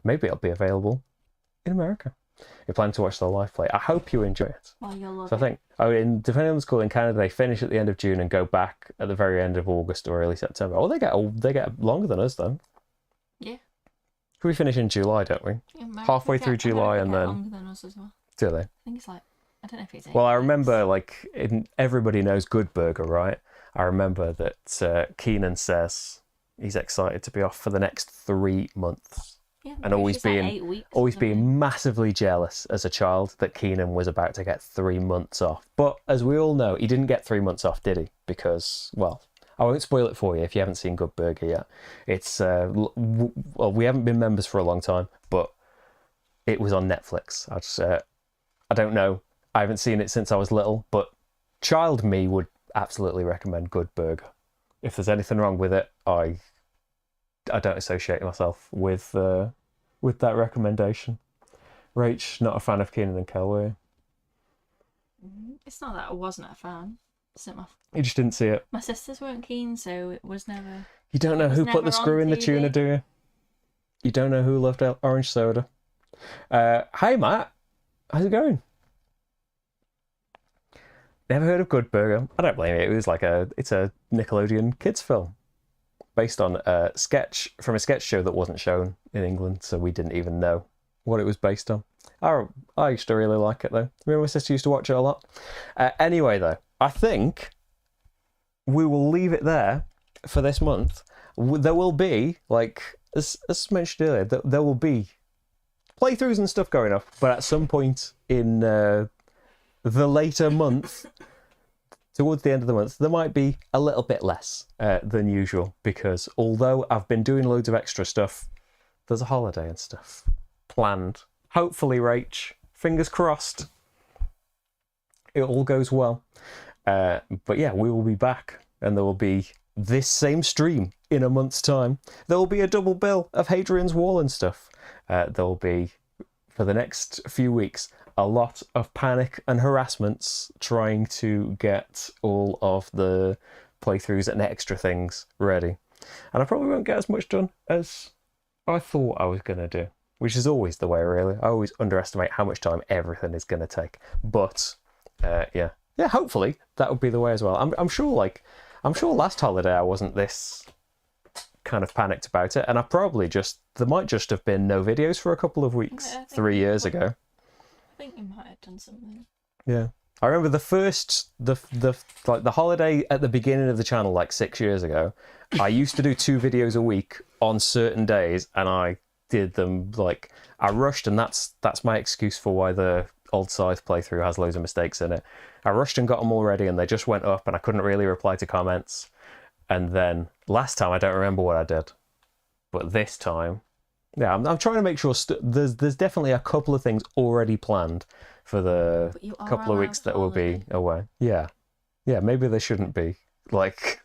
Maybe it'll be available in America. We plan to watch the live play. I hope you enjoy it. Well, you'll love So I think, depending on the school in Canada, they finish at the end of June and go back at the very end of August or early September. Oh, they get longer than us then. Yeah. We finish in July, don't we? Yeah, Halfway through July, and then longer than us as well. Do they? I think it's like, I don't know if it's 8 Well, I weeks. remember, like, everybody knows Good Burger, right? I remember that Keenan says he's excited to be off for the next 3 months. Yeah, And always it's like being 8 weeks, always isn't it? being massively jealous as a child that Keenan was about to get 3 months off. But as we all know, he didn't get 3 months off, did he? Because, well, I won't spoil it for you if you haven't seen Good Burger yet. It's well, we haven't been members for a long time, but it was on Netflix. I don't know. I haven't seen it since I was little, but child me would absolutely recommend Good Burger. If there's anything wrong with it, I don't associate myself with that recommendation. Rach, not a fan of Keenan and Kel, were you? It's not that I wasn't a fan. You just didn't see it. My sisters weren't keen, so it was never... You don't know who put the screw in the tuna, do you? You don't know who loved orange soda. Hi, Matt. How's it going? Never heard of Good Burger? I don't blame you. It was it's a Nickelodeon kids film based on a sketch from a sketch show that wasn't shown in England, so we didn't even know what it was based on. I used to really like it though. Me and my sister used to watch it a lot. Anyway, though, I think we will leave it there for this month. There will be, like as mentioned earlier, there will be playthroughs and stuff going up, but at some point in the later month, towards the end of the month, there might be a little bit less than usual, because although I've been doing loads of extra stuff, there's a holiday and stuff planned. Hopefully, Rach, fingers crossed, it all goes well. But yeah, we will be back, and there will be this same stream in a month's time. There will be a double bill of Hadrian's Wall and stuff. There will be, for the next few weeks, a lot of panic and harassments trying to get all of the playthroughs and extra things ready. And I probably won't get as much done as I thought I was going to do, which is always the way, really. I always underestimate how much time everything is going to take. But, yeah, hopefully that would be the way as well. I'm sure last holiday I wasn't this kind of panicked about it, and there might just have been no videos for a couple of weeks 3 years ago. I think you might have done something. Yeah, I remember the holiday at the beginning of the channel, like 6 years ago. I used to do 2 videos a week on certain days, and I did them I rushed, and that's my excuse for why the Old Scythe playthrough has loads of mistakes in it. I rushed and got them all ready, and they just went up, and I couldn't really reply to comments. And then last time, I don't remember what I did, but this time, yeah, I'm trying to make sure there's definitely a couple of things already planned for the couple of weeks that will be away. Yeah, maybe there shouldn't be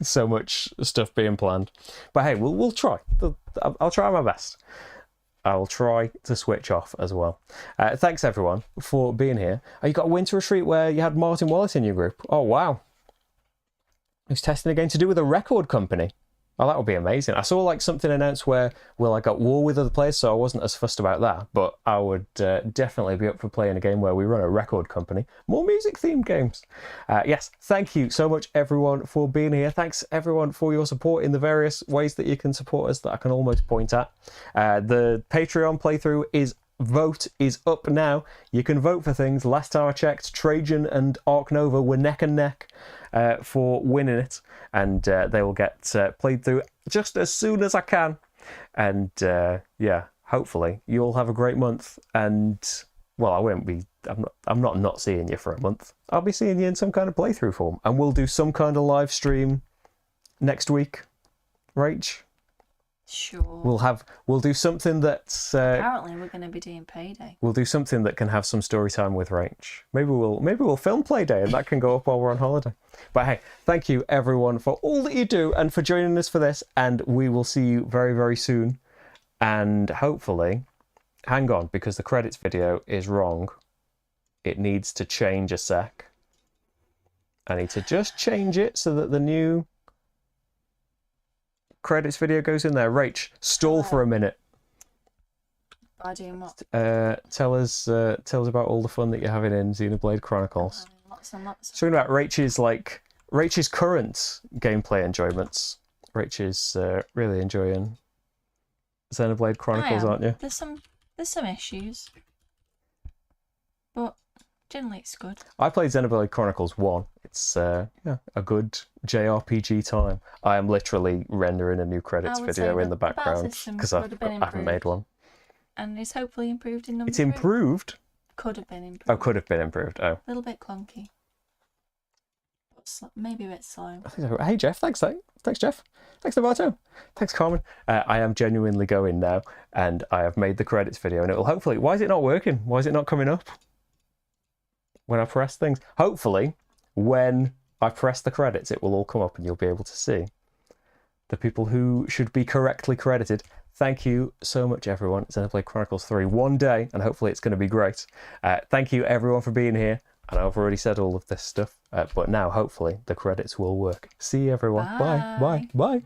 so much stuff being planned, but hey, we'll try. I'll try my best. I'll try to switch off as well. Thanks everyone for being here. Oh, you got a winter retreat where you had Martin Wallace in your group. Oh wow. Who's testing again to do with a record company. Oh, that would be amazing. I saw something announced where I got war with other players, so I wasn't as fussed about that. But I would definitely be up for playing a game where we run a record company. More music-themed games. Yes, thank you so much, everyone, for being here. Thanks, everyone, for your support in the various ways that you can support us that I can almost point at. The Patreon playthrough vote is up now. You can vote for things. Last time I checked, Trajan and Ark Nova were neck and neck for winning it, and they will get played through just as soon as I can. And yeah, hopefully you'll have a great month. And well, I won't be. I'm not seeing you for a month. I'll be seeing you in some kind of playthrough form, and we'll do some kind of live stream next week. Rach? Sure. We'll do something that's apparently we're going to be doing Payday. We'll do something that can have some story time with Rach. Maybe we'll film Playday, and that can go up while we're on holiday. But hey, thank you everyone for all that you do and for joining us for this, and we will see you very, very soon. And hopefully, hang on, because the credits video is wrong. It needs to change a sec. I need to just change it so that the new credits video goes in there. Rach, stall for a minute. By doing what? Tell us about all the fun that you're having in Xenoblade Chronicles. Lots and lots. Talking about Rachel's current gameplay enjoyments. Rachel's really enjoying Xenoblade Chronicles, aren't you? There's some issues, but generally it's good. I played Xenoblade Chronicles 1. It's a good JRPG time. I am literally rendering a new credits video in the background because I haven't made one. And it's hopefully improved in number. It's improved? Could have been improved. Oh, could have been improved. Oh. A little bit clunky. Maybe a bit slow. I think so. Hey, Jeff. Thanks, Jeff. Thanks, Novato. Thanks, Carmen. I am genuinely going now, and I have made the credits video, and it will hopefully... Why is it not working? Why is it not coming up when I press things? Hopefully, when I press the credits, it will all come up, and you'll be able to see the people who should be correctly credited. Thank you so much, everyone. Xenoblade Chronicles 3, one day, and hopefully it's going to be great. Thank you, everyone, for being here. And I've already said all of this stuff, but now, hopefully, the credits will work. See you, everyone. Bye. Bye. Bye.